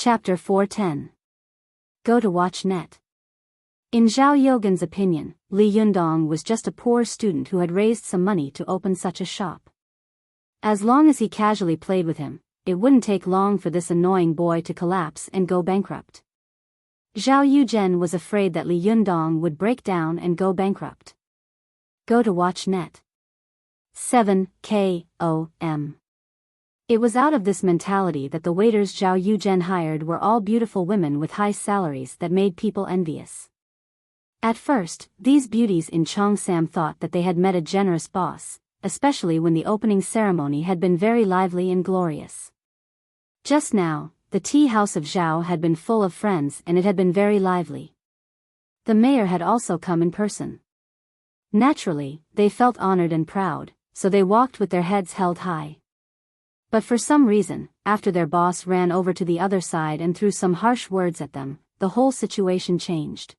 Chapter 410. Go to watch net. In Zhao Yogan's opinion, Li Yundong was just a poor student who had raised some money to open such a shop. As long as he casually played with him, it wouldn't take long for this annoying boy to collapse and go bankrupt. Zhao Yuzhen was afraid that Li Yundong would break down and go bankrupt. Go to watch net. 7 KOM. It was out of this mentality that the waiters Zhao Yuzhen hired were all beautiful women with high salaries that made people envious. At first, these beauties in Cheongsam thought that they had met a generous boss, especially when the opening ceremony had been very lively and glorious. Just now, the tea house of Zhao had been full of friends and it had been very lively. The mayor had also come in person. Naturally, they felt honored and proud, so they walked with their heads held high. But for some reason, after their boss ran over to the other side and threw some harsh words at them, the whole situation changed.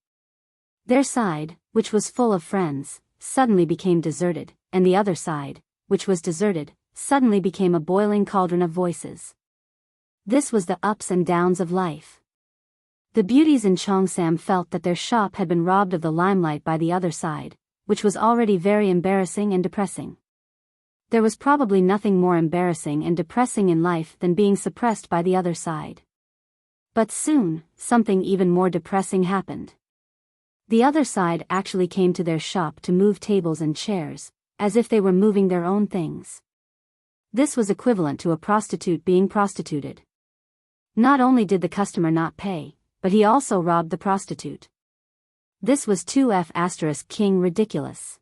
Their side, which was full of friends, suddenly became deserted, and the other side, which was deserted, suddenly became a boiling cauldron of voices. This was the ups and downs of life. The beauties in Cheongsam felt that their shop had been robbed of the limelight by the other side, which was already very embarrassing and depressing. There was probably nothing more embarrassing and depressing in life than being suppressed by the other side. But soon, something even more depressing happened. The other side actually came to their shop to move tables and chairs, as if they were moving their own things. This was equivalent to a prostitute being prostituted. Not only did the customer not pay, but he also robbed the prostitute. This was 2F** king ridiculous.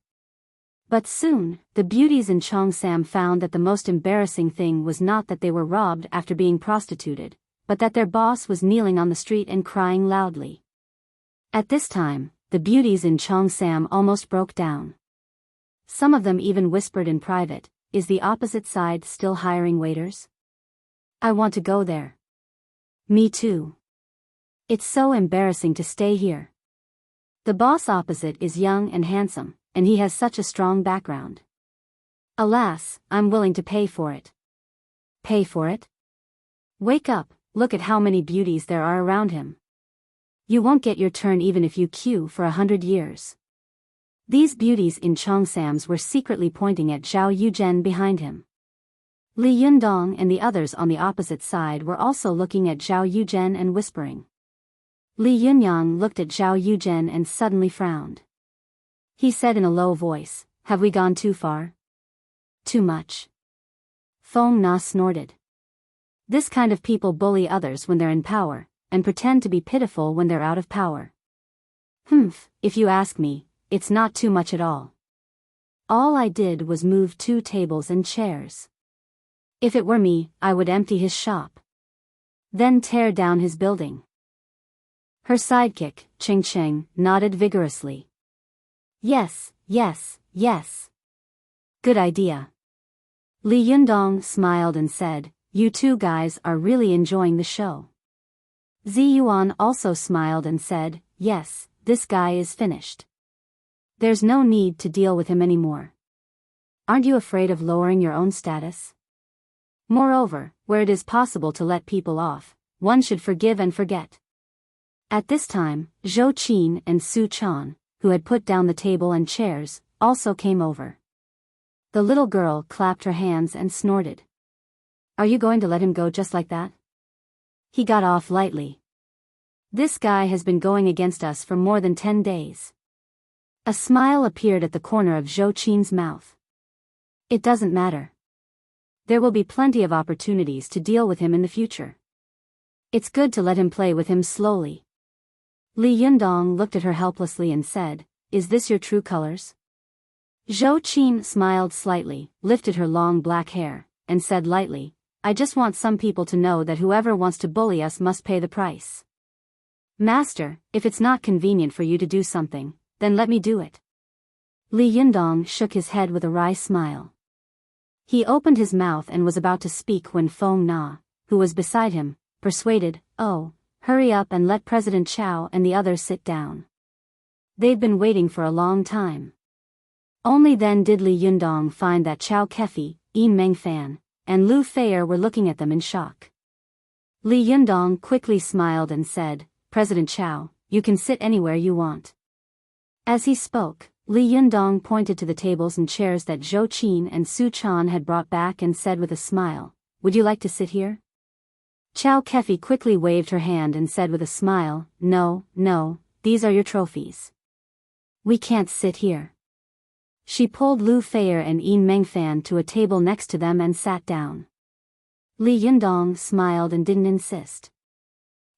But soon, the beauties in Cheongsam found that the most embarrassing thing was not that they were robbed after being prostituted, but that their boss was kneeling on the street and crying loudly. At this time, the beauties in Cheongsam almost broke down. Some of them even whispered in private, "Is the opposite side still hiring waiters? I want to go there." Me too. It's so embarrassing to stay here. The boss opposite is young and handsome, and he has such a strong background. Alas, I'm willing to pay for it. Pay for it? Wake up, look at how many beauties there are around him. You won't get your turn even if you queue for 100 years. These beauties in Cheongsams were secretly pointing at Zhao Yuzhen behind him. Li Yundong and the others on the opposite side were also looking at Zhao Yuzhen and whispering. Li Yunyang looked at Zhao Yuzhen and suddenly frowned. He said in a low voice, "Have we gone too far? Too much?" Feng Na snorted. This kind of people bully others when they're in power, and pretend to be pitiful when they're out of power. If you ask me, it's not too much at all. All I did was move 2 tables and chairs. If it were me, I would empty his shop. Then tear down his building. Her sidekick, Ching Cheng, nodded vigorously. Yes, yes, yes. Good idea. Li Yundong smiled and said, "You two guys are really enjoying the show." Zi Yuan also smiled and said, "Yes, this guy is finished. There's no need to deal with him anymore. Aren't you afraid of lowering your own status? Moreover, where it is possible to let people off, one should forgive and forget." At this time, Zhou Qin and Su Chan, who had put down the table and chairs, also came over. The little girl clapped her hands and snorted. "Are you going to let him go just like that? He got off lightly. This guy has been going against us for more than 10 days. A smile appeared at the corner of Zhou Qin's mouth. "It doesn't matter. There will be plenty of opportunities to deal with him in the future. It's good to let him play with him slowly." Li Yundong looked at her helplessly and said, "Is this your true colors?" Zhou Qin smiled slightly, lifted her long black hair, and said lightly, "I just want some people to know that whoever wants to bully us must pay the price. Master, if it's not convenient for you to do something, then let me do it." Li Yundong shook his head with a wry smile. He opened his mouth and was about to speak when Feng Na, who was beside him, persuaded, "Oh, hurry up and let President Chao and the others sit down. They'd been waiting for a long time." Only then did Li Yundong find that Chao Kefi, Yin Mengfan, and Lu Feier were looking at them in shock. Li Yundong quickly smiled and said, President Chao, you can sit anywhere you want. As he spoke, Li Yundong pointed to the tables and chairs that Zhou Qin and Su Chan had brought back and said with a smile, Would you like to sit here? Chao Kefi quickly waved her hand and said with a smile, No, these are your trophies. We can't sit here. She pulled Lu Feier and Yin Mengfan to a table next to them and sat down. Li Yundong smiled and didn't insist.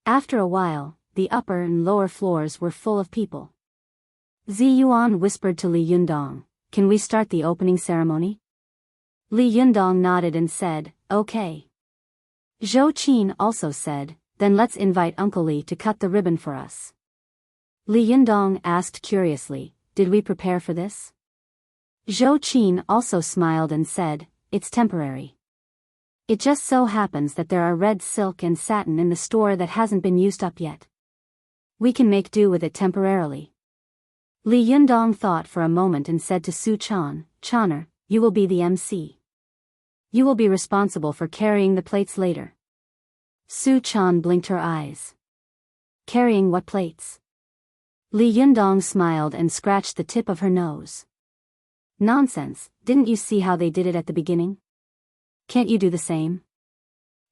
After a while, the upper and lower floors were full of people. Zi Yuan whispered to Li Yundong, Can we start the opening ceremony? Li Yundong nodded and said, Okay. Zhou Qin also said, Then let's invite Uncle Li to cut the ribbon for us. Li Yundong asked curiously, Did we prepare for this? Zhou Qin also smiled and said, It's temporary. It just so happens that there are red silk and satin in the store that hasn't been used up yet. We can make do with it temporarily. Li Yundong thought for a moment and said to Su Chan, Chaner, you will be the MC. You will be responsible for carrying the plates later. Su Chan blinked her eyes. Carrying what plates? Li Yundong smiled and scratched the tip of her nose. Nonsense, didn't you see how they did it at the beginning? Can't you do the same?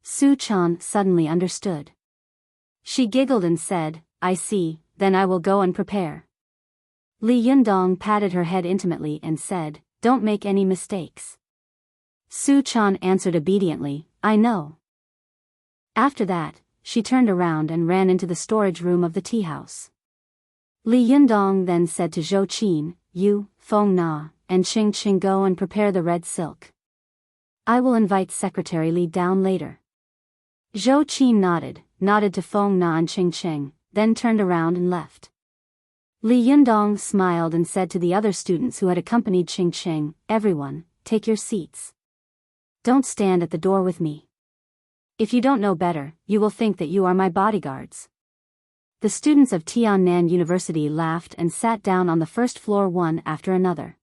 Su Chan suddenly understood. She giggled and said, I see, then I will go and prepare. Li Yundong patted her head intimately and said, Don't make any mistakes. Su Chan answered obediently, I know. After that, she turned around and ran into the storage room of the tea house. Li Yundong then said to Zhou Qin, You, Feng Na, and Qing go and prepare the red silk. I will invite Secretary Li down later. Zhou Qin nodded to Feng Na and Qing, then turned around and left. Li Yundong smiled and said to the other students who had accompanied Qing, Everyone, take your seats. Don't stand at the door with me. If you don't know better, you will think that you are my bodyguards. The students of Tiannan University laughed and sat down on the first floor one after another.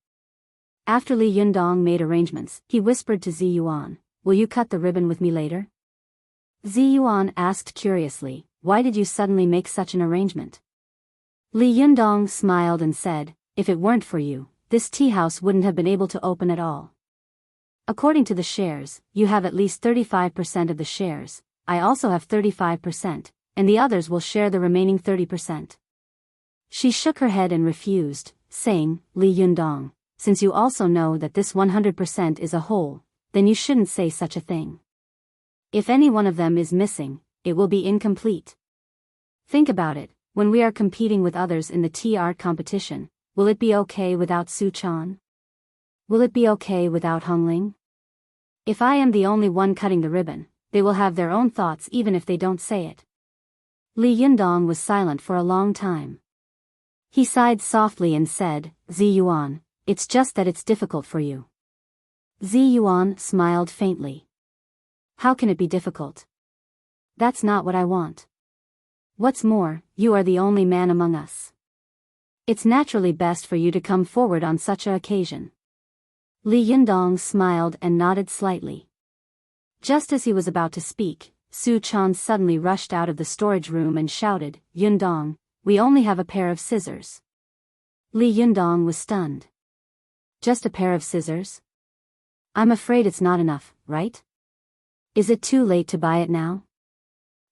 After Li Yundong made arrangements, he whispered to Zi Yuan, Will you cut the ribbon with me later? Zi Yuan asked curiously, Why did you suddenly make such an arrangement? Li Yundong smiled and said, If it weren't for you, this tea house wouldn't have been able to open at all. According to the shares, you have at least 35% of the shares, I also have 35%, and the others will share the remaining 30%. She shook her head and refused, saying, Li Yundong, since you also know that this 100% is a whole, then you shouldn't say such a thing. If any one of them is missing, it will be incomplete. Think about it, when we are competing with others in the tea art competition, will it be okay without Su Chan? Will it be okay without Hongling? If I am the only one cutting the ribbon, they will have their own thoughts even if they don't say it. Li Yundong was silent for a long time. He sighed softly and said, Zi Yuan, it's just that it's difficult for you. Zi Yuan smiled faintly. How can it be difficult? That's not what I want. What's more, you are the only man among us. It's naturally best for you to come forward on such an occasion. Li Yundong smiled and nodded slightly. Just as he was about to speak, Su Chan suddenly rushed out of the storage room and shouted, Yundong, we only have a pair of scissors. Li Yundong was stunned. Just a pair of scissors? I'm afraid it's not enough, right? Is it too late to buy it now?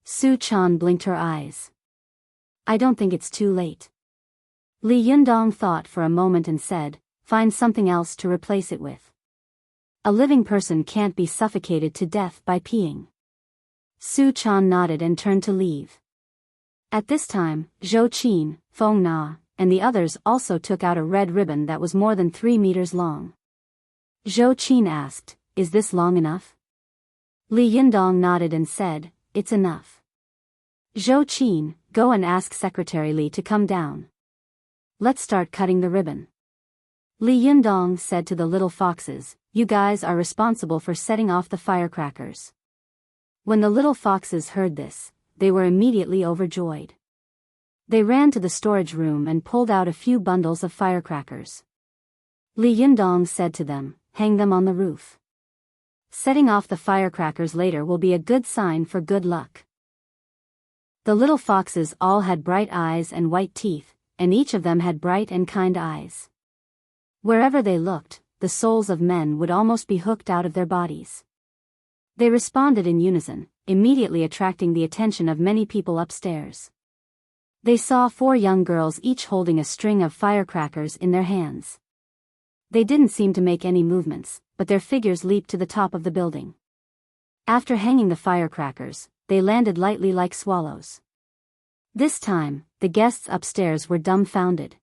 Su Chan blinked her eyes. I don't think it's too late. Li Yundong thought for a moment and said, Find something else to replace it with. A living person can't be suffocated to death by peeing. Su Chan nodded and turned to leave. At this time, Zhou Qin, Feng Na, and the others also took out a red ribbon that was more than 3 meters long. Zhou Qin asked, Is this long enough? Li Yundong nodded and said, It's enough. Zhou Qin, go and ask Secretary Li to come down. Let's start cutting the ribbon. Li Yundong said to the little foxes, You guys are responsible for setting off the firecrackers. When the little foxes heard this, they were immediately overjoyed. They ran to the storage room and pulled out a few bundles of firecrackers. Li Yundong said to them, Hang them on the roof. Setting off the firecrackers later will be a good sign for good luck. The little foxes all had bright eyes and white teeth, and each of them had bright and kind eyes. Wherever they looked, the souls of men would almost be hooked out of their bodies. They responded in unison, immediately attracting the attention of many people upstairs. They saw 4 young girls each holding a string of firecrackers in their hands. They didn't seem to make any movements, but their figures leaped to the top of the building. After hanging the firecrackers, they landed lightly like swallows. This time, the guests upstairs were dumbfounded.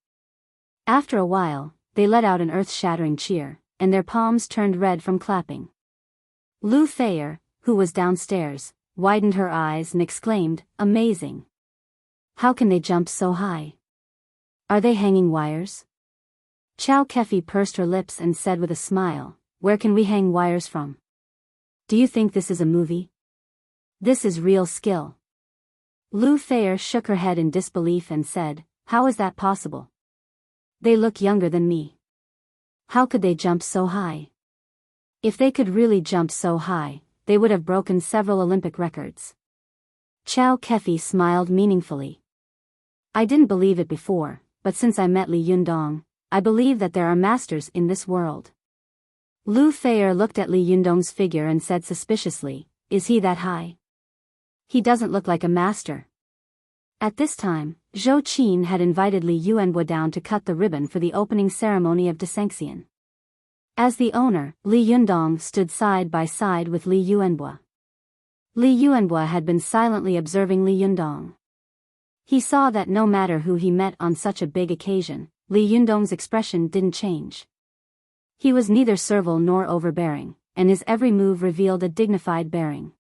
After a while, they let out an earth-shattering cheer, and their palms turned red from clapping. Lu Thayer, who was downstairs, widened her eyes and exclaimed, "Amazing! How can they jump so high? Are they hanging wires?" Chow Kefi pursed her lips and said with a smile, "Where can we hang wires from? Do you think this is a movie? This is real skill." Lu Thayer shook her head in disbelief and said, "How is that possible? They look younger than me. How could they jump so high? If they could really jump so high, they would have broken several Olympic records." Chow Kefi smiled meaningfully. "I didn't believe it before, but since I met Li Yundong, I believe that there are masters in this world." Lu Thayer looked at Li Yundong's figure and said suspiciously, "Is he that high? He doesn't look like a master." At this time, Zhou Qin had invited Li Yuanhua down to cut the ribbon for the opening ceremony of Desanxian. As the owner, Li Yundong stood side by side with Li Yuanhua. Li Yuanhua had been silently observing Li Yundong. He saw that no matter who he met on such a big occasion, Li Yundong's expression didn't change. He was neither servile nor overbearing, and his every move revealed a dignified bearing.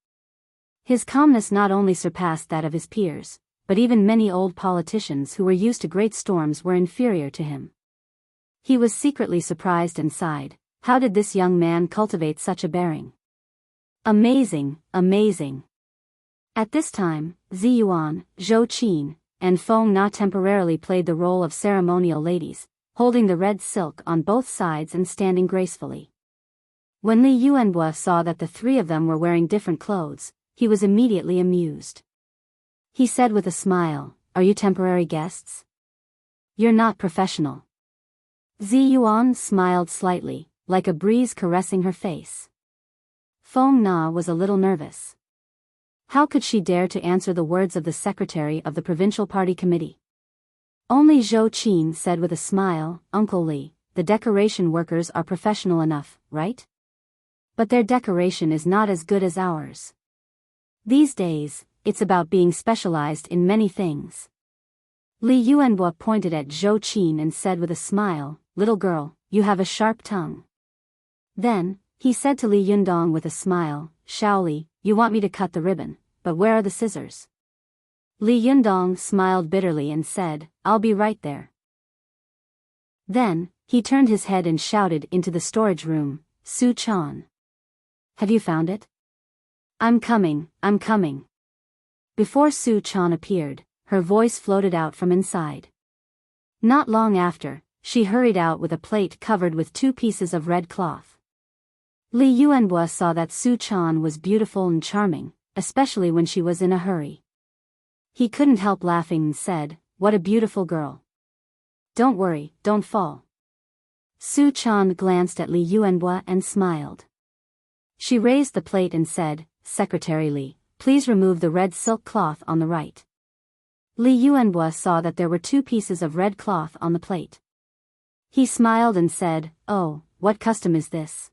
His calmness not only surpassed that of his peers, but even many old politicians who were used to great storms were inferior to him. He was secretly surprised and sighed, how did this young man cultivate such a bearing? Amazing, amazing. At this time, Ziyuan, Zhou Qin, and Feng Na temporarily played the role of ceremonial ladies, holding the red silk on both sides and standing gracefully. When Li Yuanhua saw that the 3 of them were wearing different clothes, he was immediately amused. He said with a smile, "Are you temporary guests? You're not professional." Ziyuan smiled slightly, like a breeze caressing her face. Feng Na was a little nervous. How could she dare to answer the words of the secretary of the provincial party committee? Only Zhou Qin said with a smile, "Uncle Li, the decoration workers are professional enough, right? But their decoration is not as good as ours. These days, it's about being specialized in many things." Li Yuanhua pointed at Zhou Qin and said with a smile, "Little girl, you have a sharp tongue." Then, he said to Li Yundong with a smile, "Shaoli, you want me to cut the ribbon, but where are the scissors?" Li Yundong smiled bitterly and said, "I'll be right there." Then, he turned his head and shouted into the storage room, "Su Chan. Have you found it?" I'm coming, I'm coming." Before Su Chan appeared, her voice floated out from inside. Not long after, she hurried out with a plate covered with 2 pieces of red cloth. Li Yuanhua saw that Su Chan was beautiful and charming, especially when she was in a hurry. He couldn't help laughing and said, "What a beautiful girl. Don't worry, don't fall." Su Chan glanced at Li Yuanhua and smiled. She raised the plate and said, "Secretary Li, please remove the red silk cloth on the right." Li Yuanhua saw that there were 2 pieces of red cloth on the plate. He smiled and said, "Oh, what custom is this?"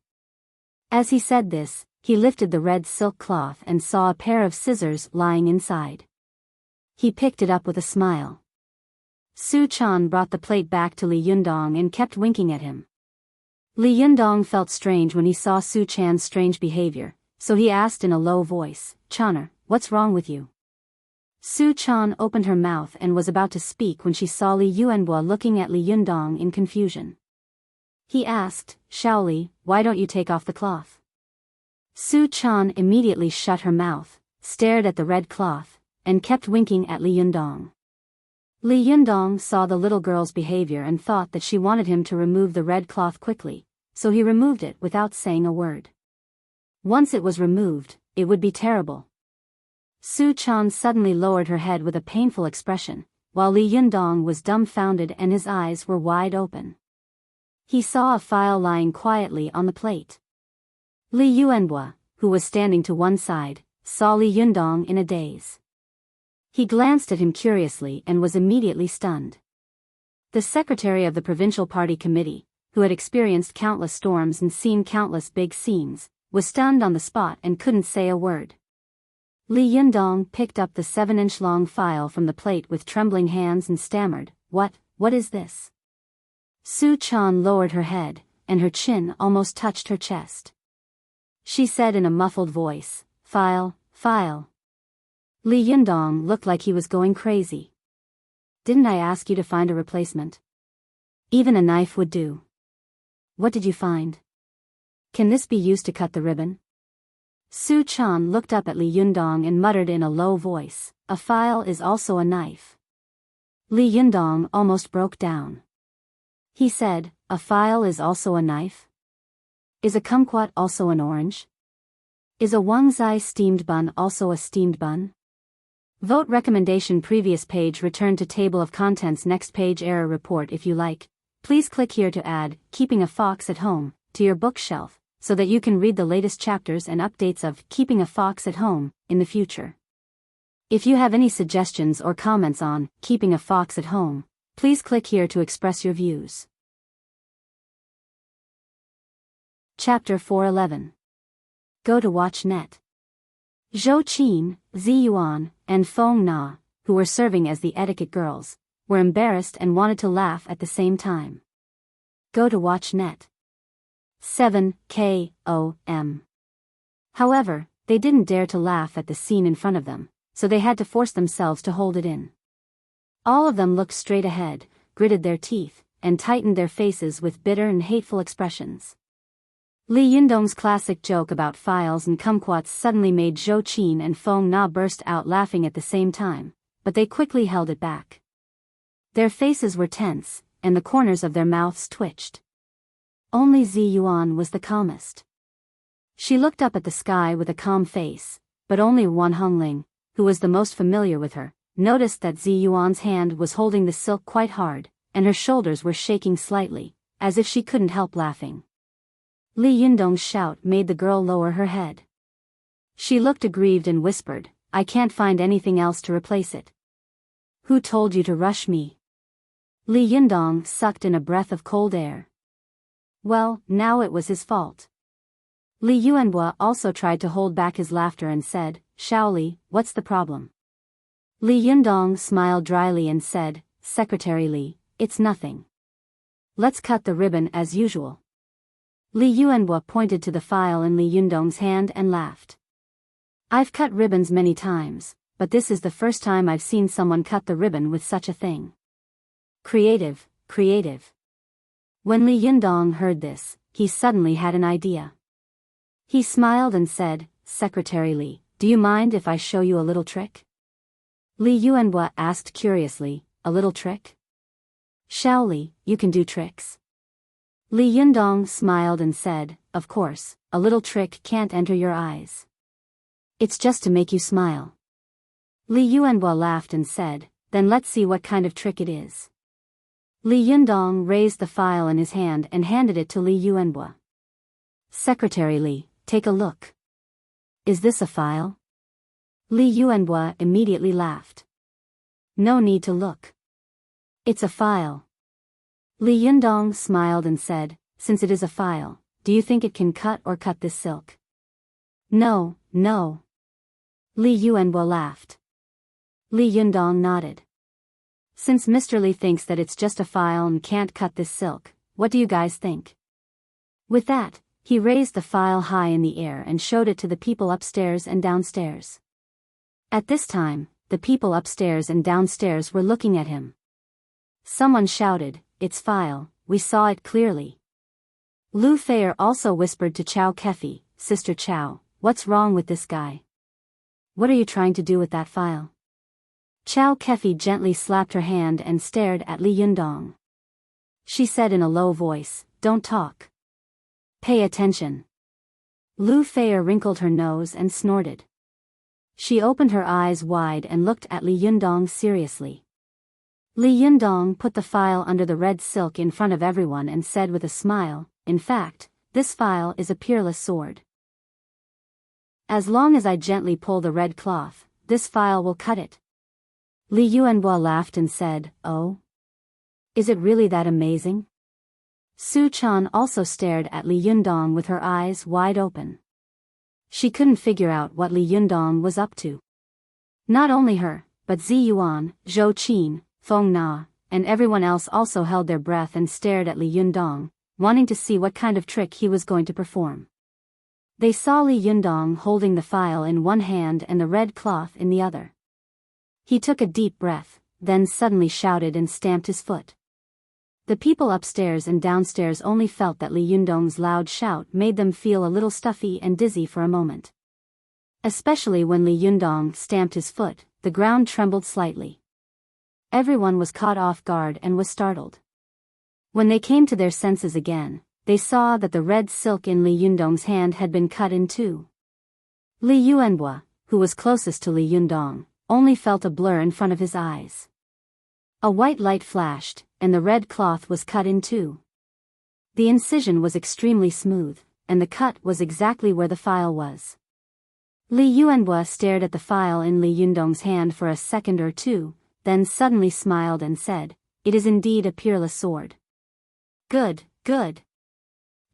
As he said this, he lifted the red silk cloth and saw a pair of scissors lying inside. He picked it up with a smile. Su Chan brought the plate back to Li Yundong and kept winking at him. Li Yundong felt strange when he saw Su Chan's strange behavior, so he asked in a low voice, "Chaner, what's wrong with you?" Su Chan opened her mouth and was about to speak when she saw Li Yuanhua looking at Li Yundong in confusion. He asked, "Shaoli, why don't you take off the cloth?" Su Chan immediately shut her mouth, stared at the red cloth, and kept winking at Li Yundong. Li Yundong saw the little girl's behavior and thought that she wanted him to remove the red cloth quickly, so he removed it without saying a word. Once it was removed, it would be terrible. Su Chan suddenly lowered her head with a painful expression, while Li Yundong was dumbfounded and his eyes were wide open. He saw a file lying quietly on the plate. Li Yuanhua, who was standing to one side, saw Li Yundong in a daze. He glanced at him curiously and was immediately stunned. The secretary of the provincial party committee, who had experienced countless storms and seen countless big scenes, was stunned on the spot and couldn't say a word. Li Yundong picked up the 7-inch-long file from the plate with trembling hands and stammered, What is this?" Su Chan lowered her head, and her chin almost touched her chest. She said in a muffled voice, File. Li Yundong looked like he was going crazy. "Didn't I ask you to find a replacement? Even a knife would do. What did you find? Can this be used to cut the ribbon?" Su Chan looked up at Li Yundong and muttered in a low voice, "A file is also a knife." Li Yundong almost broke down. He said, "A file is also a knife? Is a kumquat also an orange? Is a wangzai steamed bun also a steamed bun?" Vote recommendation. Previous page. Return to table of contents. Next page. Error report. If you like, please click here to add Keeping a Fox at Home to your bookshelf, so that you can read the latest chapters and updates of Keeping a Fox at Home in the future. If you have any suggestions or comments on Keeping a Fox at Home, please click here to express your views. Chapter 411. Go to Watch Net. Zhou Qin, Zi Yuan, and Feng Na, who were serving as the etiquette girls, were embarrassed and wanted to laugh at the same time. Go to Watch Net. 7 KOM. However, they didn't dare to laugh at the scene in front of them, so they had to force themselves to hold it in. All of them looked straight ahead, gritted their teeth, and tightened their faces with bitter and hateful expressions. Li Yundong's classic joke about files and kumquats suddenly made Zhou Qin and Feng Na burst out laughing at the same time, but they quickly held it back. Their faces were tense, and the corners of their mouths twitched. Only Zi Yuan was the calmest. She looked up at the sky with a calm face, but only Wan Hongling, who was the most familiar with her, noticed that Zi Yuan's hand was holding the silk quite hard, and her shoulders were shaking slightly, as if she couldn't help laughing. Li Yundong's shout made the girl lower her head. She looked aggrieved and whispered, "I can't find anything else to replace it." "Who told you to rush me?" Li Yundong sucked in a breath of cold air. Well, now it was his fault. Li Yuanhua also tried to hold back his laughter and said, "Shaoli, what's the problem?" Li Yundong smiled dryly and said, "Secretary Li, it's nothing. Let's cut the ribbon as usual." Li Yuanhua pointed to the file in Li Yundong's hand and laughed. "I've cut ribbons many times, but this is the first time I've seen someone cut the ribbon with such a thing. Creative. When Li Yundong heard this, he suddenly had an idea. He smiled and said, "Secretary Li, do you mind if I show you a little trick?" Li Yuanhua asked curiously, "A little trick? Shaoli, you can do tricks?" Li Yundong smiled and said, "Of course, a little trick can't enter your eyes. It's just to make you smile." Li Yuanhua laughed and said, "Then let's see what kind of trick it is." Li Yundong raised the file in his hand and handed it to Li Yuanhua. "Secretary Li, take a look. Is this a file?" Li Yuanhua immediately laughed. "No need to look. It's a file." Li Yundong smiled and said, "Since it is a file, do you think it can cut this silk?" No. Li Yuanhua laughed. Li Yundong nodded. "Since Mr. Li thinks that it's just a file and can't cut this silk, what do you guys think?" With that, he raised the file high in the air and showed it to the people upstairs and downstairs. At this time, the people upstairs and downstairs were looking at him. Someone shouted, "It's file, we saw it clearly." Lu Feier also whispered to Chow Kefi, "Sister Chow, what's wrong with this guy? What are you trying to do with that file?" Chow Kefi gently slapped her hand and stared at Li Yundong. She said in a low voice, "Don't talk. Pay attention." Lu Feier wrinkled her nose and snorted. She opened her eyes wide and looked at Li Yundong seriously. Li Yundong put the file under the red silk in front of everyone and said with a smile, "In fact, this file is a peerless sword. As long as I gently pull the red cloth, this file will cut it." Li Yuanhua laughed and said, "Oh? Is it really that amazing?" Su Chan also stared at Li Yundong with her eyes wide open. She couldn't figure out what Li Yundong was up to. Not only her, but Zi Yuan, Zhou Qin, Feng Na, and everyone else also held their breath and stared at Li Yundong, wanting to see what kind of trick he was going to perform. They saw Li Yundong holding the file in one hand and the red cloth in the other. He took a deep breath, then suddenly shouted and stamped his foot. The people upstairs and downstairs only felt that Li Yundong's loud shout made them feel a little stuffy and dizzy for a moment. Especially when Li Yundong stamped his foot, the ground trembled slightly. Everyone was caught off guard and was startled. When they came to their senses again, they saw that the red silk in Li Yundong's hand had been cut in two. Li Yuanhua, who was closest to Li Yundong, only felt a blur in front of his eyes. A white light flashed, and the red cloth was cut in two. The incision was extremely smooth, and the cut was exactly where the file was. Li Yuanhua stared at the file in Li Yundong's hand for a second or two, then suddenly smiled and said, "It is indeed a peerless sword." "Good, good."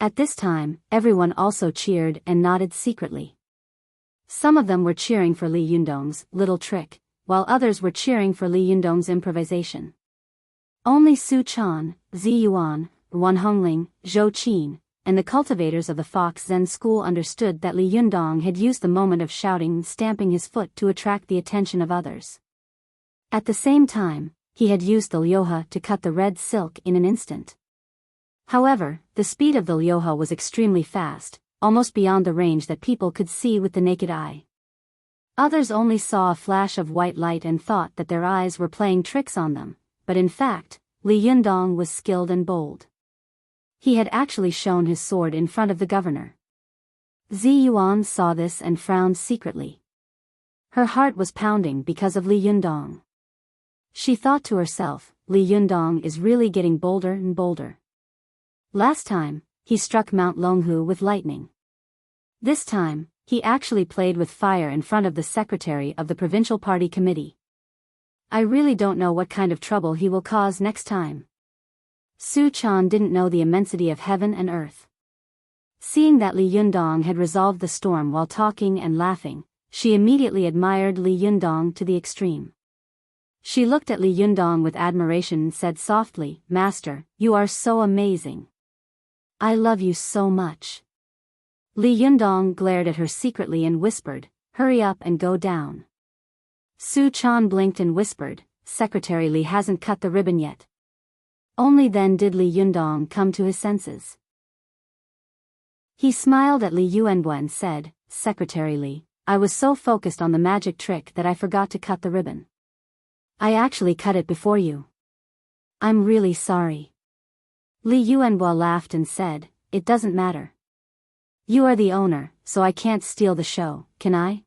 At this time, everyone also cheered and nodded secretly. Some of them were cheering for Li Yundong's little trick, while others were cheering for Li Yundong's improvisation. Only Su Chan, Zi Yuan, Wan Hongling, Zhou Qin, and the cultivators of the Fox Zen school understood that Li Yundong had used the moment of shouting and stamping his foot to attract the attention of others. At the same time, he had used the lyoha to cut the red silk in an instant. However, the speed of the lyoha was extremely fast, almost beyond the range that people could see with the naked eye. Others only saw a flash of white light and thought that their eyes were playing tricks on them, but in fact, Li Yundong was skilled and bold. He had actually shown his sword in front of the governor. Zi Yuan saw this and frowned secretly. Her heart was pounding because of Li Yundong. She thought to herself, Li Yundong is really getting bolder and bolder. Last time, he struck Mount Longhu with lightning. This time, he actually played with fire in front of the secretary of the provincial party committee. I really don't know what kind of trouble he will cause next time. Su Chan didn't know the immensity of heaven and earth. Seeing that Li Yundong had resolved the storm while talking and laughing, she immediately admired Li Yundong to the extreme. She looked at Li Yundong with admiration and said softly, "Master, you are so amazing. I love you so much." Li Yundong glared at her secretly and whispered, "Hurry up and go down." Su Chan blinked and whispered, "Secretary Li hasn't cut the ribbon yet." Only then did Li Yundong come to his senses. He smiled at Li Yuanhua and said, "Secretary Li, I was so focused on the magic trick that I forgot to cut the ribbon. I actually cut it before you. I'm really sorry." Li Yuanhua laughed and said, "It doesn't matter. You are the owner, so I can't steal the show, can I?"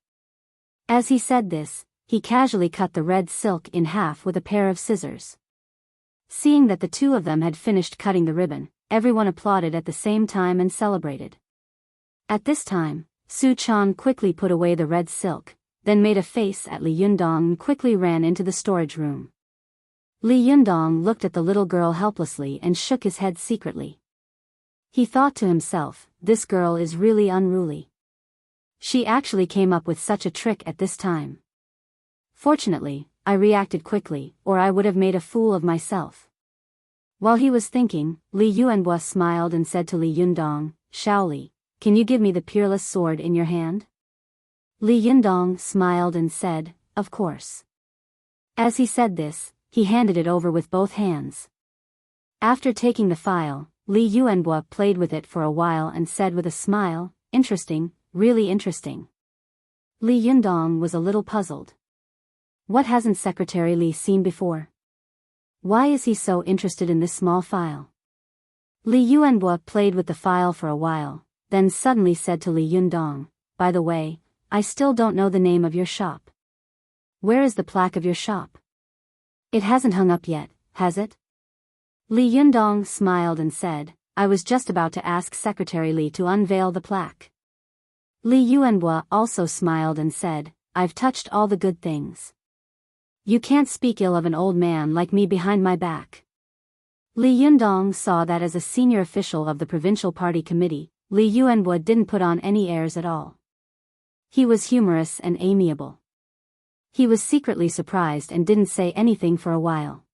As he said this, he casually cut the red silk in half with a pair of scissors. Seeing that the two of them had finished cutting the ribbon, everyone applauded at the same time and celebrated. At this time, Su Chan quickly put away the red silk, then made a face at Li Yundong and quickly ran into the storage room. Li Yundong looked at the little girl helplessly and shook his head secretly. He thought to himself, "This girl is really unruly. She actually came up with such a trick at this time. Fortunately, I reacted quickly, or I would have made a fool of myself." While he was thinking, Li Yuanhua smiled and said to Li Yundong, "Shaoli, can you give me the peerless sword in your hand?" Li Yundong smiled and said, "Of course." As he said this, he handed it over with both hands. After taking the file, Li Yuanhua played with it for a while and said with a smile, "Interesting, really interesting." Li Yundong was a little puzzled. What hasn't Secretary Li seen before? Why is he so interested in this small file? Li Yuanhua played with the file for a while, then suddenly said to Li Yundong, "By the way, I still don't know the name of your shop. Where is the plaque of your shop? It hasn't hung up yet, has it? Li Yundong smiled and said, I was just about to ask Secretary Li to unveil the plaque. Li Yuanhua also smiled and said, I've touched all the good things. You can't speak ill of an old man like me behind my back. Li Yundong saw that as a senior official of the provincial party committee, Li Yuanhua didn't put on any airs at all. He was humorous and amiable. He was secretly surprised and didn't say anything for a while.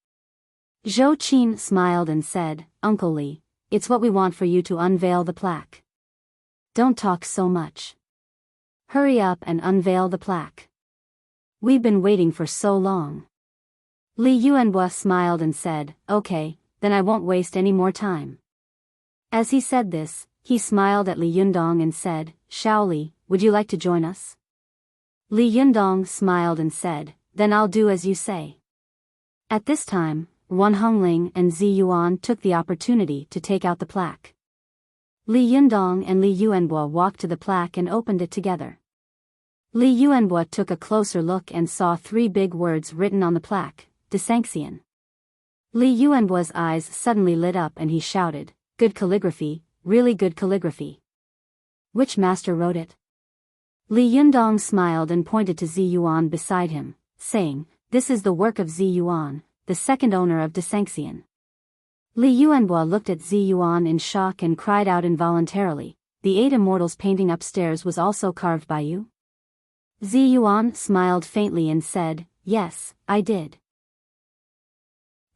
Zhou Qin smiled and said, Uncle Li, it's what we want for you to unveil the plaque. Don't talk so much. Hurry up and unveil the plaque. We've been waiting for so long. Li Yuanhua smiled and said, Okay, then I won't waste any more time. As he said this, he smiled at Li Yundong and said, Shaoli, would you like to join us? Li Yundong smiled and said, Then I'll do as you say. At this time, Wan Hongling and Zi Yuan took the opportunity to take out the plaque. Li Yundong and Li Yuanhua walked to the plaque and opened it together. Li Yuanhua took a closer look and saw 3 big words written on the plaque, Desanxian. Li Yuanhua's eyes suddenly lit up and he shouted, Good calligraphy, really good calligraphy. Which master wrote it? Li Yundong smiled and pointed to Zi Yuan beside him, saying, This is the work of Zi Yuan, the second owner of Desanxian. Li Yuanhua looked at Zi Yuan in shock and cried out involuntarily, The 8 immortals painting upstairs was also carved by you? Zi Yuan smiled faintly and said, Yes, I did.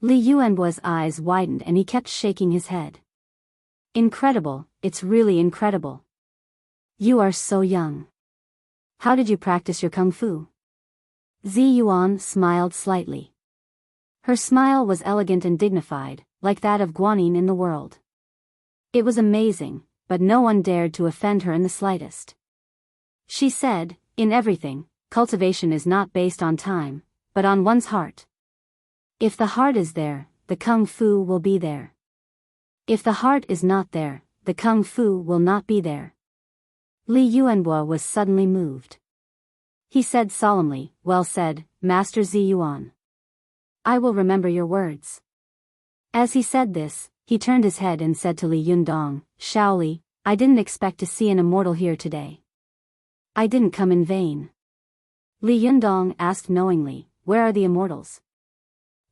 Li Yuanhua's eyes widened and he kept shaking his head. Incredible, it's really incredible. You are so young. How did you practice your kung fu? Zi Yuan smiled slightly. Her smile was elegant and dignified, like that of Guanyin in the world. It was amazing, but no one dared to offend her in the slightest. She said, In everything, cultivation is not based on time, but on one's heart. If the heart is there, the kung fu will be there. If the heart is not there, the kung fu will not be there. Li Yuanhua was suddenly moved. He said solemnly, Well said, Master Zi Yuan. I will remember your words. As he said this, he turned his head and said to Li Yundong, Shaoli, I didn't expect to see an immortal here today. I didn't come in vain. Li Yundong asked knowingly, Where are the immortals?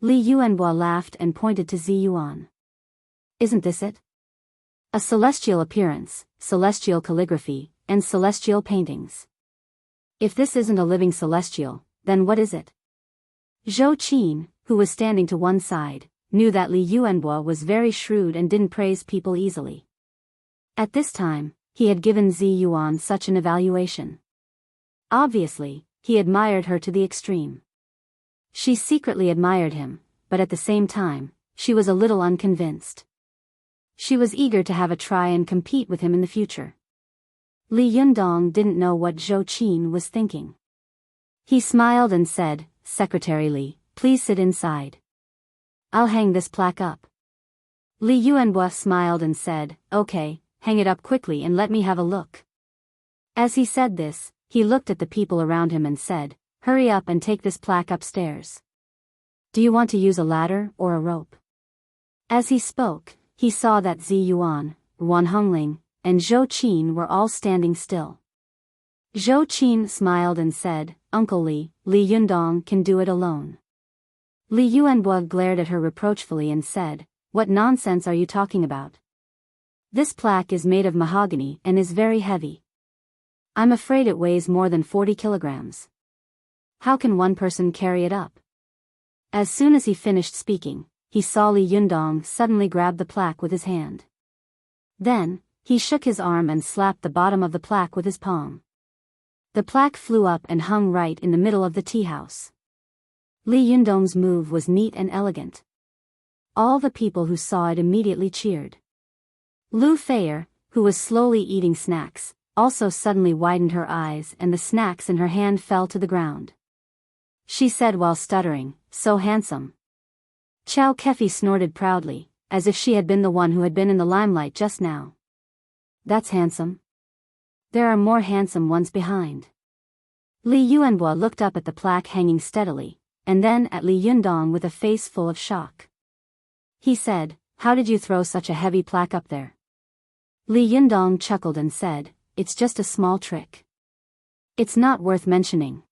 Li Yuanhua laughed and pointed to Zi Yuan. Isn't this it? A celestial appearance, celestial calligraphy, and celestial paintings. If this isn't a living celestial, then what is it? Zhou Qin, who was standing to one side, knew that Li Yuanhua was very shrewd and didn't praise people easily. At this time, he had given Zi Yuan such an evaluation. Obviously, he admired her to the extreme. She secretly admired him, but at the same time, she was a little unconvinced. She was eager to have a try and compete with him in the future. Li Yundong didn't know what Zhou Qin was thinking. He smiled and said, Secretary Li, please sit inside. I'll hang this plaque up. Li Yuanhua smiled and said, Okay, hang it up quickly and let me have a look. As he said this, he looked at the people around him and said, Hurry up and take this plaque upstairs. Do you want to use a ladder or a rope? As he spoke, he saw that Zi Yuan, Wan Hongling, and Zhou Qin were all standing still. Zhou Qin smiled and said, Uncle Li, Li Yundong can do it alone. Li Yuanhua glared at her reproachfully and said, What nonsense are you talking about? This plaque is made of mahogany and is very heavy. I'm afraid it weighs more than 40 kilograms. How can one person carry it up? As soon as he finished speaking, he saw Li Yundong suddenly grab the plaque with his hand. Then, he shook his arm and slapped the bottom of the plaque with his palm. The plaque flew up and hung right in the middle of the tea house. Li Yundong's move was neat and elegant. All the people who saw it immediately cheered. Lu Feier, who was slowly eating snacks, also suddenly widened her eyes and the snacks in her hand fell to the ground. She said while stuttering, So handsome. Chow Kefi snorted proudly, as if she had been the one who had been in the limelight just now. That's handsome. There are more handsome ones behind. Li Yuanhua looked up at the plaque hanging steadily, and then at Li Yundong with a face full of shock. He said, "How did you throw such a heavy plaque up there?" Li Yundong chuckled and said, "It's just a small trick. It's not worth mentioning."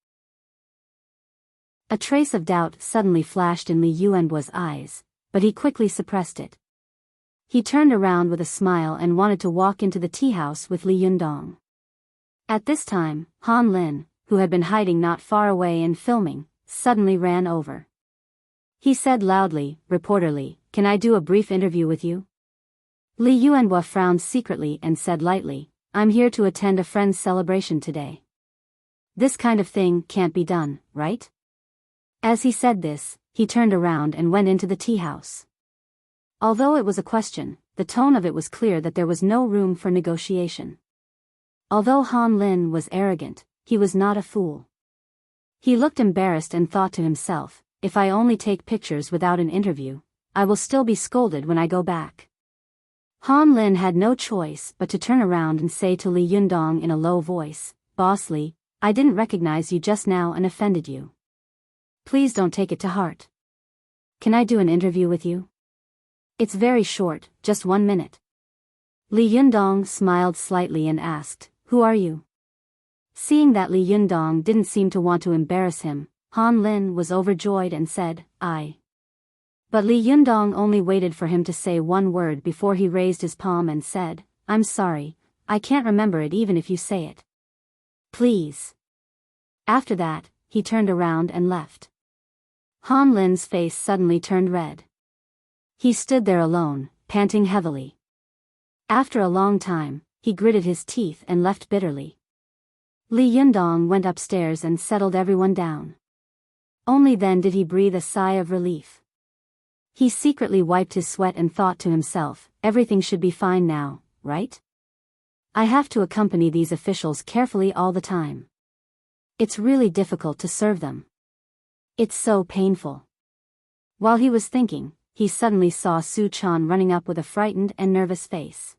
A trace of doubt suddenly flashed in Li Yuanhua's eyes, but he quickly suppressed it. He turned around with a smile and wanted to walk into the tea house with Li Yundong. At this time, Han Lin, who had been hiding not far away and filming, suddenly ran over. He said loudly, "Reporterly, can I do a brief interview with you?" Li Yuanhua frowned secretly and said lightly, "I'm here to attend a friend's celebration today. This kind of thing can't be done, right?" As he said this, he turned around and went into the tea house. Although it was a question, the tone of it was clear that there was no room for negotiation. Although Han Lin was arrogant, he was not a fool. He looked embarrassed and thought to himself, "If I only take pictures without an interview, I will still be scolded when I go back." Han Lin had no choice but to turn around and say to Li Yundong in a low voice, "Boss Li, I didn't recognize you just now and offended you. Please don't take it to heart. Can I do an interview with you? It's very short, just 1 minute." Li Yundong smiled slightly and asked, "Who are you?" Seeing that Li Yundong didn't seem to want to embarrass him, Han Lin was overjoyed and said, "I." But Li Yundong only waited for him to say one word before he raised his palm and said, "I'm sorry, I can't remember it even if you say it. Please." After that, he turned around and left. Han Lin's face suddenly turned red. He stood there alone, panting heavily. After a long time, he gritted his teeth and left bitterly. Li Yundong went upstairs and settled everyone down. Only then did he breathe a sigh of relief. He secretly wiped his sweat and thought to himself, "Everything should be fine now, right? I have to accompany these officials carefully all the time. It's really difficult to serve them. It's so painful." While he was thinking, he suddenly saw Su Chan running up with a frightened and nervous face.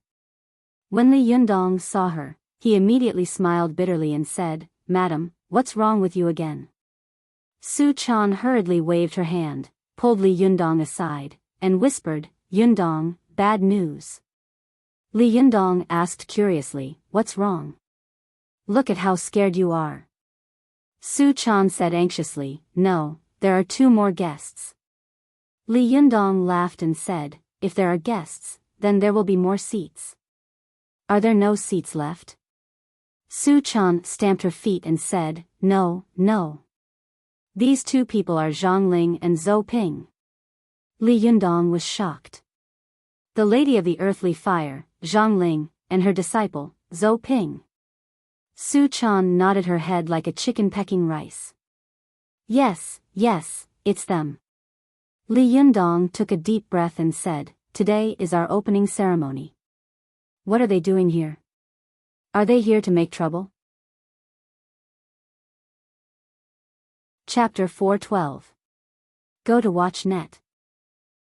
When Li Yundong saw her, he immediately smiled bitterly and said, "Madam, what's wrong with you again?" Su Chan hurriedly waved her hand, pulled Li Yundong aside, and whispered, "Yundong, bad news." Li Yundong asked curiously, "What's wrong? Look at how scared you are." Su Chan said anxiously, "No, there are 2 more guests." Li Yundong laughed and said, "If there are guests, then there will be more seats. Are there no seats left?" Su Chan stamped her feet and said, "No, no. These 2 people are Zhang Ling and Zhou Ping." Li Yundong was shocked. The Lady of the Earthly Fire, Zhang Ling, and her disciple, Zhou Ping. Su Chan nodded her head like a chicken pecking rice. Yes, it's them." Li Yundong took a deep breath and said, "Today is our opening ceremony. What are they doing here? Are they here to make trouble?" Chapter 412. Go to watch net.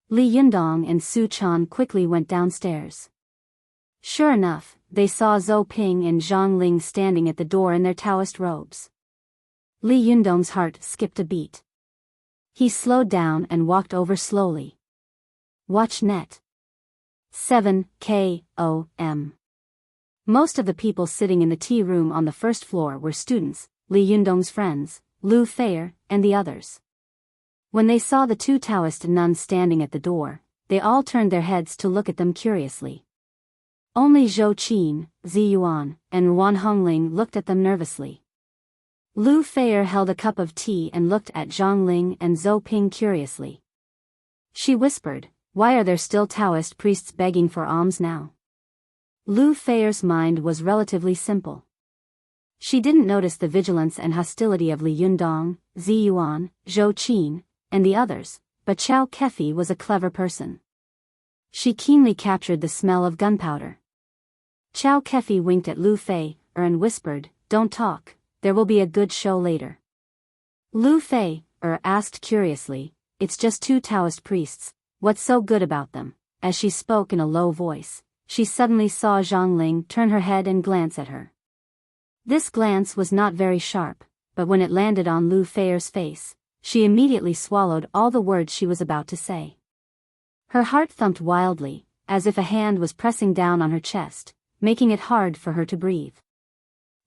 Li Yundong and Su Chan quickly went downstairs. Sure enough, they saw Zhou Ping and Zhang Ling standing at the door in their Taoist robes. Li Yundong's heart skipped a beat. He slowed down and walked over slowly. Watch net. 7 KOM. Most of the people sitting in the tea room on the first floor were students, Li Yundong's friends, Lu Feier, and the others. When they saw the 2 Taoist nuns standing at the door, they all turned their heads to look at them curiously. Only Zhou Qin, Zi Yuan, and Wan Hongling looked at them nervously. Lu Feier held a cup of tea and looked at Zhang Ling and Zhou Ping curiously. She whispered, "Why are there still Taoist priests begging for alms now?" Lu Feier's mind was relatively simple. She didn't notice the vigilance and hostility of Li Yundong, Zi Yuan, Zhou Qin, and the others, but Chao Kefi was a clever person. She keenly captured the smell of gunpowder. Chao Kefi winked at Lu Feier and whispered, "Don't talk, there will be a good show later." Lu Feier asked curiously, "It's just 2 Taoist priests, what's so good about them?" As she spoke in a low voice, she suddenly saw Zhang Ling turn her head and glance at her. This glance was not very sharp, but when it landed on Lu Feier's face, she immediately swallowed all the words she was about to say. Her heart thumped wildly, as if a hand was pressing down on her chest, making it hard for her to breathe.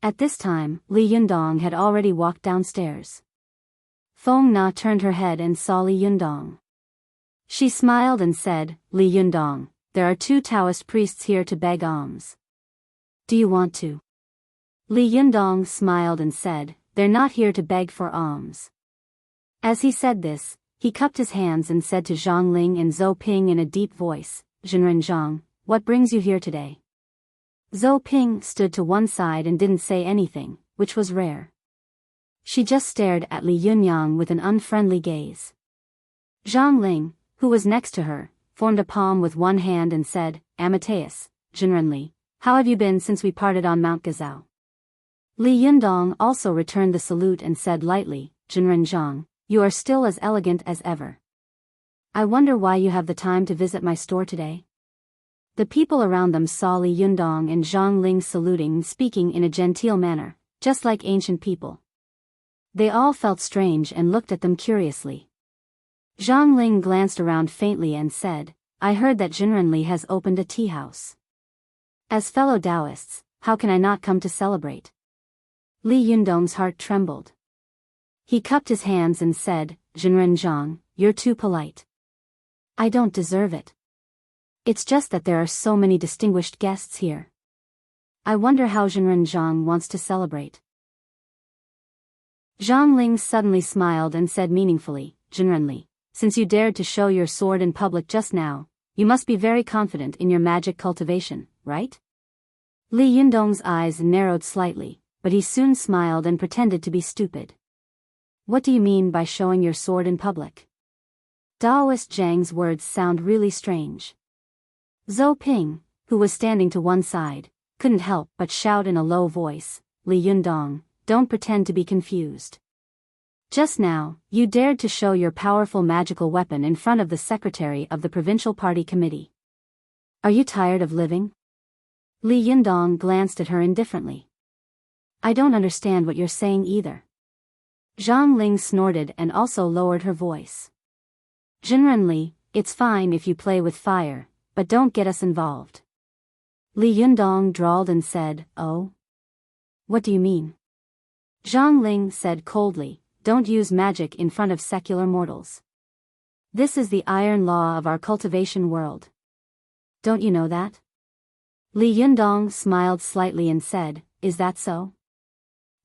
At this time, Li Yundong had already walked downstairs. Feng Na turned her head and saw Li Yundong. She smiled and said, "Li Yundong, there are 2 Taoist priests here to beg alms. Do you want to?" Li Yundong smiled and said, "They're not here to beg for alms." As he said this, he cupped his hands and said to Zhang Ling and Zhou Ping in a deep voice, "Zhenren Zhang, what brings you here today?" Zhou Ping stood to one side and didn't say anything, which was rare. She just stared at Li Yunyang with an unfriendly gaze. Zhang Ling, who was next to her, formed a palm with one hand and said, "Amateus, Zhenren Li, how have you been since we parted on Mount Gazao?" Li Yundong also returned the salute and said lightly, "Zhenren Zhang, you are still as elegant as ever. I wonder why you have the time to visit my store today?" The people around them saw Li Yundong and Zhang Ling saluting and speaking in a genteel manner, just like ancient people. They all felt strange and looked at them curiously. Zhang Ling glanced around faintly and said, "I heard that Zhenren Li has opened a tea house. As fellow Taoists, how can I not come to celebrate?" Li Yundong's heart trembled. He cupped his hands and said, "Zhenren Zhang, you're too polite. I don't deserve it. It's just that there are so many distinguished guests here. I wonder how Zhenren Zhang wants to celebrate." Zhang Ling suddenly smiled and said meaningfully, "Zhenren Li, since you dared to show your sword in public just now, you must be very confident in your magic cultivation, right?" Li Yundong's eyes narrowed slightly, but he soon smiled and pretended to be stupid. "What do you mean by showing your sword in public?" Daoist Zhang's words sound really strange. Zhou Ping, who was standing to one side, couldn't help but shout in a low voice, "Li Yundong, don't pretend to be confused. Just now, you dared to show your powerful magical weapon in front of the secretary of the provincial party committee. Are you tired of living?" Li Yundong glanced at her indifferently. "I don't understand what you're saying either." Zhang Ling snorted and also lowered her voice. "Zhenren Li, it's fine if you play with fire, but don't get us involved." Li Yundong drawled and said, "Oh? What do you mean?" Zhang Ling said coldly, "Don't use magic in front of secular mortals. This is the iron law of our cultivation world. Don't you know that?" Li Yundong smiled slightly and said, "Is that so?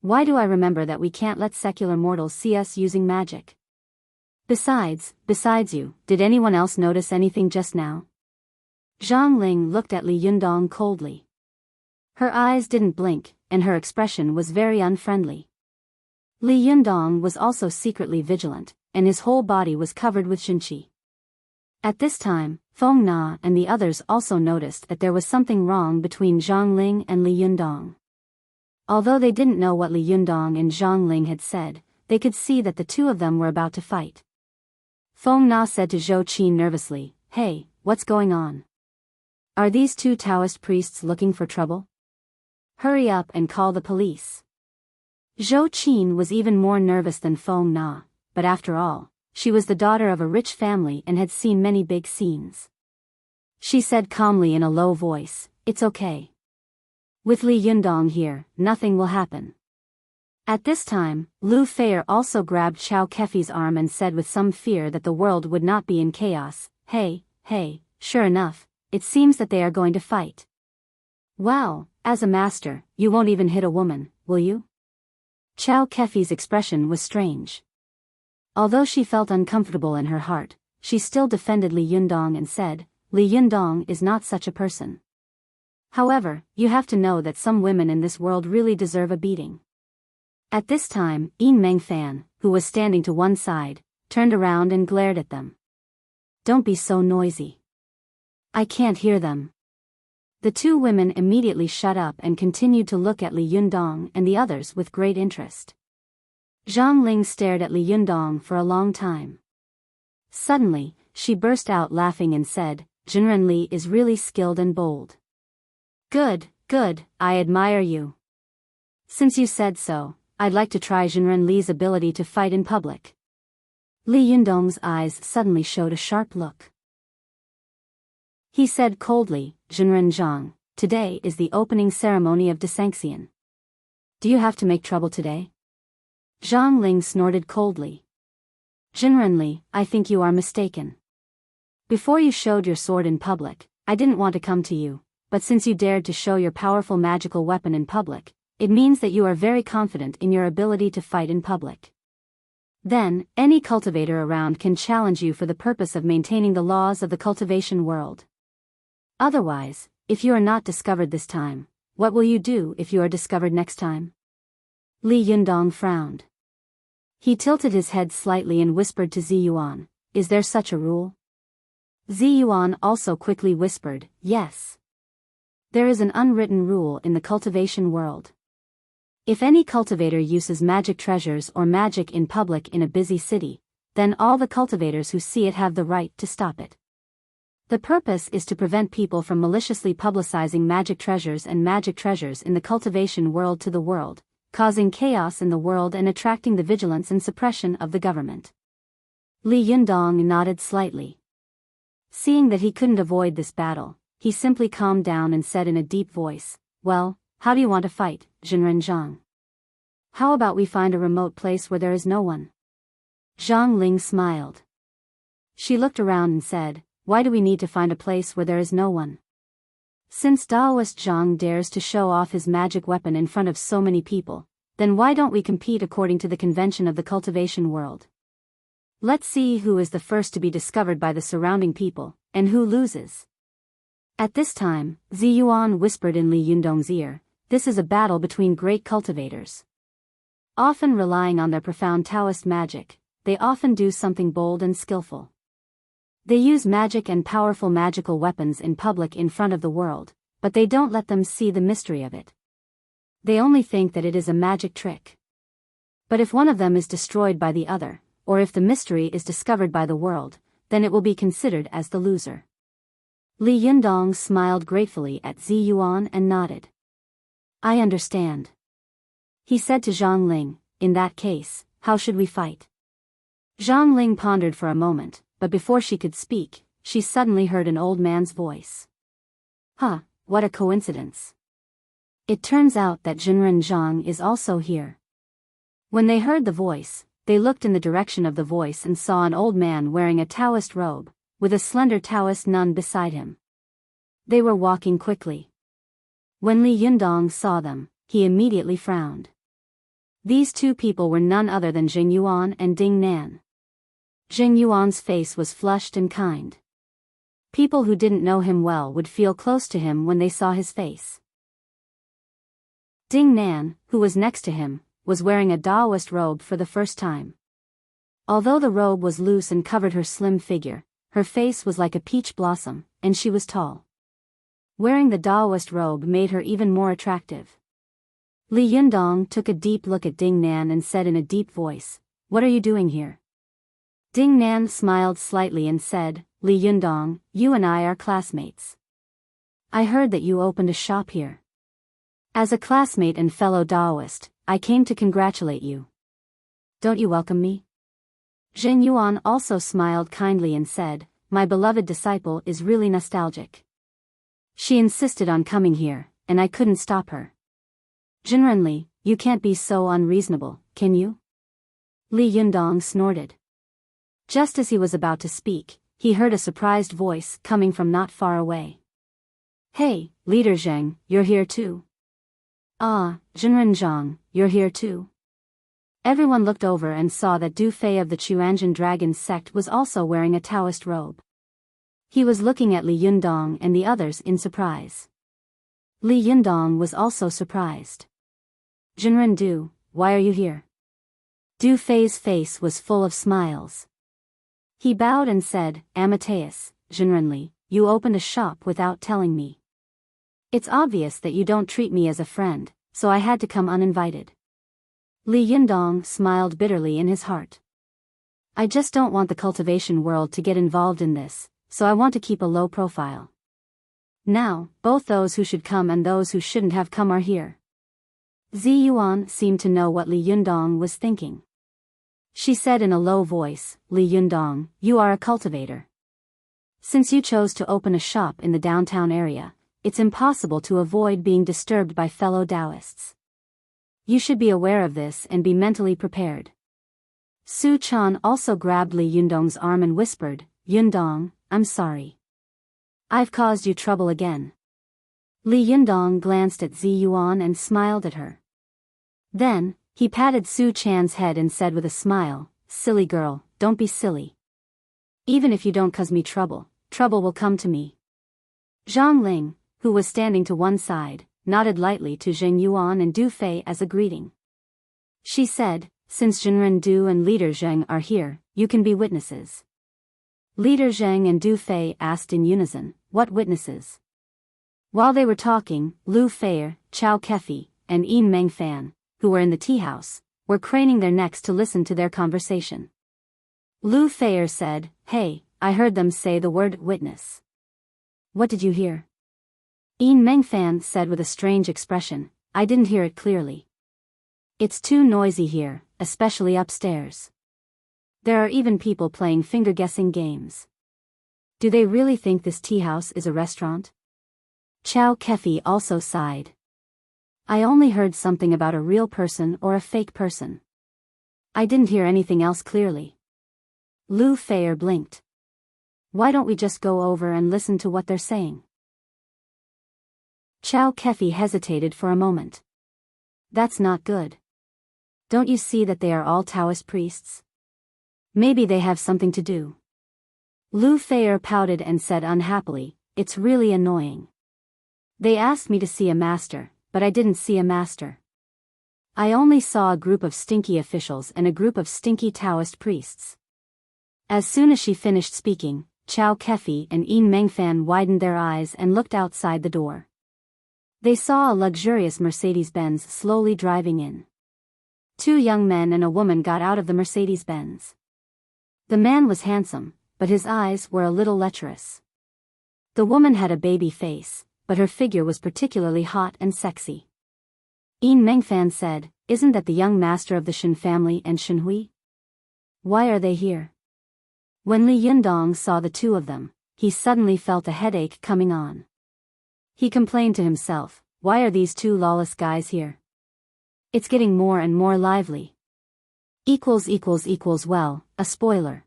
Why do I remember that we can't let secular mortals see us using magic? Besides you, did anyone else notice anything just now?" Zhang Ling looked at Li Yundong coldly. Her eyes didn't blink, and her expression was very unfriendly. Li Yundong was also secretly vigilant, and his whole body was covered with shinqi. At this time, Feng Na and the others also noticed that there was something wrong between Zhang Ling and Li Yundong. Although they didn't know what Li Yundong and Zhang Ling had said, they could see that the two of them were about to fight. Feng Na said to Zhou Qin nervously, "Hey, what's going on? Are these 2 Taoist priests looking for trouble? Hurry up and call the police." Zhou Qin was even more nervous than Feng Na, but after all, she was the daughter of a rich family and had seen many big scenes. She said calmly in a low voice, "It's okay. With Li Yundong here, nothing will happen." At this time, Lu Feier also grabbed Chao Kefi's arm and said with some fear that the world would not be in chaos, Hey, sure enough, it seems that they are going to fight. Wow, as a master, you won't even hit a woman, will you?" Chao Kefi's expression was strange. Although she felt uncomfortable in her heart, she still defended Li Yundong and said, "Li Yundong is not such a person. However, you have to know that some women in this world really deserve a beating." At this time, Yin Mengfan, who was standing to one side, turned around and glared at them. "Don't be so noisy. I can't hear them." The 2 women immediately shut up and continued to look at Li Yundong and the others with great interest. Zhang Ling stared at Li Yundong for a long time. Suddenly, she burst out laughing and said, "Zhenren Li is really skilled and bold. Good, I admire you. Since you said so, I'd like to try Jinren Li's ability to fight in public. Li Yundong's eyes suddenly showed a sharp look. He said coldly, Jinren Zhang, today is the opening ceremony of Desanxian. Do you have to make trouble today? Zhang Ling snorted coldly. Jinren Li, I think you are mistaken. Before you showed your sword in public, I didn't want to come to you, but since you dared to show your powerful magical weapon in public, it means that you are very confident in your ability to fight in public. Then, any cultivator around can challenge you for the purpose of maintaining the laws of the cultivation world. Otherwise, if you are not discovered this time, what will you do if you are discovered next time? Li Yundong frowned. He tilted his head slightly and whispered to Zi Yuan, is there such a rule? Zi Yuan also quickly whispered, yes. There is an unwritten rule in the cultivation world. If any cultivator uses magic treasures or magic in public in a busy city, then all the cultivators who see it have the right to stop it. The purpose is to prevent people from maliciously publicizing magic treasures in the cultivation world to the world, causing chaos in the world and attracting the vigilance and suppression of the government. Li Yundong nodded slightly. Seeing that he couldn't avoid this battle, he simply calmed down and said in a deep voice, well, how do you want to fight, Jinren Zhang? How about we find a remote place where there is no one? Zhang Ling smiled. She looked around and said, why do we need to find a place where there is no one? Since Daoist Zhang dares to show off his magic weapon in front of so many people, then why don't we compete according to the convention of the cultivation world? Let's see who is the first to be discovered by the surrounding people, and who loses. At this time, Zi Yuan whispered in Li Yundong's ear, this is a battle between great cultivators. Often relying on their profound Taoist magic, they often do something bold and skillful. They use magic and powerful magical weapons in public in front of the world, but they don't let them see the mystery of it. They only think that it is a magic trick. But if one of them is destroyed by the other, or if the mystery is discovered by the world, then it will be considered as the loser. Li Yundong smiled gratefully at Zi Yuan and nodded. I understand. He said to Zhang Ling, in that case, how should we fight? Zhang Ling pondered for a moment, but before she could speak, she suddenly heard an old man's voice. Huh, what a coincidence. It turns out that Jinren Zhang is also here. When they heard the voice, they looked in the direction of the voice and saw an old man wearing a Taoist robe, with a slender Taoist nun beside him. They were walking quickly. When Li Yundong saw them, he immediately frowned. These two people were none other than Jing Yuan and Ding Nan. Jing Yuan's face was flushed and kind. People who didn't know him well would feel close to him when they saw his face. Ding Nan, who was next to him, was wearing a Daoist robe for the first time. Although the robe was loose and covered her slim figure, her face was like a peach blossom, and she was tall. Wearing the Daoist robe made her even more attractive. Li Yundong took a deep look at Ding Nan and said in a deep voice, what are you doing here? Ding Nan smiled slightly and said, Li Yundong, you and I are classmates. I heard that you opened a shop here. As a classmate and fellow Daoist, I came to congratulate you. Don't you welcome me? Jing Yuan also smiled kindly and said, my beloved disciple is really nostalgic. She insisted on coming here, and I couldn't stop her. Jinren Li, you can't be so unreasonable, can you? Li Yundong snorted. Just as he was about to speak, he heard a surprised voice coming from not far away. Hey, Leader Zheng, you're here too. Ah, Jinren Zhang, you're here too. Everyone looked over and saw that Du Fei of the Chuanjin Dragon sect was also wearing a Taoist robe. He was looking at Li Yundong and the others in surprise. Li Yundong was also surprised. Jinren Du, why are you here? Du Fei's face was full of smiles. He bowed and said, Amateus, Jinren Li, you opened a shop without telling me. It's obvious that you don't treat me as a friend, so I had to come uninvited. Li Yundong smiled bitterly in his heart. I just don't want the cultivation world to get involved in this, so I want to keep a low profile. Now, both those who should come and those who shouldn't have come are here. Zi Yuan seemed to know what Li Yundong was thinking. She said in a low voice, Li Yundong, you are a cultivator. Since you chose to open a shop in the downtown area, it's impossible to avoid being disturbed by fellow Taoists. You should be aware of this and be mentally prepared. Su Chan also grabbed Li Yundong's arm and whispered, Yundong, I'm sorry. I've caused you trouble again. Li Yundong glanced at Zi Yuan and smiled at her. Then, he patted Su Chan's head and said with a smile, silly girl, don't be silly. Even if you don't cause me trouble, trouble will come to me. Zhang Ling, who was standing to one side, nodded lightly to Zheng Yuan and Du Fei as a greeting. She said, since Zhenren Du and Leader Zheng are here, you can be witnesses. Leader Zheng and Du Fei asked in unison, what witnesses? While they were talking, Lu Fei, Chao Kefi, and Yin Meng Fan, who were in the tea house, were craning their necks to listen to their conversation. Lu Fei said, hey, I heard them say the word witness. What did you hear? Yin Meng Fan said with a strange expression, I didn't hear it clearly. It's too noisy here, especially upstairs. There are even people playing finger-guessing games. Do they really think this tea house is a restaurant? Chao Kefi also sighed. I only heard something about a real person or a fake person. I didn't hear anything else clearly. Lu Fei blinked. Why don't we just go over and listen to what they're saying? Chao Kefi hesitated for a moment. That's not good. Don't you see that they are all Taoist priests? Maybe they have something to do. Lu Fei pouted and said unhappily, it's really annoying. They asked me to see a master, but I didn't see a master. I only saw a group of stinky officials and a group of stinky Taoist priests. As soon as she finished speaking, Chao Kefi and Yin Mengfan widened their eyes and looked outside the door. They saw a luxurious Mercedes-Benz slowly driving in. 2 young men and a woman got out of the Mercedes-Benz. The man was handsome, but his eyes were a little lecherous. The woman had a baby face, but her figure was particularly hot and sexy. Yin Mengfan said, isn't that the young master of the Shen family and Shen Hui? Why are they here? When Li Yundong saw the 2 of them, he suddenly felt a headache coming on. He complained to himself, why are these 2 lawless guys here? It's getting more and more lively. Well, a spoiler.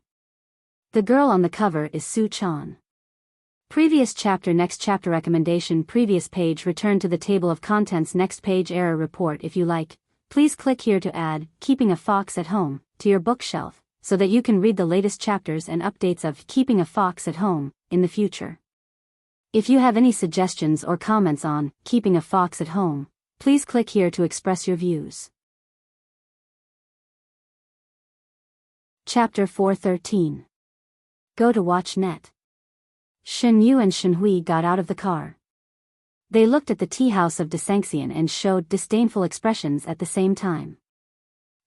The girl on the cover is Su Chan. Previous chapter next chapter recommendation previous page return to the table of contents next page error report if you like, please click here to add Keeping a Fox at Home to your bookshelf, so that you can read the latest chapters and updates of Keeping a Fox at Home in the future. If you have any suggestions or comments on Keeping a Fox at Home, please click here to express your views. Chapter 413. Go to watch net. Shen Yu and Shen Hui got out of the car. They looked at the tea house of Desangxian and showed disdainful expressions at the same time.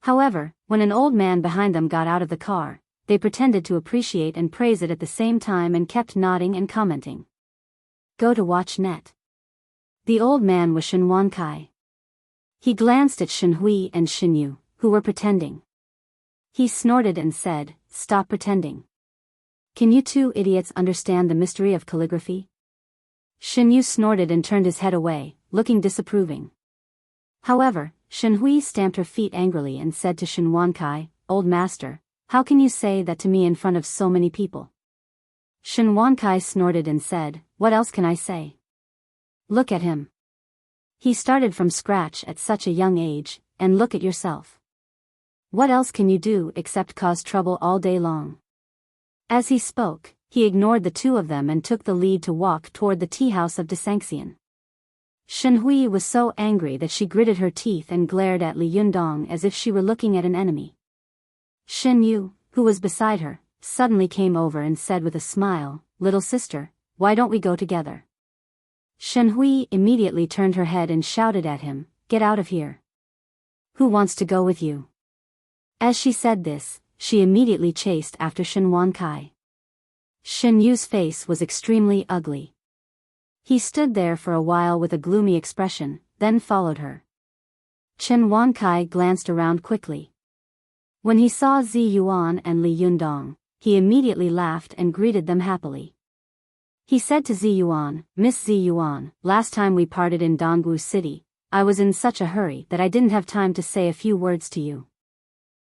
However, when an old man behind them got out of the car, they pretended to appreciate and praise it at the same time and kept nodding and commenting. Go to watch net. The old man was Shen Wankai. He glanced at Shen Hui and Shen Yu, who were pretending. He snorted and said, stop pretending. Can you 2 idiots understand the mystery of calligraphy? Shen Yu snorted and turned his head away, looking disapproving. However, Shen Hui stamped her feet angrily and said to Shen Wankai, old master, how can you say that to me in front of so many people? Shen Wankai snorted and said, what else can I say? Look at him. He started from scratch at such a young age, and look at yourself. What else can you do except cause trouble all day long? As he spoke, he ignored the 2 of them and took the lead to walk toward the tea house of Desangxian. Shen Hui was so angry that she gritted her teeth and glared at Li Yundong as if she were looking at an enemy. Shen Yu, who was beside her, suddenly came over and said with a smile, little sister, why don't we go together? Shen Hui immediately turned her head and shouted at him, get out of here. Who wants to go with you? As she said this, she immediately chased after Shen Wankai. Shen Yu's face was extremely ugly. He stood there for a while with a gloomy expression, then followed her. Chen Wankai glanced around quickly. When he saw Zi Yuan and Li Yundong, he immediately laughed and greeted them happily. He said to Zi Yuan, "Miss Zi Yuan, last time we parted in Dongwu City, I was in such a hurry that I didn't have time to say a few words to you.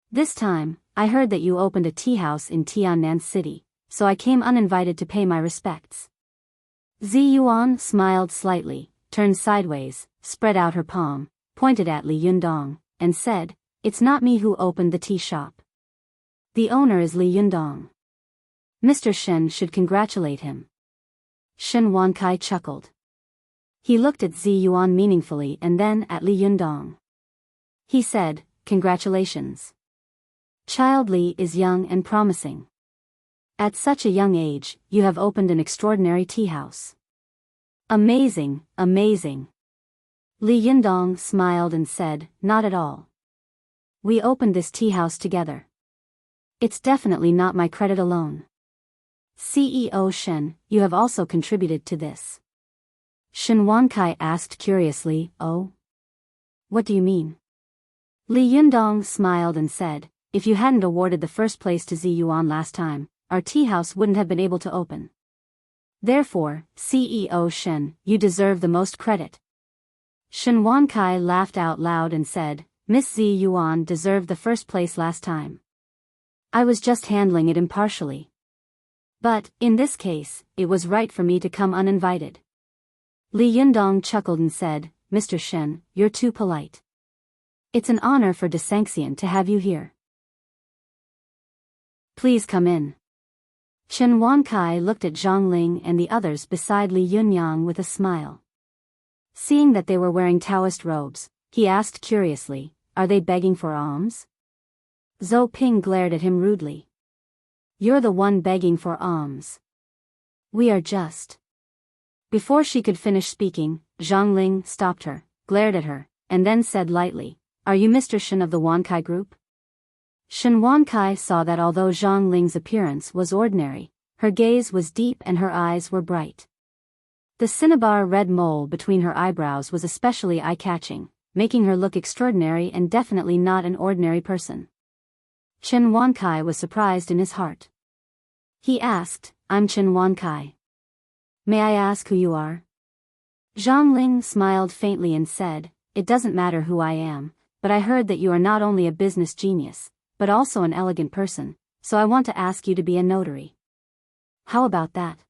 This time, I heard that you opened a tea house in Tiannan City, so I came uninvited to pay my respects." Zi Yuan smiled slightly, turned sideways, spread out her palm, pointed at Li Yundong, and said, "It's not me who opened the tea shop. The owner is Li Yundong. Mr. Shen should congratulate him." Shen Wankai chuckled. He looked at Zi Yuan meaningfully and then at Li Yundong. He said, "Congratulations. Child Li is young and promising. At such a young age, you have opened an extraordinary tea house. Amazing, amazing." Li Yundong smiled and said, "Not at all. We opened this tea house together. It's definitely not my credit alone. CEO Shen, you have also contributed to this." Shen Wankai asked curiously, "Oh? What do you mean?" Li Yundong smiled and said, "If you hadn't awarded the first place to Zi Yuan last time, our tea house wouldn't have been able to open. Therefore, CEO Shen, you deserve the most credit." Shen Wankai laughed out loud and said, "Miss Zi Yuan deserved the first place last time. I was just handling it impartially. But, in this case, it was right for me to come uninvited." Li Yundong chuckled and said, "Mr. Shen, you're too polite. It's an honor for De Sanxian to have you here. Please come in." Chen Wankai looked at Zhang Ling and the others beside Li Yunyang with a smile. Seeing that they were wearing Taoist robes, he asked curiously, "Are they begging for alms?" Zhou Ping glared at him rudely. "You're the one begging for alms. We are just..." Before she could finish speaking, Zhang Ling stopped her, glared at her, and then said lightly, "Are you Mr. Shen of the Wankai group?" Shen Wankai saw that although Zhang Ling's appearance was ordinary, her gaze was deep and her eyes were bright. The cinnabar red mole between her eyebrows was especially eye-catching, making her look extraordinary and definitely not an ordinary person. Chen Wankai was surprised in his heart. He asked, "I'm Chen Wankai. May I ask who you are?" Zhang Ling smiled faintly and said, "It doesn't matter who I am, but I heard that you are not only a business genius, but also an elegant person, so I want to ask you to be a notary." "How about that?"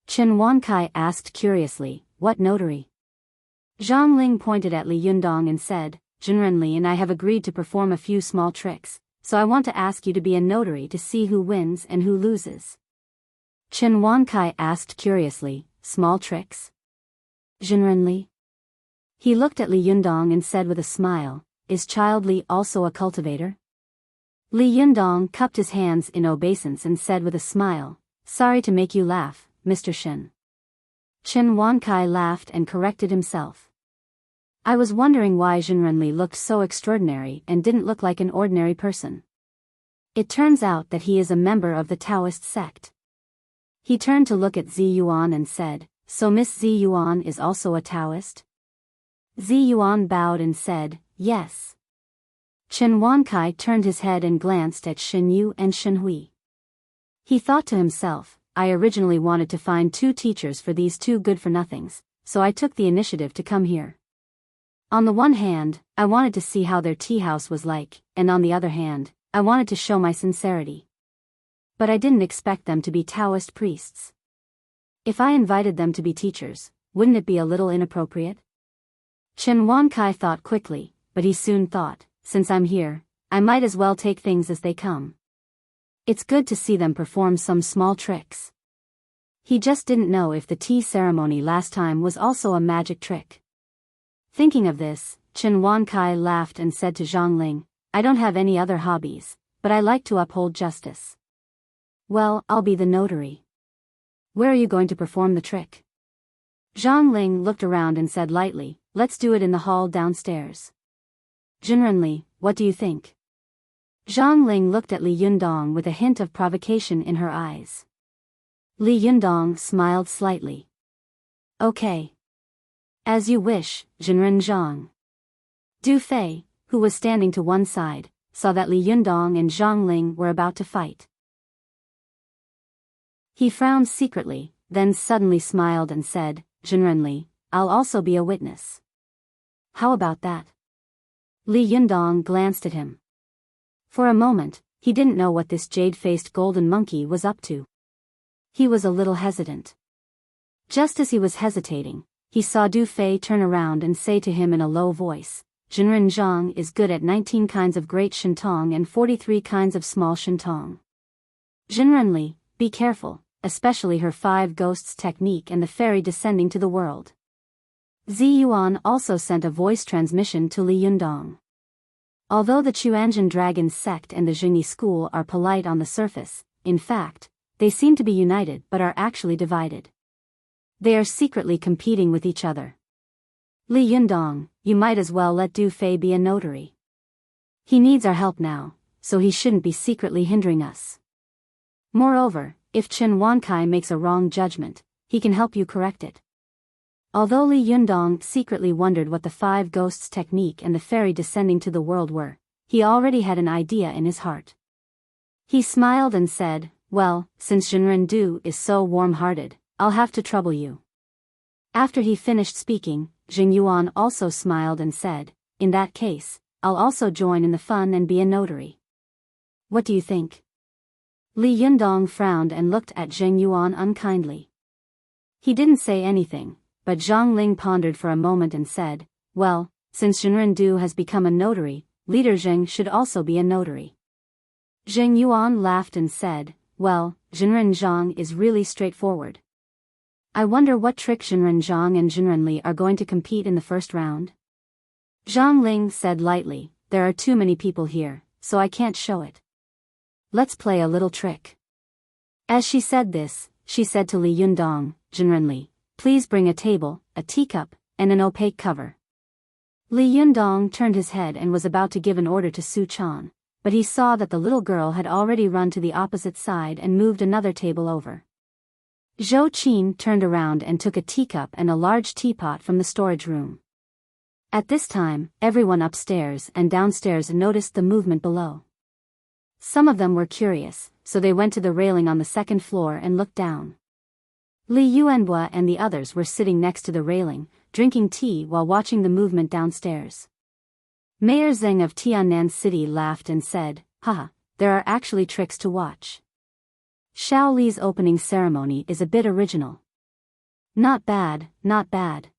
Chen Wankai asked curiously, "What notary?" Zhang Ling pointed at Li Yundong and said, "Jinren Li and I have agreed to perform a few small tricks, so I want to ask you to be a notary to see who wins and who loses." Chen Wankai asked curiously, "Small tricks? Jinren Li?" He looked at Li Yundong and said with a smile, "Is Child Li also a cultivator?" Li Yundong cupped his hands in obeisance and said with a smile, "Sorry to make you laugh, Mr. Shen." Chen Wankai laughed and corrected himself. "I was wondering why Jinren Li looked so extraordinary and didn't look like an ordinary person. It turns out that he is a member of the Taoist sect." He turned to look at Zi Yuan and said, "So Miss Zi Yuan is also a Taoist?" Zi Yuan bowed and said, "Yes." Chen Wankai turned his head and glanced at Shen Yu and Shen Hui. He thought to himself, "I originally wanted to find 2 teachers for these 2 good-for-nothings, so I took the initiative to come here. On the one hand, I wanted to see how their tea house was like, and on the other hand, I wanted to show my sincerity. But I didn't expect them to be Taoist priests. If I invited them to be teachers, wouldn't it be a little inappropriate?" Chen Wankai thought quickly, but he soon thought, "Since I'm here, I might as well take things as they come. It's good to see them perform some small tricks." He just didn't know if the tea ceremony last time was also a magic trick. Thinking of this, Chen Wankai laughed and said to Zhang Ling, "I don't have any other hobbies, but I like to uphold justice. Well, I'll be the notary. Where are you going to perform the trick?" Zhang Ling looked around and said lightly, "Let's do it in the hall downstairs." "Jinren Li, what do you think?" Zhang Ling looked at Li Yundong with a hint of provocation in her eyes. Li Yundong smiled slightly. "Okay. As you wish, Jinren Zhang." Du Fei, who was standing to one side, saw that Li Yundong and Zhang Ling were about to fight. He frowned secretly, then suddenly smiled and said, "Zhenrenli, I'll also be a witness." "How about that?" Li Yundong glanced at him. For a moment, he didn't know what this jade-faced golden monkey was up to. He was a little hesitant. Just as he was hesitating, he saw Du Fei turn around and say to him in a low voice, "Zhenren Zhang is good at 19 kinds of great shintong and 43 kinds of small shintong. Zhenrenli, be careful, especially her 5 ghosts technique and the fairy descending to the world." Zi Yuan also sent a voice transmission to Li Yundong. Although the Chuanjin Dragon sect and the Jingyi school are polite on the surface, in fact, they seem to be united but are actually divided. They are secretly competing with each other. "Li Yundong, you might as well let Du Fei be a notary. He needs our help now, so he shouldn't be secretly hindering us. Moreover, if Chen Wankai makes a wrong judgment, he can help you correct it." Although Li Yundong secretly wondered what the 5 ghosts technique and the fairy descending to the world were, he already had an idea in his heart. He smiled and said, "Well, since Zhenren Du is so warm-hearted, I'll have to trouble you." After he finished speaking, Jing Yuan also smiled and said, "In that case, I'll also join in the fun and be a notary. What do you think?" Li Yundong frowned and looked at Jing Yuan unkindly. He didn't say anything, but Zhang Ling pondered for a moment and said, "Well, since Zhenren Du has become a notary, Leader Zheng should also be a notary." Jing Yuan laughed and said, "Well, Zhenren Zhang is really straightforward. I wonder what trick Zhenren Zhang and Zhenrenli are going to compete in the first round?" Zhang Ling said lightly, "There are too many people here, so I can't show it. Let's play a little trick." As she said this, she said to Li Yundong, "Zhenrenli, please bring a table, a teacup, and an opaque cover." Li Yundong turned his head and was about to give an order to Su Chan, but he saw that the little girl had already run to the opposite side and moved another table over. Zhou Qin turned around and took a teacup and a large teapot from the storage room. At this time, everyone upstairs and downstairs noticed the movement below. Some of them were curious, so they went to the railing on the second floor and looked down. Li Yuanhua and the others were sitting next to the railing, drinking tea while watching the movement downstairs. Mayor Zheng of Tiannan City laughed and said, "Haha, there are actually tricks to watch. Xiao Li's opening ceremony is a bit original. Not bad, not bad.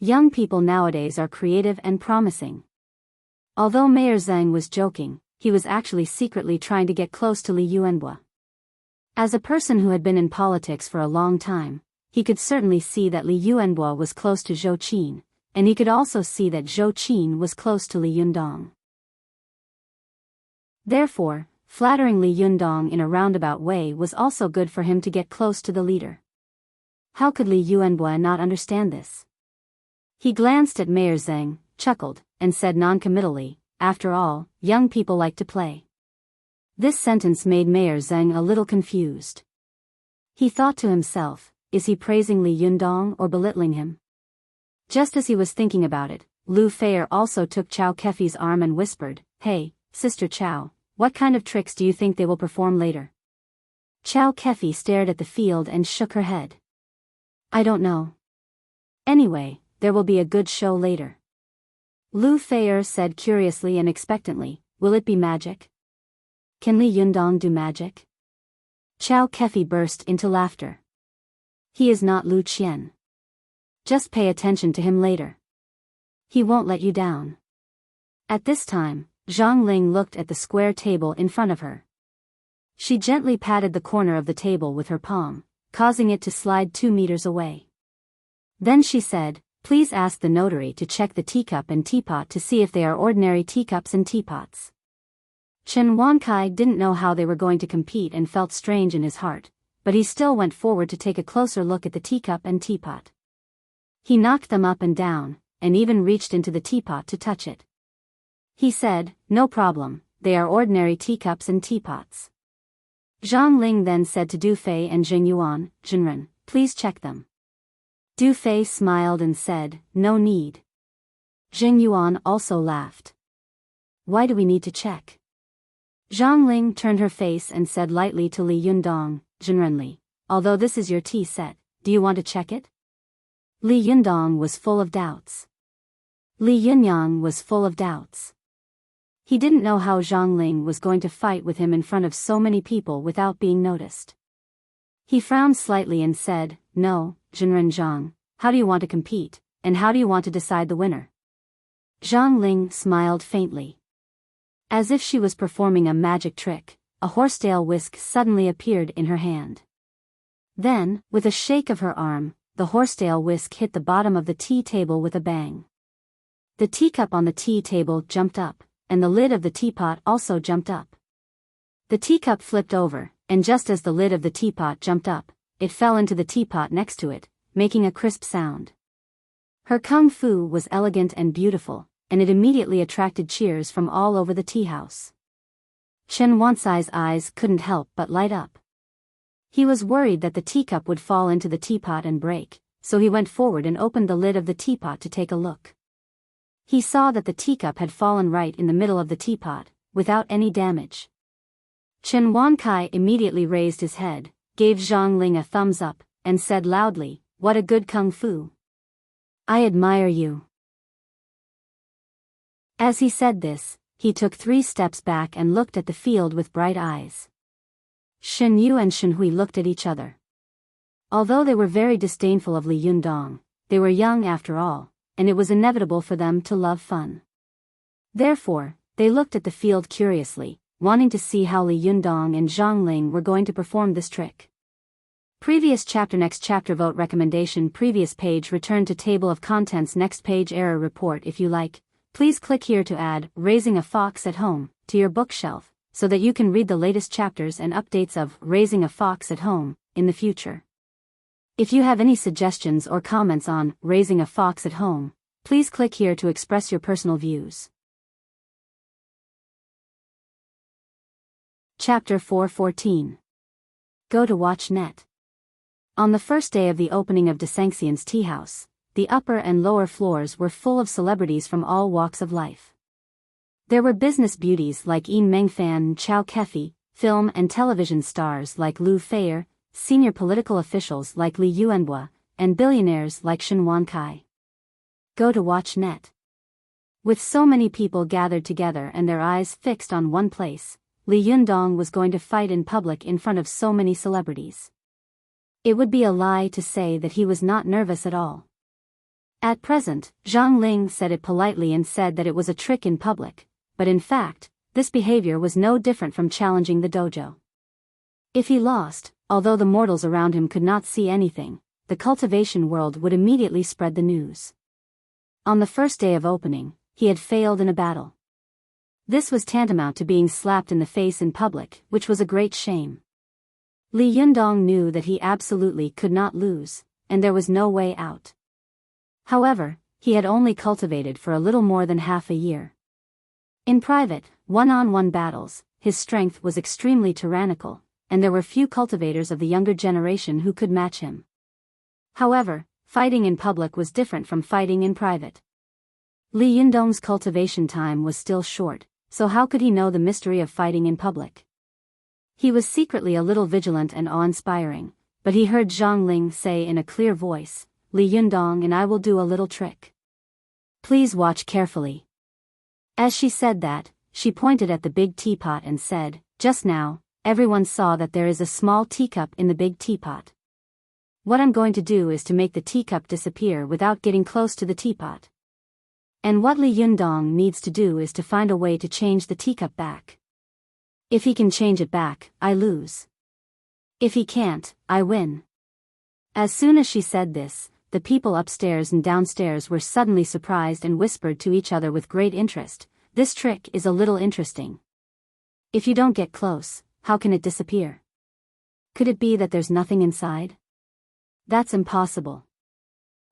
Young people nowadays are creative and promising." Although Mayor Zheng was joking, he was actually secretly trying to get close to Li Yuanhua. As a person who had been in politics for a long time, he could certainly see that Li Yuanhua was close to Zhou Qin, and he could also see that Zhou Qin was close to Li Yundong. Therefore, flattering Li Yundong in a roundabout way was also good for him to get close to the leader. How could Li Yuanhua not understand this? He glanced at Mayor Zheng, chuckled, and said noncommittally, "After all, young people like to play." This sentence made Mayor Zheng a little confused. He thought to himself, is he praising Li Yundong or belittling him? Just as he was thinking about it, Lu Feier also took Chao Kefi's arm and whispered, "Hey, Sister Chao, what kind of tricks do you think they will perform later?" Chao Kefi stared at the field and shook her head. "I don't know. Anyway, there will be a good show later." Lu Feier said curiously and expectantly, "Will it be magic? Can Li Yundong do magic?" Chao Kefi burst into laughter. "He is not Lu Qian. Just pay attention to him later. He won't let you down." At this time, Zhang Ling looked at the square table in front of her. She gently patted the corner of the table with her palm, causing it to slide 2 meters away. Then she said, "Please ask the notary to check the teacup and teapot to see if they are ordinary teacups and teapots." Chen Wankai didn't know how they were going to compete and felt strange in his heart, but he still went forward to take a closer look at the teacup and teapot. He knocked them up and down, and even reached into the teapot to touch it. He said, "No problem, they are ordinary teacups and teapots." Zhang Ling then said to Du Fei and Jing Yuan, "Zhenren, please check them." Du Fei smiled and said, "No need. Jing Yuan also laughed. Why do we need to check? Zhang Ling turned her face and said lightly to Li Yundong, Zhenrenli, although this is your tea set, do you want to check it? Li Yundong was full of doubts. Li Yunyang was full of doubts. He didn't know how Zhang Ling was going to fight with him in front of so many people without being noticed. He frowned slightly and said, No, Zhenren Zhang, how do you want to compete, and how do you want to decide the winner? Zhang Ling smiled faintly. As if she was performing a magic trick, a horsetail whisk suddenly appeared in her hand. Then, with a shake of her arm, the horsetail whisk hit the bottom of the tea table with a bang. The teacup on the tea table jumped up, and the lid of the teapot also jumped up. The teacup flipped over, and just as the lid of the teapot jumped up, it fell into the teapot next to it, making a crisp sound. Her kung fu was elegant and beautiful, and it immediately attracted cheers from all over the tea house. Chen Wansai's eyes couldn't help but light up. He was worried that the teacup would fall into the teapot and break, so he went forward and opened the lid of the teapot to take a look. He saw that the teacup had fallen right in the middle of the teapot, without any damage. Chen Wankai immediately raised his head, gave Zhang Ling a thumbs up, and said loudly, What a good kung fu! I admire you. As he said this, he took 3 steps back and looked at the field with bright eyes. Shen Yu and Shen Hui looked at each other. Although they were very disdainful of Li Yundong, they were young after all, and it was inevitable for them to love fun. Therefore, they looked at the field curiously, wanting to see how Li Yundong and Zhang Ling were going to perform this trick. Previous chapter. Next chapter. Vote recommendation. Previous page. Return to table of contents. Next page. Error report. If you like, please click here to add Raising a Fox at Home to your bookshelf, so that you can read the latest chapters and updates of Raising a Fox at Home in the future. If you have any suggestions or comments on Raising a Fox at Home, please click here to express your personal views. Chapter 4:14. Go to watch net. On the first day of the opening of Desangxian's tea house, the upper and lower floors were full of celebrities from all walks of life. There were business beauties like Yin Mengfan and Chao Kefi, film and television stars like Lu Feier, senior political officials like Li Yuanhua, and billionaires like Shen Wankai. Go to watch net. With so many people gathered together and their eyes fixed on one place, Li Yundong was going to fight in public in front of so many celebrities. It would be a lie to say that he was not nervous at all. At present, Zhang Ling said it politely and said that it was a trick in public, but in fact, this behavior was no different from challenging the dojo. If he lost, although the mortals around him could not see anything, the cultivation world would immediately spread the news. On the first day of opening, he had failed in a battle. This was tantamount to being slapped in the face in public, which was a great shame. Li Yundong knew that he absolutely could not lose, and there was no way out. However, he had only cultivated for a little more than half a year. In private, one-on-one battles, his strength was extremely tyrannical, and there were few cultivators of the younger generation who could match him. However, fighting in public was different from fighting in private. Li Yundong's cultivation time was still short, so how could he know the mystery of fighting in public? He was secretly a little vigilant and awe-inspiring, but he heard Zhang Ling say in a clear voice, Li Yundong and I will do a little trick. Please watch carefully. As she said that, she pointed at the big teapot and said, Just now, everyone saw that there is a small teacup in the big teapot. What I'm going to do is to make the teacup disappear without getting close to the teapot. And what Li Yundong needs to do is to find a way to change the teacup back. If he can change it back, I lose. If he can't, I win. As soon as she said this, the people upstairs and downstairs were suddenly surprised and whispered to each other with great interest, This trick is a little interesting. If you don't get close, how can it disappear? Could it be that there's nothing inside? That's impossible.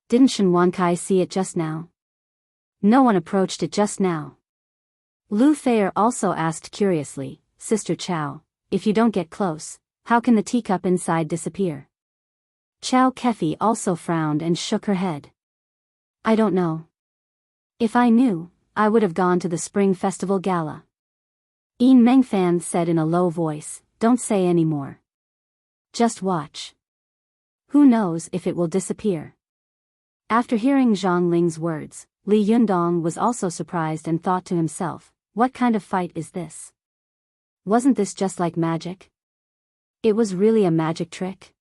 Didn't Shen Wankai see it just now? No one approached it just now. Lu Feier also asked curiously, Sister Chao, if you don't get close, how can the teacup inside disappear? Chao Kefi also frowned and shook her head. I don't know. If I knew, I would have gone to the Spring Festival Gala. Yin Mengfan said in a low voice, don't say any more. Just watch. Who knows if it will disappear. After hearing Zhang Ling's words, Li Yundong was also surprised and thought to himself, what kind of fight is this? Wasn't this just like magic? It was really a magic trick?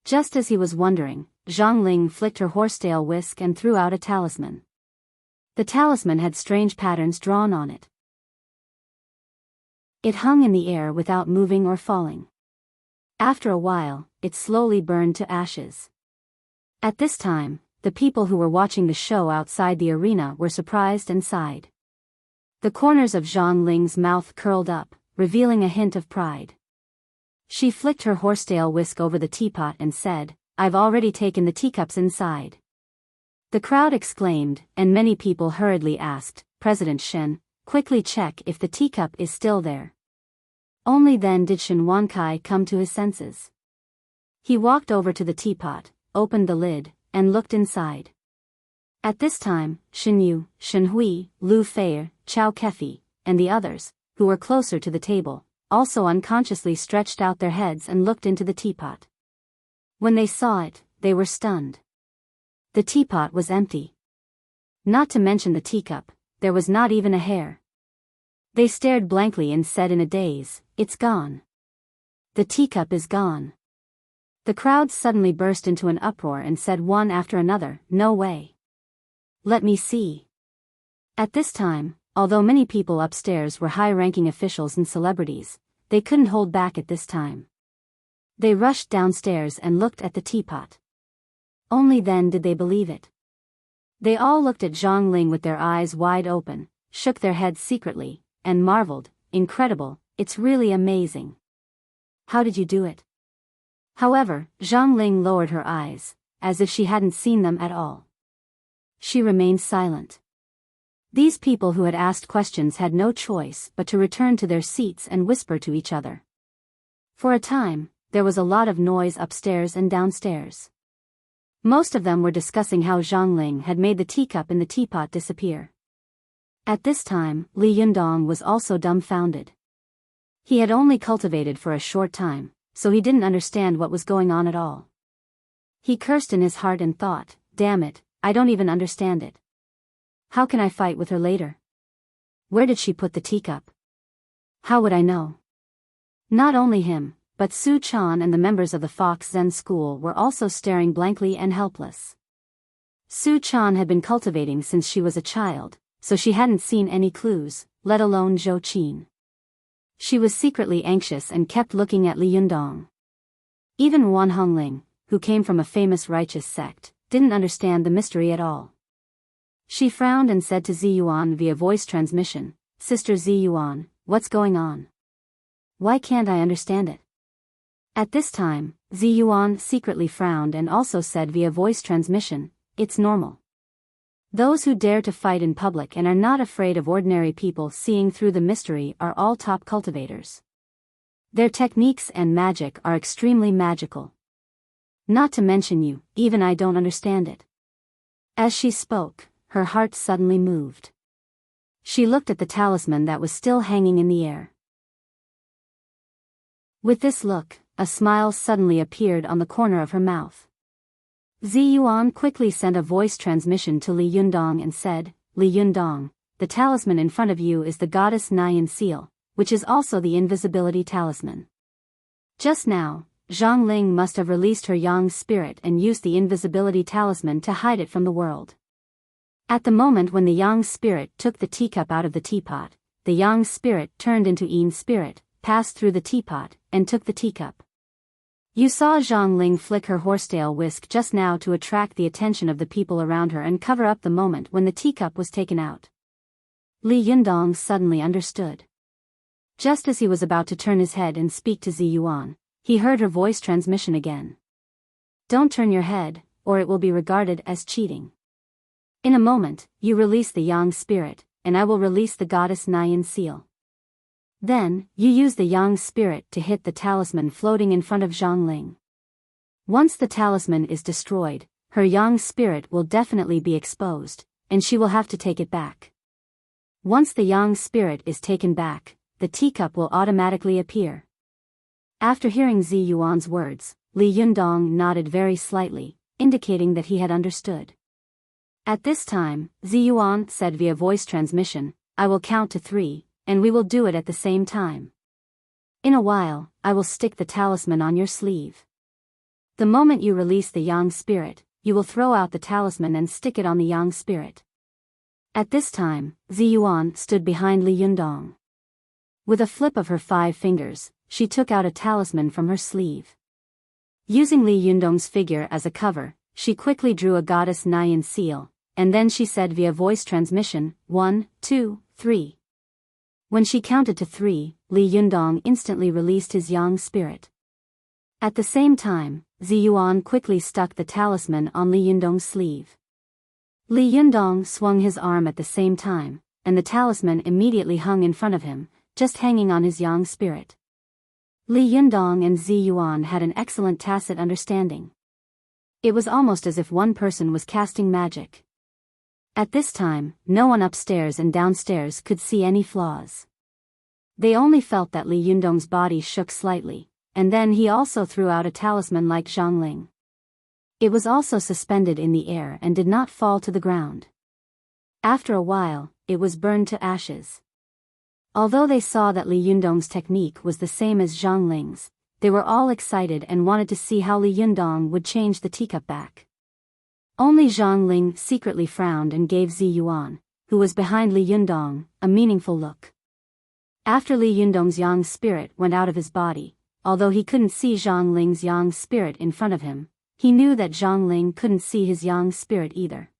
Just as he was wondering, Zhang Ling flicked her horsetail whisk and threw out a talisman. The talisman had strange patterns drawn on it. It hung in the air without moving or falling. After a while, it slowly burned to ashes. At this time, the people who were watching the show outside the arena were surprised and sighed. The corners of Zhang Ling's mouth curled up, revealing a hint of pride. She flicked her horsetail whisk over the teapot and said, I've already taken the teacups inside. The crowd exclaimed, and many people hurriedly asked, President Shen, quickly check if the teacup is still there. Only then did Shen Wankai come to his senses. He walked over to the teapot, opened the lid, and looked inside. At this time, Shen Yu, Shen Hui, Lu Fei, Chao Kefi, and the others, who were closer to the table, also unconsciously stretched out their heads and looked into the teapot. When they saw it, they were stunned. The teapot was empty. Not to mention the teacup, there was not even a hair. They stared blankly and said in a daze, it's gone. The teacup is gone. The crowd suddenly burst into an uproar and said one after another, no way. Let me see. At this time, although many people upstairs were high-ranking officials and celebrities, they couldn't hold back at this time. They rushed downstairs and looked at the teapot. Only then did they believe it. They all looked at Zhang Ling with their eyes wide open, shook their heads secretly, and marveled, incredible, it's really amazing. How did you do it? However, Zhang Ling lowered her eyes, as if she hadn't seen them at all. She remained silent. These people who had asked questions had no choice but to return to their seats and whisper to each other. For a time, there was a lot of noise upstairs and downstairs. Most of them were discussing how Zhang Ling had made the teacup in the teapot disappear. At this time, Li Yundong was also dumbfounded. He had only cultivated for a short time, so he didn't understand what was going on at all. He cursed in his heart and thought, damn it, I don't even understand it. How can I fight with her later? Where did she put the teacup? How would I know? Not only him, but Su Chan and the members of the Fox Zen school were also staring blankly and helpless. Su Chan had been cultivating since she was a child, so she hadn't seen any clues, let alone Zhou Qin. She was secretly anxious and kept looking at Li Yundong. Even Wan Hongling, who came from a famous righteous sect, didn't understand the mystery at all. She frowned and said to Ziyuan via voice transmission, Sister Ziyuan, what's going on? Why can't I understand it? At this time, Ziyuan secretly frowned and also said via voice transmission, it's normal. Those who dare to fight in public and are not afraid of ordinary people seeing through the mystery are all top cultivators. Their techniques and magic are extremely magical. Not to mention you, even I don't understand it. As she spoke, her heart suddenly moved. She looked at the talisman that was still hanging in the air. With this look, a smile suddenly appeared on the corner of her mouth. Ziyuan quickly sent a voice transmission to Li Yundong and said, Li Yundong, the talisman in front of you is the goddess Nyan seal, which is also the invisibility talisman. Just now, Zhang Ling must have released her yang spirit and used the invisibility talisman to hide it from the world. At the moment when the yang spirit took the teacup out of the teapot, the yang spirit turned into Yin spirit, passed through the teapot, and took the teacup. You saw Zhang Ling flick her horsetail whisk just now to attract the attention of the people around her and cover up the moment when the teacup was taken out. Li Yundong suddenly understood. Just as he was about to turn his head and speak to Ziyuan, he heard her voice transmission again. Don't turn your head, or it will be regarded as cheating. In a moment, you release the yang spirit, and I will release the goddess Nyan seal. Then, you use the yang spirit to hit the talisman floating in front of Zhang Ling. Once the talisman is destroyed, her yang spirit will definitely be exposed, and she will have to take it back. Once the yang spirit is taken back, the teacup will automatically appear. After hearing Zi Yuan's words, Li Yundong nodded very slightly, indicating that he had understood. At this time, Zi Yuan said via voice transmission, "I will count to 3, and we will do it at the same time. In a while, I will stick the talisman on your sleeve. The moment you release the yang spirit, you will throw out the talisman and stick it on the yang spirit." At this time, Zi Yuan stood behind Li Yundong. With a flip of her 5 fingers, she took out a talisman from her sleeve. Using Li Yundong's figure as a cover, she quickly drew a goddess Nyan seal, and then she said via voice transmission, 1, 2, 3. When she counted to 3, Li Yundong instantly released his yang spirit. At the same time, Zi Yuan quickly stuck the talisman on Li Yundong's sleeve. Li Yundong swung his arm at the same time, and the talisman immediately hung in front of him, just hanging on his yang spirit. Li Yundong and Zi Yuan had an excellent tacit understanding. It was almost as if one person was casting magic. At this time, no one upstairs and downstairs could see any flaws. They only felt that Li Yundong's body shook slightly, and then he also threw out a talisman like Zhongling. It was also suspended in the air and did not fall to the ground. After a while, it was burned to ashes. Although they saw that Li Yundong's technique was the same as Zhongling's, they were all excited and wanted to see how Li Yundong would change the teacup back. Only Zhongling secretly frowned and gave Zi Yuan, who was behind Li Yundong, a meaningful look. After Li Yundong's yang spirit went out of his body, although he couldn't see Zhongling's yang spirit in front of him, he knew that Zhongling couldn't see his yang spirit either.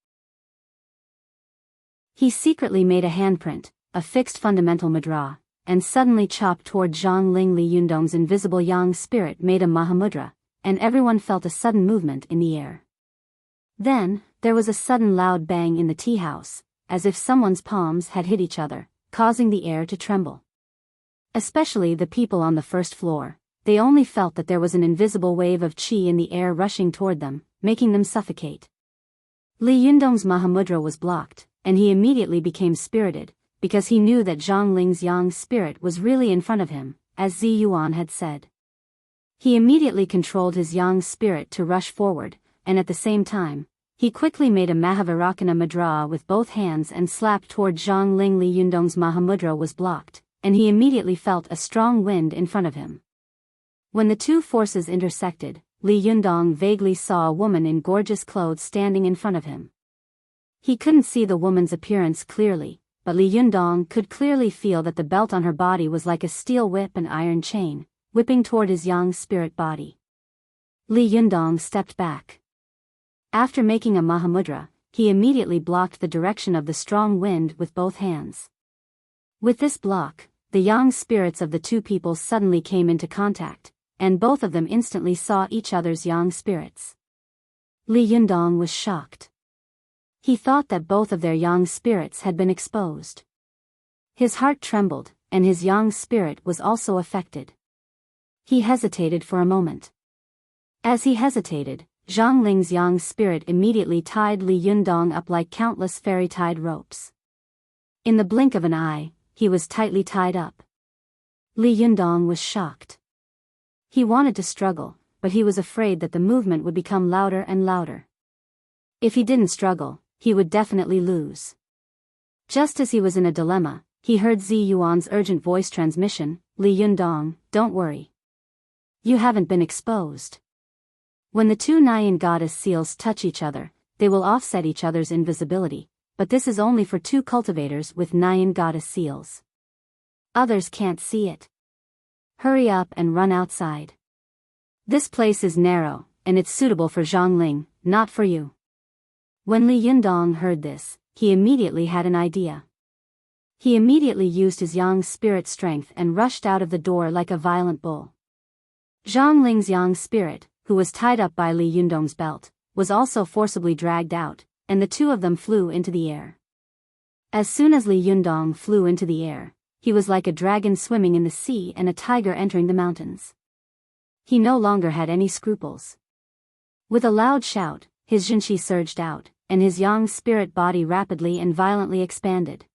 He secretly made a handprint, a fixed fundamental mudra, and suddenly chopped toward Zhongling. Li Yundong's invisible yang spirit made a mahamudra, and everyone felt a sudden movement in the air. Then, there was a sudden loud bang in the tea house, as if someone's palms had hit each other, causing the air to tremble. Especially the people on the first floor, they only felt that there was an invisible wave of qi in the air rushing toward them, making them suffocate. Li Yundong's mahamudra was blocked, and he immediately became spirited, because he knew that Zhongling's yang spirit was really in front of him, as Zi Yuan had said. He immediately controlled his yang spirit to rush forward, and at the same time, he quickly made a Mahavirakana mudra with both hands and slapped toward Zhongling. Li Yundong's mahamudra was blocked, and he immediately felt a strong wind in front of him. When the two forces intersected, Li Yundong vaguely saw a woman in gorgeous clothes standing in front of him. He couldn't see the woman's appearance clearly, but Li Yundong could clearly feel that the belt on her body was like a steel whip and iron chain, whipping toward his yang spirit body. Li Yundong stepped back. After making a mahamudra, he immediately blocked the direction of the strong wind with both hands. With this block, the yang spirits of the two people suddenly came into contact, and both of them instantly saw each other's yang spirits. Li Yundong was shocked. He thought that both of their yang spirits had been exposed. His heart trembled, and his yang spirit was also affected. He hesitated for a moment. As he hesitated, Zhongling's yang spirit immediately tied Li Yundong up like countless fairy-tied ropes. In the blink of an eye, he was tightly tied up. Li Yundong was shocked. He wanted to struggle, but he was afraid that the movement would become louder and louder. If he didn't struggle, he would definitely lose. Just as he was in a dilemma, he heard Zi Yuan's urgent voice transmission, "Li Yundong, don't worry. You haven't been exposed. When the two Nyan goddess seals touch each other, they will offset each other's invisibility, but this is only for two cultivators with Nyan goddess seals. Others can't see it. Hurry up and run outside. This place is narrow, and it's suitable for Zhongling, not for you." When Li Yundong heard this, he immediately had an idea. He immediately used his yang spirit strength and rushed out of the door like a violent bull. Zhongling's yang spirit, who was tied up by Li Yundong's belt, was also forcibly dragged out, and the two of them flew into the air. As soon as Li Yundong flew into the air, he was like a dragon swimming in the sea and a tiger entering the mountains. He no longer had any scruples. With a loud shout, his Jinshi surged out, and his yang spirit body rapidly and violently expanded.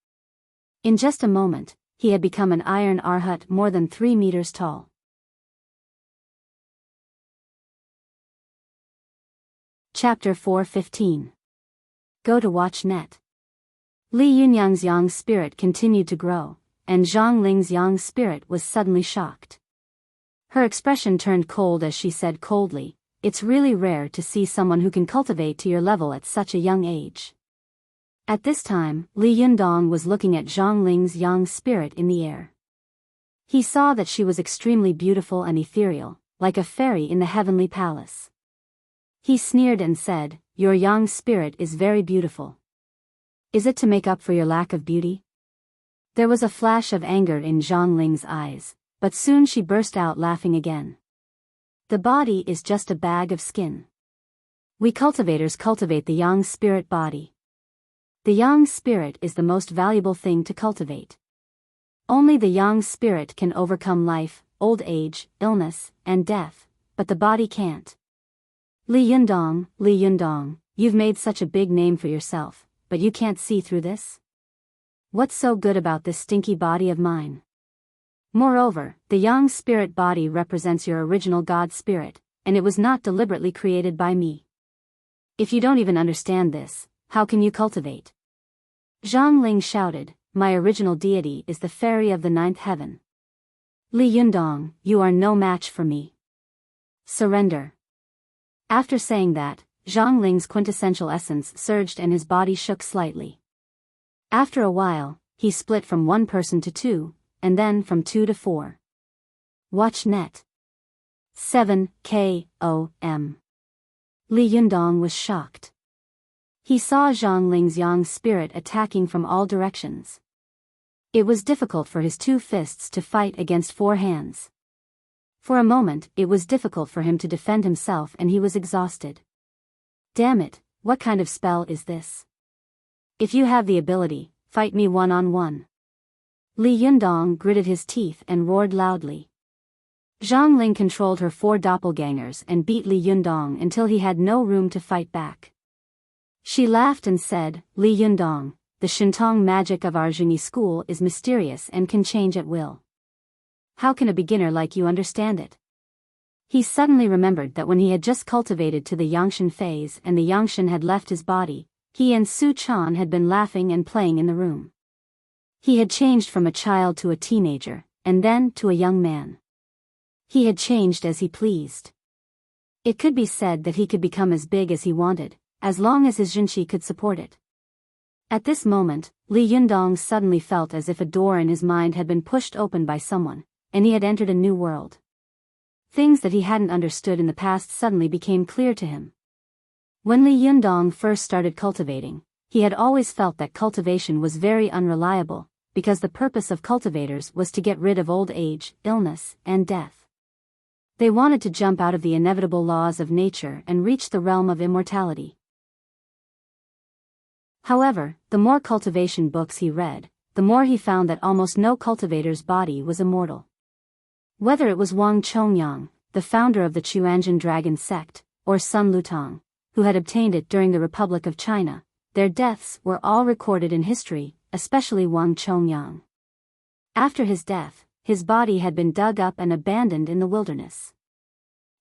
In just a moment, he had become an iron arhat more than 3 meters tall. Chapter 4:15. Go to watch net. Li Yunyang's yang spirit continued to grow, and Zhang Ling's yang spirit was suddenly shocked. Her expression turned cold as she said coldly, "It's really rare to see someone who can cultivate to your level at such a young age." At this time, Li Yundong was looking at Zhang Ling's yang spirit in the air. He saw that she was extremely beautiful and ethereal, like a fairy in the heavenly palace. He sneered and said, "Your yang spirit is very beautiful. Is it to make up for your lack of beauty?" There was a flash of anger in Zhang Ling's eyes, but soon she burst out laughing again. "The body is just a bag of skin. We cultivators cultivate the yang spirit body. The yang spirit is the most valuable thing to cultivate. Only the yang spirit can overcome life, old age, illness, and death, but the body can't. Li Yundong, you've made such a big name for yourself, but you can't see through this? What's so good about this stinky body of mine? Moreover, the yang spirit body represents your original God spirit, and it was not deliberately created by me. If you don't even understand this, how can you cultivate?" Zhang Ling shouted, "My original deity is the fairy of the 9th heaven. Li Yundong, you are no match for me. Surrender." After saying that, Zhang Ling's quintessential essence surged and his body shook slightly. After a while, he split from 1 person to 2, and then from 2 to 4. Watch net. 7 KOM. Li Yundong was shocked. He saw Zhang Ling's yang spirit attacking from all directions. It was difficult for his 2 fists to fight against 4 hands. For a moment, it was difficult for him to defend himself and he was exhausted. "Damn it, what kind of spell is this? If you have the ability, fight me one-on-one." Li Yundong gritted his teeth and roared loudly. Zhang Ling controlled her 4 doppelgangers and beat Li Yundong until he had no room to fight back. She laughed and said, "Li Yundong, the Shintong magic of our Zhengyi school is mysterious and can change at will. How can a beginner like you understand it?" He suddenly remembered that when he had just cultivated to the Yangshan phase and the Yangshan had left his body, he and Su Chan had been laughing and playing in the room. He had changed from a child to a teenager, and then to a young man. He had changed as he pleased. It could be said that he could become as big as he wanted, as long as his Jinshi could support it. At this moment, Li Yundong suddenly felt as if a door in his mind had been pushed open by someone, and he had entered a new world. Things that he hadn't understood in the past suddenly became clear to him. When Li Yundong first started cultivating, he had always felt that cultivation was very unreliable, because the purpose of cultivators was to get rid of old age, illness, and death. They wanted to jump out of the inevitable laws of nature and reach the realm of immortality. However, the more cultivation books he read, the more he found that almost no cultivator's body was immortal. Whether it was Wang Chongyang, the founder of the Chuanjin dragon sect, or Sun Lutang, who had obtained it during the Republic of China, their deaths were all recorded in history, especially Wang Chongyang. After his death, his body had been dug up and abandoned in the wilderness.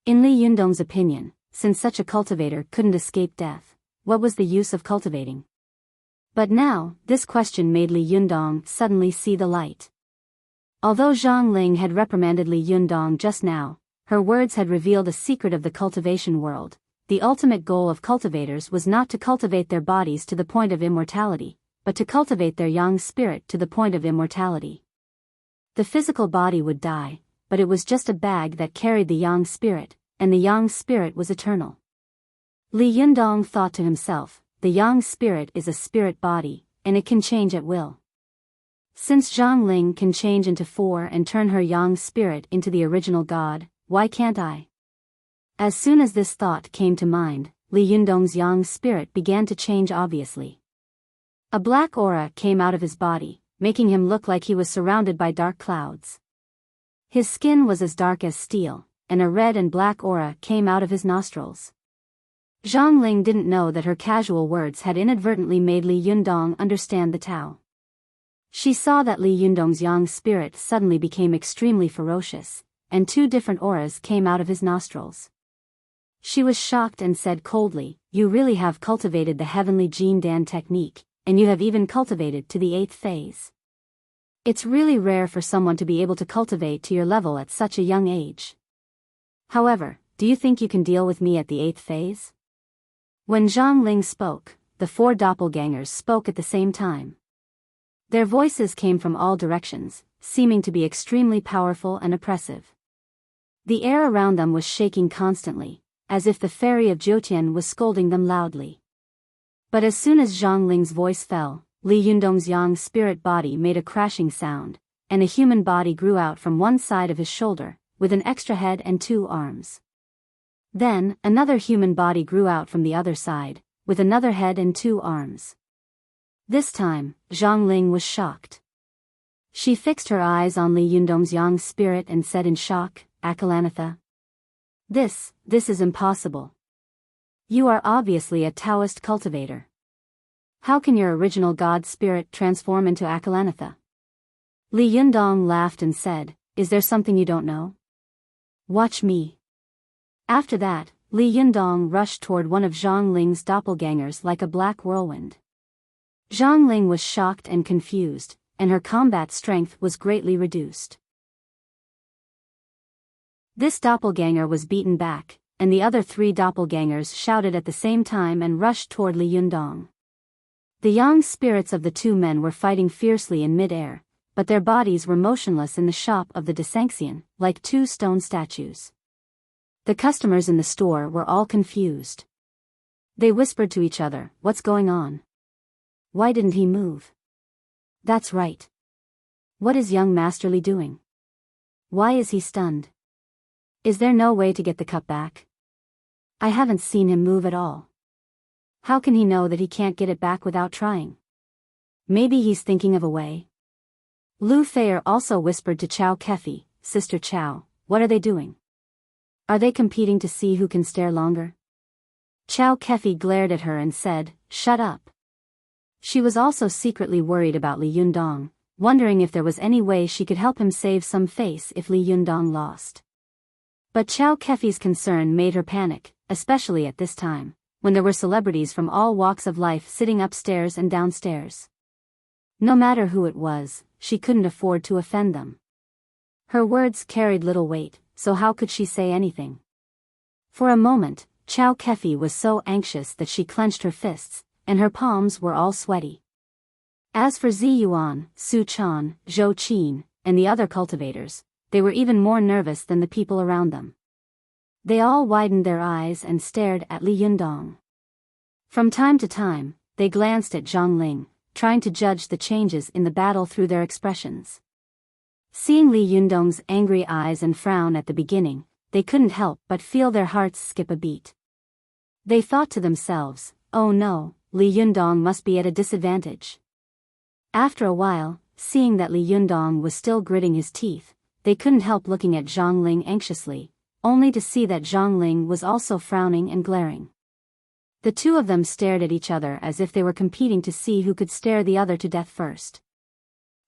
In Li Yundong's opinion, since such a cultivator couldn't escape death, what was the use of cultivating? But now, this question made Li Yundong suddenly see the light. Although Zhang Ling had reprimanded Li Yundong just now, her words had revealed a secret of the cultivation world. The ultimate goal of cultivators was not to cultivate their bodies to the point of immortality, but to cultivate their yang spirit to the point of immortality. The physical body would die, but it was just a bag that carried the yang spirit, and the yang spirit was eternal. Li Yundong thought to himself, the yang spirit is a spirit body, and it can change at will. Since Zhang Ling can change into 4 and turn her yang spirit into the original god, why can't I? As soon as this thought came to mind, Li Yundong's yang spirit began to change obviously. A black aura came out of his body, making him look like he was surrounded by dark clouds. His skin was as dark as steel, and a red and black aura came out of his nostrils. Zhang Ling didn't know that her casual words had inadvertently made Li Yundong understand the Tao. She saw that Li Yundong's yang spirit suddenly became extremely ferocious, and two different auras came out of his nostrils. She was shocked and said coldly, "You really have cultivated the heavenly Jin Dan technique, and you have even cultivated to the 8th phase. It's really rare for someone to be able to cultivate to your level at such a young age. However, do you think you can deal with me at the 8th phase?" When Zhang Ling spoke, the 4 doppelgangers spoke at the same time. Their voices came from all directions, seeming to be extremely powerful and oppressive. The air around them was shaking constantly, as if the fairy of Jiutian was scolding them loudly. But as soon as Zhang Ling's voice fell, Li Yundong's yang spirit body made a crashing sound, and a human body grew out from one side of his shoulder, with an extra head and 2 arms. Then, another human body grew out from the other side, with another head and 2 arms. This time, Zhang Ling was shocked. She fixed her eyes on Li Yundong's yang spirit and said in shock, "Akalanatha. This is impossible. You are obviously a Taoist cultivator. How can your original god spirit transform into Akalanatha?" Li Yundong laughed and said, "Is there something you don't know? Watch me." After that, Li Yundong rushed toward one of Zhang Ling's doppelgangers like a black whirlwind. Zhang Ling was shocked and confused, and her combat strength was greatly reduced. This doppelganger was beaten back, and the other 3 doppelgangers shouted at the same time and rushed toward Li Yundong. The yang spirits of the 2 men were fighting fiercely in mid-air, but their bodies were motionless in the shop of the Desanxian, like 2 stone statues. The customers in the store were all confused. They whispered to each other, "What's going on? Why didn't he move? That's right. What is young Master Li doing? Why is he stunned? Is there no way to get the cup back? I haven't seen him move at all. How can he know that he can't get it back without trying? Maybe he's thinking of a way." Lu Feier also whispered to Chow Kefi, "Sister Chow, what are they doing? Are they competing to see who can stare longer?" Chow Kefi glared at her and said, "Shut up." She was also secretly worried about Li Yundong, wondering if there was any way she could help him save some face if Li Yundong lost. But Chow Kefi's concern made her panic, especially at this time, when there were celebrities from all walks of life sitting upstairs and downstairs. No matter who it was, she couldn't afford to offend them. Her words carried little weight, so how could she say anything? For a moment, Chow Kefi was so anxious that she clenched her fists, and her palms were all sweaty. As for Zi Yuan, Su Chan, Zhou Qin, and the other cultivators, they were even more nervous than the people around them. They all widened their eyes and stared at Li Yundong. From time to time, they glanced at Zhang Ling, trying to judge the changes in the battle through their expressions. Seeing Li Yundong's angry eyes and frown at the beginning, they couldn't help but feel their hearts skip a beat. They thought to themselves, "Oh no, Li Yundong must be at a disadvantage." After a while, seeing that Li Yundong was still gritting his teeth, they couldn't help looking at Zhang Ling anxiously, only to see that Zhang Ling was also frowning and glaring. The 2 of them stared at each other as if they were competing to see who could stare the other to death first.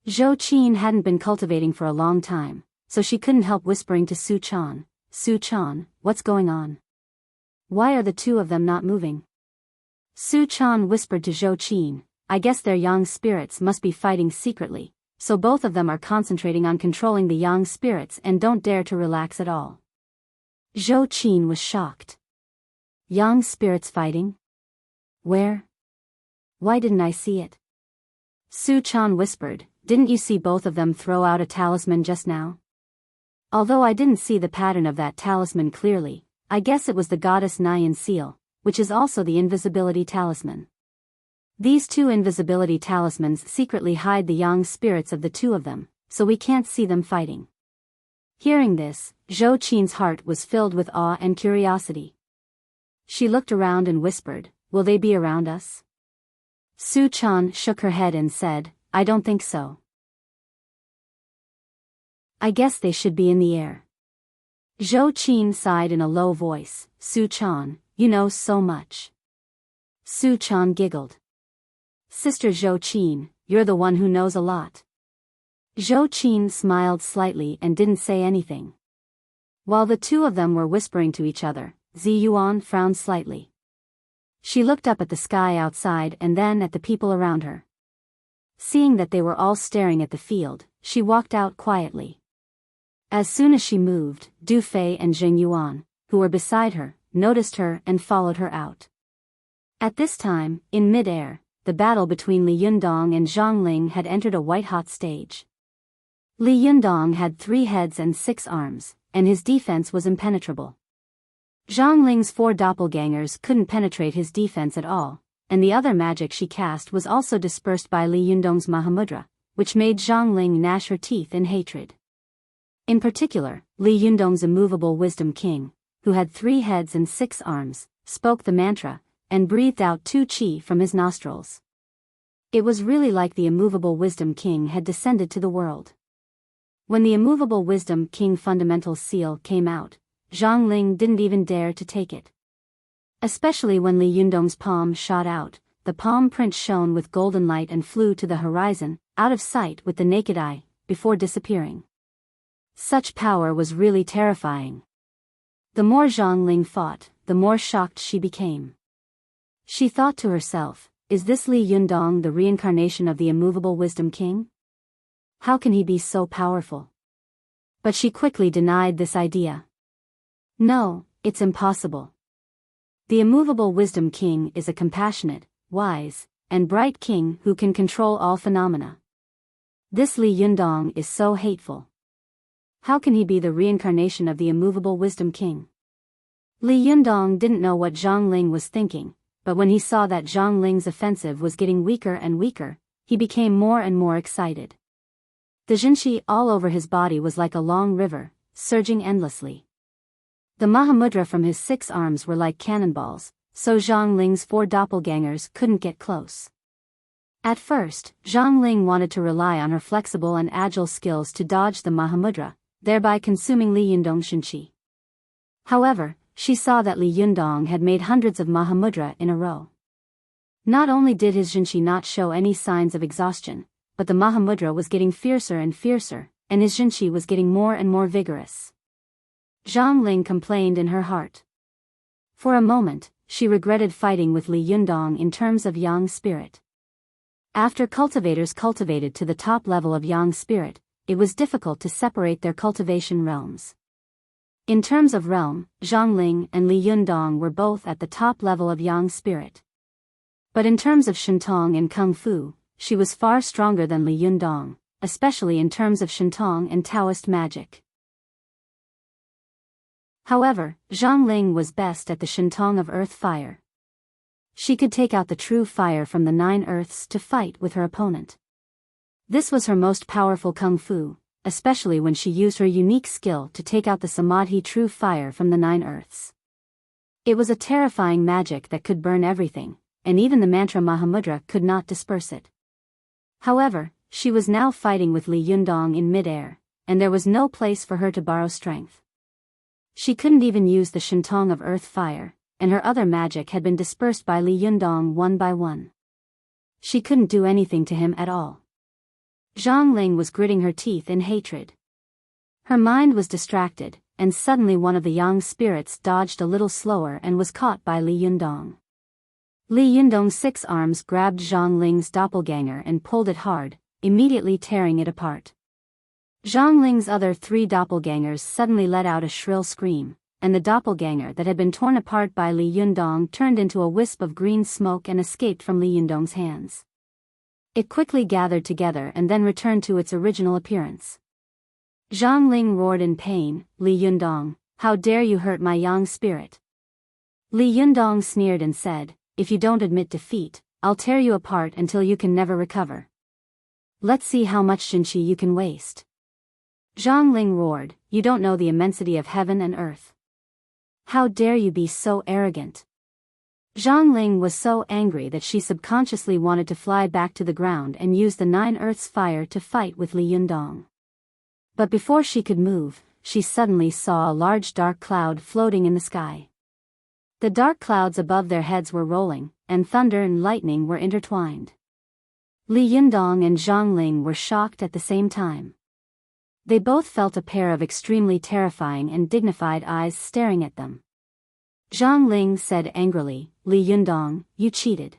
Zhou Qin hadn't been cultivating for a long time, so she couldn't help whispering to Su Chan, "Su Chan, what's going on? Why are the 2 of them not moving?" Su Chan whispered to Zhou Qin, "I guess their yang spirits must be fighting secretly, so both of them are concentrating on controlling the yang spirits and don't dare to relax at all." Zhou Qin was shocked. Yang spirits fighting? Where? Why didn't I see it? Su Chan whispered, "Didn't you see both of them throw out a talisman just now? Although I didn't see the pattern of that talisman clearly, I guess it was the goddess Nyan seal, which is also the invisibility talisman. These 2 invisibility talismans secretly hide the yang spirits of the 2 of them, so we can't see them fighting." Hearing this, Zhou Qin's heart was filled with awe and curiosity. She looked around and whispered, "Will they be around us?" Su Chan shook her head and said, "I don't think so. I guess they should be in the air." Zhou Qin sighed in a low voice, "Su Chan, You know so much. Su Chan giggled. Sister Zhou Qin, you're the one who knows a lot. Zhou Qin smiled slightly and didn't say anything. While the two of them were whispering to each other, Zi Yuan frowned slightly. She looked up at the sky outside and then at the people around her. Seeing that they were all staring at the field, she walked out quietly. As soon as she moved, Du Fei and Jing Yuan, who were beside her, noticed her and followed her out. At this time, in mid-air, the battle between Li Yundong and Zhang Ling had entered a white-hot stage. Li Yundong had 3 heads and 6 arms, and his defense was impenetrable. Zhang Ling's 4 doppelgangers couldn't penetrate his defense at all, and the other magic she cast was also dispersed by Li Yundong's Mahamudra, which made Zhang Ling gnash her teeth in hatred. In particular, Li Yundong's immovable Wisdom King, who had 3 heads and 6 arms, spoke the mantra, and breathed out 2 qi from his nostrils. It was really like the immovable Wisdom King had descended to the world. When the immovable Wisdom King fundamental seal came out, Zhang Ling didn't even dare to take it. Especially when Li Yundong's palm shot out, the palm print shone with golden light and flew to the horizon, out of sight with the naked eye, before disappearing. Such power was really terrifying. The more Zhang Ling fought, the more shocked she became. She thought to herself, is this Li Yundong the reincarnation of the immovable Wisdom King? How can he be so powerful? But she quickly denied this idea. No, it's impossible. The immovable Wisdom King is a compassionate, wise, and bright king who can control all phenomena. This Li Yundong is so hateful. How can he be the reincarnation of the immovable Wisdom King? Li Yundong didn't know what Zhang Ling was thinking, but when he saw that Zhang Ling's offensive was getting weaker and weaker, he became more and more excited. The Jinqi all over his body was like a long river, surging endlessly. The Mahamudra from his 6 arms were like cannonballs, so Zhang Ling's 4 doppelgangers couldn't get close. At first, Zhang Ling wanted to rely on her flexible and agile skills to dodge the Mahamudra, thereby consuming Li Yundong's Jinqi. However, she saw that Li Yundong had made hundreds of Mahamudra in a row. Not only did his Jinqi not show any signs of exhaustion, but the Mahamudra was getting fiercer and fiercer, and his Jinqi was getting more and more vigorous. Zhang Ling complained in her heart. For a moment, she regretted fighting with Li Yundong in terms of yang spirit. After cultivators cultivated to the top level of yang spirit, it was difficult to separate their cultivation realms. In terms of realm, Zhang Ling and Li Yundong were both at the top level of yang spirit. But in terms of Shintong and Kung Fu, she was far stronger than Li Yundong, especially in terms of Shintong and Taoist magic. However, Zhang Ling was best at the Shintong of earth fire. She could take out the true fire from the 9 earths to fight with her opponent. This was her most powerful Kung Fu, especially when she used her unique skill to take out the Samadhi true fire from the 9 earths. It was a terrifying magic that could burn everything, and even the mantra Mahamudra could not disperse it. However, she was now fighting with Li Yundong in mid-air, and there was no place for her to borrow strength. She couldn't even use the Shintong of earth fire, and her other magic had been dispersed by Li Yundong one by one. She couldn't do anything to him at all. Zhang Ling was gritting her teeth in hatred. Her mind was distracted, and suddenly one of the yang spirits dodged a little slower and was caught by Li Yundong. Li Yundong's 6 arms grabbed Zhang Ling's doppelganger and pulled it hard, immediately tearing it apart. Zhang Ling's other 3 doppelgangers suddenly let out a shrill scream, and the doppelganger that had been torn apart by Li Yundong turned into a wisp of green smoke and escaped from Li Yundong's hands. It quickly gathered together and then returned to its original appearance. Zhang Ling roared in pain, "Li Yundong, how dare you hurt my yang spirit?" Li Yundong sneered and said, "If you don't admit defeat, I'll tear you apart until you can never recover. Let's see how much Jinqi you can waste." Zhang Ling roared, "You don't know the immensity of heaven and earth. How dare you be so arrogant?" Zhang Ling was so angry that she subconsciously wanted to fly back to the ground and use the 9 earths fire to fight with Li Yundong. But before she could move, she suddenly saw a large dark cloud floating in the sky. The dark clouds above their heads were rolling, and thunder and lightning were intertwined. Li Yundong and Zhang Ling were shocked at the same time. They both felt a pair of extremely terrifying and dignified eyes staring at them. Zhang Ling said angrily, "Li Yundong, you cheated.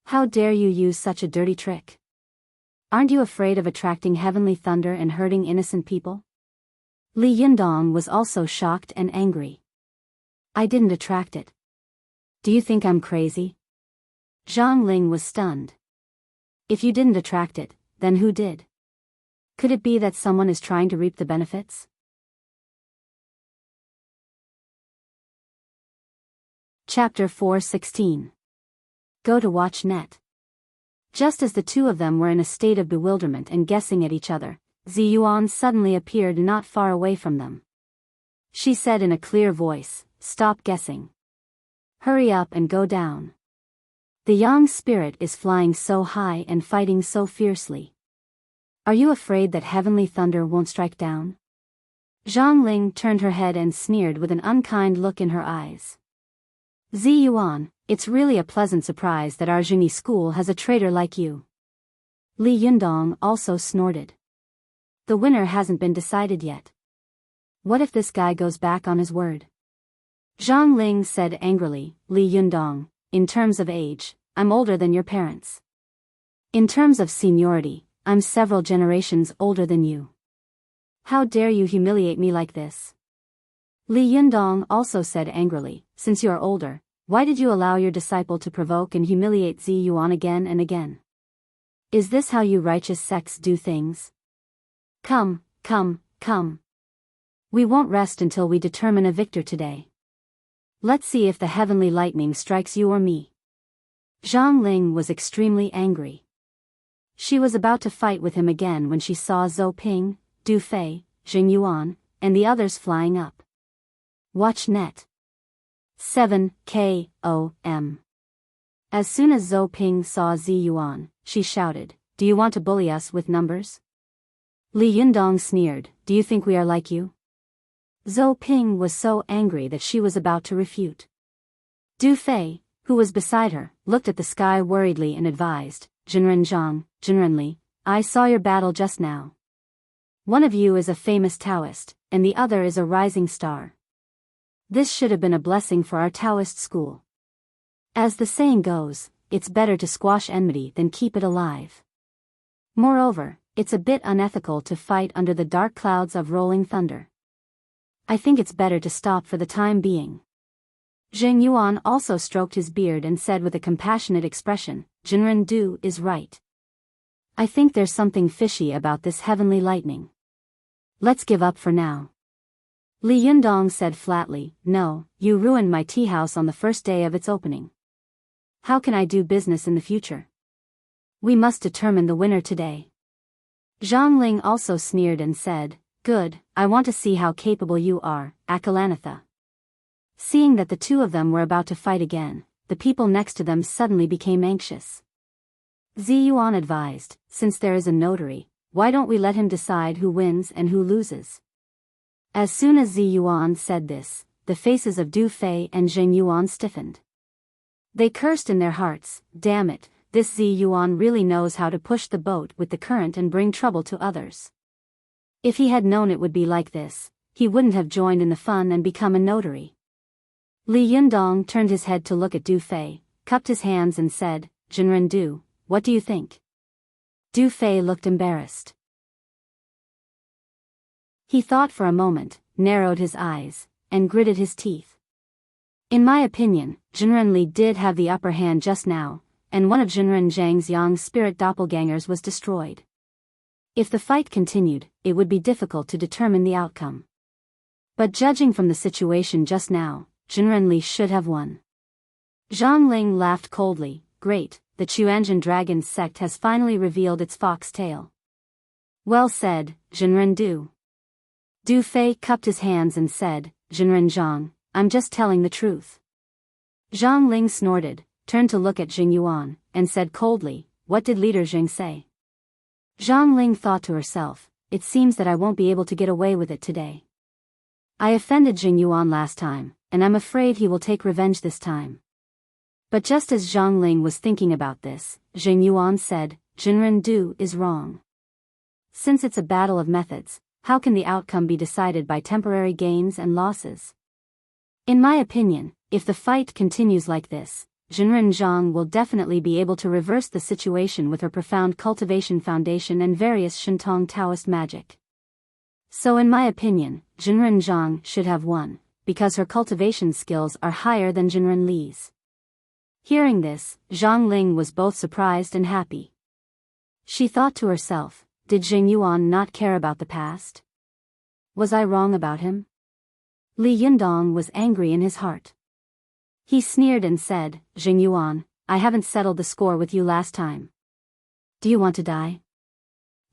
How dare you use such a dirty trick? Aren't you afraid of attracting heavenly thunder and hurting innocent people?" Li Yundong was also shocked and angry. "I didn't attract it. Do you think I'm crazy?" Zhang Ling was stunned. "If you didn't attract it, then who did? Could it be that someone is trying to reap the benefits?" Chapter 4:16. Go to watch net. Just as the two of them were in a state of bewilderment and guessing at each other, Zi Yuan suddenly appeared not far away from them. She said in a clear voice, "Stop guessing. Hurry up and go down. The Yang spirit is flying so high and fighting so fiercely. Are you afraid that heavenly thunder won't strike down?" Zhang Ling turned her head and sneered with an unkind look in her eyes. "Zi Yuan, it's really a pleasant surprise that our Jingyi school has a traitor like you." Li Yundong also snorted. "The winner hasn't been decided yet. What if this guy goes back on his word?" Zhang Ling said angrily, "Li Yundong, in terms of age, I'm older than your parents. In terms of seniority, I'm several generations older than you. How dare you humiliate me like this?" Li Yundong also said angrily, "Since you are older, why did you allow your disciple to provoke and humiliate Zi Yuan again and again? Is this how you righteous sects do things? Come. We won't rest until we determine a victor today. Let's see if the heavenly lightning strikes you or me." Zhang Ling was extremely angry. She was about to fight with him again when she saw Zhou Ping, Du Fei, Jing Yuan, and the others flying up. Watch net. 7 KOM. As soon as Zhou Ping saw Zi Yuan, she shouted, "Do you want to bully us with numbers?" Li Yundong sneered, "Do you think we are like you?" Zhou Ping was so angry that she was about to refute. Du Fei, who was beside her, looked at the sky worriedly and advised, "Jinren Zhang, Jinren Li, I saw your battle just now. One of you is a famous Taoist, and the other is a rising star. This should have been a blessing for our Taoist school. As the saying goes, it's better to squash enmity than keep it alive. Moreover, it's a bit unethical to fight under the dark clouds of rolling thunder. I think it's better to stop for the time being." Zheng Yuan also stroked his beard and said with a compassionate expression, "Jinren Du is right. I think there's something fishy about this heavenly lightning. Let's give up for now." Li Yundong said flatly, "No, you ruined my tea house on the first day of its opening. How can I do business in the future? We must determine the winner today." Zhang Ling also sneered and said, "Good, I want to see how capable you are, Akalanatha." Seeing that the two of them were about to fight again, the people next to them suddenly became anxious. Zi Yuan advised, "Since there is a notary, why don't we let him decide who wins and who loses?" As soon as Zi Yuan said this, the faces of Du Fei and Zheng Yuan stiffened. They cursed in their hearts, "Damn it, this Zi Yuan really knows how to push the boat with the current and bring trouble to others. If he had known it would be like this, he wouldn't have joined in the fun and become a notary." Li Yundong turned his head to look at Du Fei, cupped his hands and said, "Jinren Du, what do you think?" Du Fei looked embarrassed. He thought for a moment, narrowed his eyes, and gritted his teeth. "In my opinion, Jinren Li did have the upper hand just now, and one of Jinren Zhang's Yang spirit doppelgangers was destroyed. If the fight continued, it would be difficult to determine the outcome. But judging from the situation just now, Jinren Li should have won." Zhang Ling laughed coldly, "Great, the Chuanjin dragon sect has finally revealed its fox tail. Well said, Jinren Du." Du Fei cupped his hands and said, "Jinren Zhang, I'm just telling the truth." Zhang Ling snorted, turned to look at Jing Yuan, and said coldly, "What did Leader Jing say?" Zhang Ling thought to herself, "It seems that I won't be able to get away with it today. I offended Jing Yuan last time, and I'm afraid he will take revenge this time. But just as Zhang Ling was thinking about this, Zheng Yuan said, Jinren Du is wrong. Since it's a battle of methods, how can the outcome be decided by temporary gains and losses? In my opinion, if the fight continues like this, Jinren Zhang will definitely be able to reverse the situation with her profound cultivation foundation and various Shintong Taoist magic. So in my opinion, Jinren Zhang should have won, because her cultivation skills are higher than Jinren Li's. Hearing this, Zhang Ling was both surprised and happy. She thought to herself, did Zheng Yuan not care about the past? Was I wrong about him? Li Yundong was angry in his heart. He sneered and said, Zheng Yuan, I haven't settled the score with you last time. Do you want to die?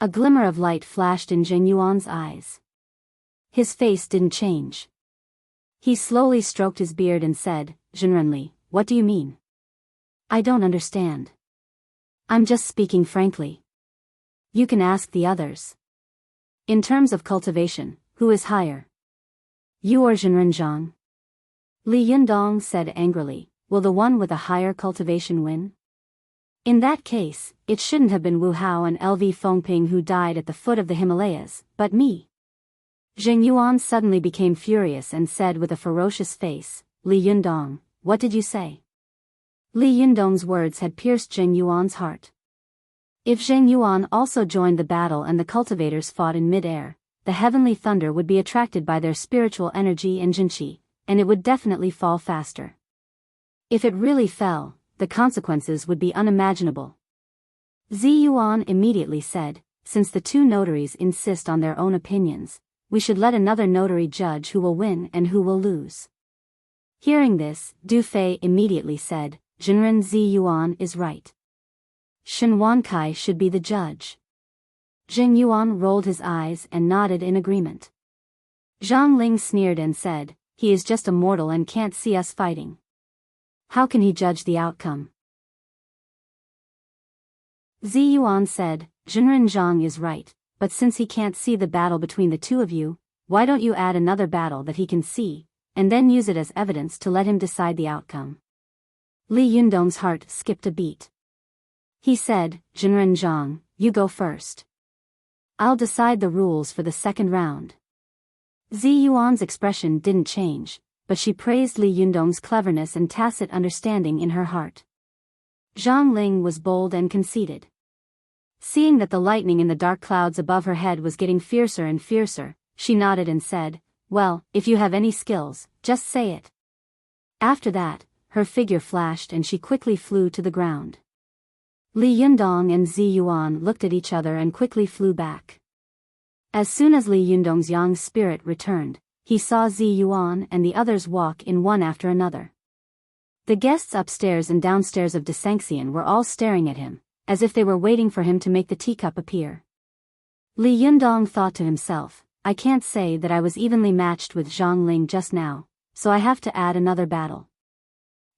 A glimmer of light flashed in Zheng Yuan's eyes. His face didn't change. He slowly stroked his beard and said, Jinren Li, what do you mean? I don't understand. I'm just speaking frankly. You can ask the others. In terms of cultivation, who is higher? You or Jinren Zhang? Li Yundong said angrily, will the one with a higher cultivation win? In that case, it shouldn't have been Wu Hao and LV Fengping who died at the foot of the Himalayas, but me. Zheng Yuan suddenly became furious and said with a ferocious face, Li Yundong, what did you say? Li Yundong's words had pierced Zheng Yuan's heart. If Zheng Yuan also joined the battle and the cultivators fought in mid-air, the heavenly thunder would be attracted by their spiritual energy and jinqi, and it would definitely fall faster. If it really fell, the consequences would be unimaginable. Zi Yuan immediately said, since the two notaries insist on their own opinions, we should let another notary judge who will win and who will lose. Hearing this, Du Fei immediately said, Jinren Zi Yuan is right. Shen Wankai should be the judge. Zheng Yuan rolled his eyes and nodded in agreement. Zhang Ling sneered and said, he is just a mortal and can't see us fighting. How can he judge the outcome? Zi Yuan said, Jinren Zhang is right, but since he can't see the battle between the two of you, why don't you add another battle that he can see, and then use it as evidence to let him decide the outcome? Li Yundong's heart skipped a beat. He said, Jinren Zhang, you go first. I'll decide the rules for the second round. Zi Yuan's expression didn't change, but she praised Li Yundong's cleverness and tacit understanding in her heart. Zhang Ling was bold and conceited. Seeing that the lightning in the dark clouds above her head was getting fiercer and fiercer, she nodded and said, well, if you have any skills, just say it. After that, her figure flashed and she quickly flew to the ground. Li Yundong and Zi Yuan looked at each other and quickly flew back. As soon as Li Yundong's yang spirit returned, he saw Zi Yuan and the others walk in one after another. The guests upstairs and downstairs of Desanxian were all staring at him, as if they were waiting for him to make the teacup appear. Li Yundong thought to himself, I can't say that I was evenly matched with Zhang Ling just now, so I have to add another battle.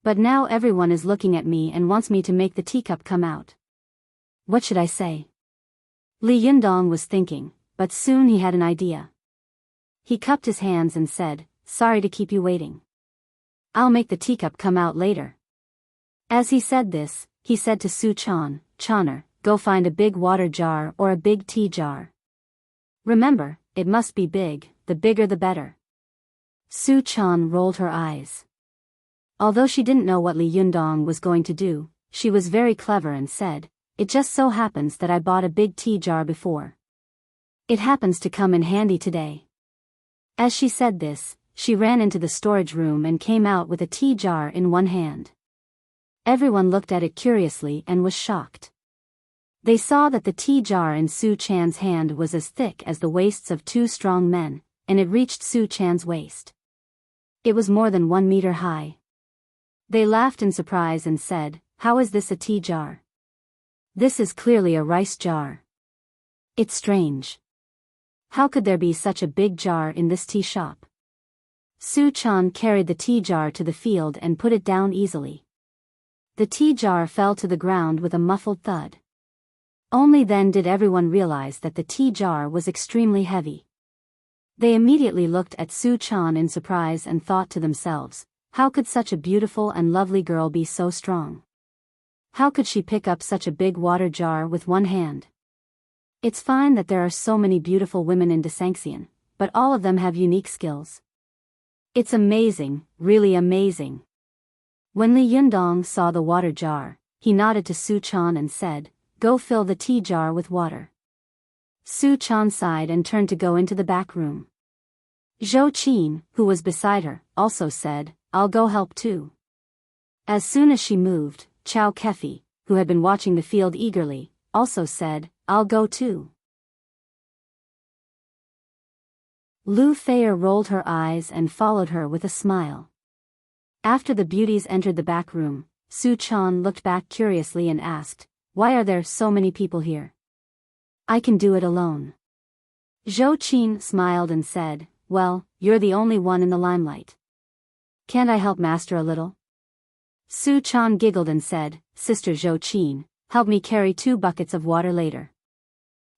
But now everyone is looking at me and wants me to make the teacup come out. What should I say? Li Yundong was thinking, but soon he had an idea. He cupped his hands and said, sorry to keep you waiting. I'll make the teacup come out later. As he said this, he said to Su Chan, Chaner, go find a big water jar or a big tea jar. Remember, it must be big, the bigger the better. Su Chan rolled her eyes. Although she didn't know what Li Yundong was going to do, she was very clever and said, it just so happens that I bought a big tea jar before. It happens to come in handy today. As she said this, she ran into the storage room and came out with a tea jar in one hand. Everyone looked at it curiously and was shocked. They saw that the tea jar in Su Chan's hand was as thick as the waists of two strong men, and it reached Su Chan's waist. It was more than 1 meter high. They laughed in surprise and said, how is this a tea jar? This is clearly a rice jar. It's strange. How could there be such a big jar in this tea shop? Su Chan carried the tea jar to the field and put it down easily. The tea jar fell to the ground with a muffled thud. Only then did everyone realize that the tea jar was extremely heavy. They immediately looked at Su Chan in surprise and thought to themselves, how could such a beautiful and lovely girl be so strong? How could she pick up such a big water jar with one hand? It's fine that there are so many beautiful women in Desanxian, but all of them have unique skills. It's amazing, really amazing. When Li Yundong saw the water jar, he nodded to Su Chan and said, go fill the tea jar with water. Su Chan sighed and turned to go into the back room. Zhou Qin, who was beside her, also said, I'll go help too. As soon as she moved, Chao Kefi, who had been watching the field eagerly, also said, I'll go too. Lu Feier rolled her eyes and followed her with a smile. After the beauties entered the back room, Su Chan looked back curiously and asked, why are there so many people here? I can do it alone. Zhou Qin smiled and said, well, you're the only one in the limelight. Can't I help master a little? Su Chan giggled and said, Sister Zhou Qin, help me carry 2 buckets of water later.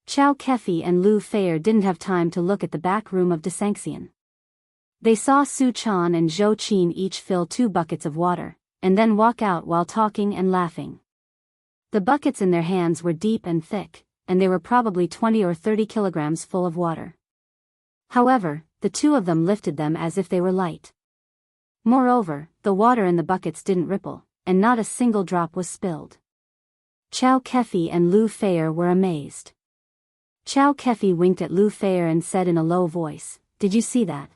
Chao Kefi and Lu Feier didn't have time to look at the back room of Desanxian. They saw Su Chan and Zhou Qin each fill 2 buckets of water, and then walk out while talking and laughing. The buckets in their hands were deep and thick, and they were probably 20 or 30 kilograms full of water. However, the 2 of them lifted them as if they were light. Moreover, the water in the buckets didn't ripple, and not a single drop was spilled. Chao Kefi and Lu Feier were amazed. Chao Kefi winked at Lu Feier and said in a low voice, did you see that?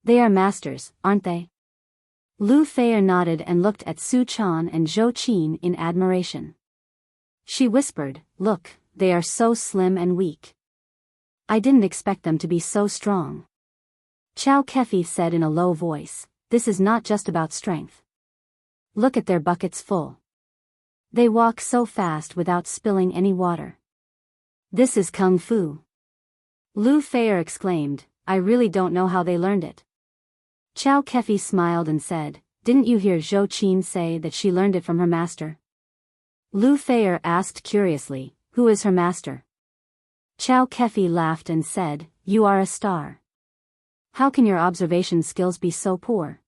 They are masters, aren't they? Lu Feier nodded and looked at Su Chan and Zhou Qin in admiration. She whispered, look, they are so slim and weak. I didn't expect them to be so strong. Chao Kefi said in a low voice, this is not just about strength. Look at their buckets full. They walk so fast without spilling any water. This is Kung Fu. Lu Feier exclaimed, I really don't know how they learned it. Chao Kefi smiled and said, didn't you hear Zhou Qin say that she learned it from her master? Lu Feier asked curiously, who is her master? Chao Kefi laughed and said, you are a star. How can your observation skills be so poor?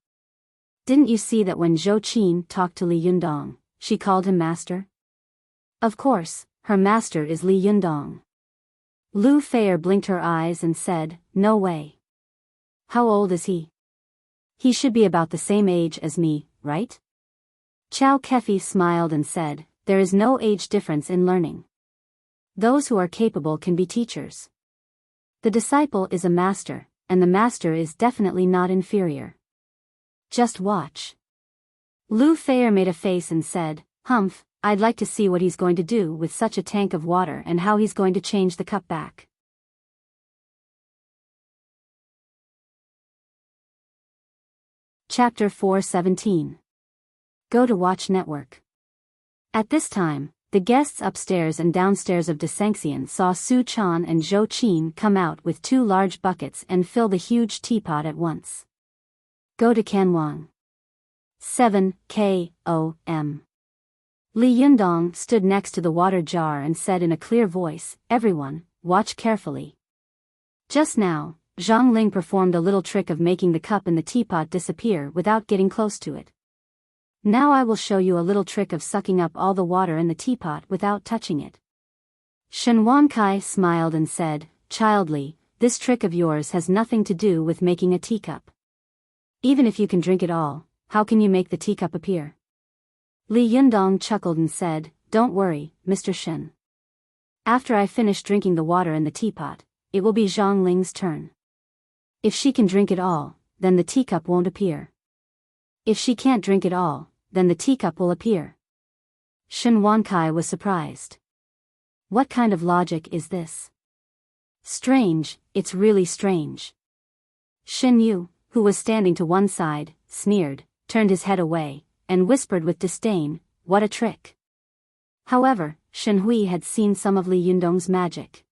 Didn't you see that when Zhou Qin talked to Li Yundong, she called him master? Of course, her master is Li Yundong. Lu Feier blinked her eyes and said, no way. How old is he? He should be about the same age as me, right? Chao Kefi smiled and said, there is no age difference in learning. Those who are capable can be teachers. The disciple is a master, and the master is definitely not inferior. Just watch. Lu Feier made a face and said, Humph, I'd like to see what he's going to do with such a tank of water and how he's going to change the cup back. Chapter 417. Go to Watch Network. At this time, the guests upstairs and downstairs of Desanxian saw Su Chan and Zhou Qin come out with 2 large buckets and fill the huge teapot at once. Go to Canwang. 7 K.O.M. Li Yundong stood next to the water jar and said in a clear voice, everyone, watch carefully. Just now, Zhang Ling performed a little trick of making the cup in the teapot disappear without getting close to it. Now I will show you a little trick of sucking up all the water in the teapot without touching it. Shen Wankai smiled and said, Childly, this trick of yours has nothing to do with making a teacup. Even if you can drink it all, how can you make the teacup appear? Li Yundong chuckled and said, Don't worry, Mr. Shen. After I finish drinking the water in the teapot, it will be Zhang Ling's turn. If she can drink it all, then the teacup won't appear. If she can't drink it all, then the teacup will appear. Shen Wankai was surprised. What kind of logic is this? Strange, it's really strange. Shen Yu, who was standing to one side, sneered, turned his head away, and whispered with disdain, What a trick. However, Shen Hui had seen some of Li Yundong's magic.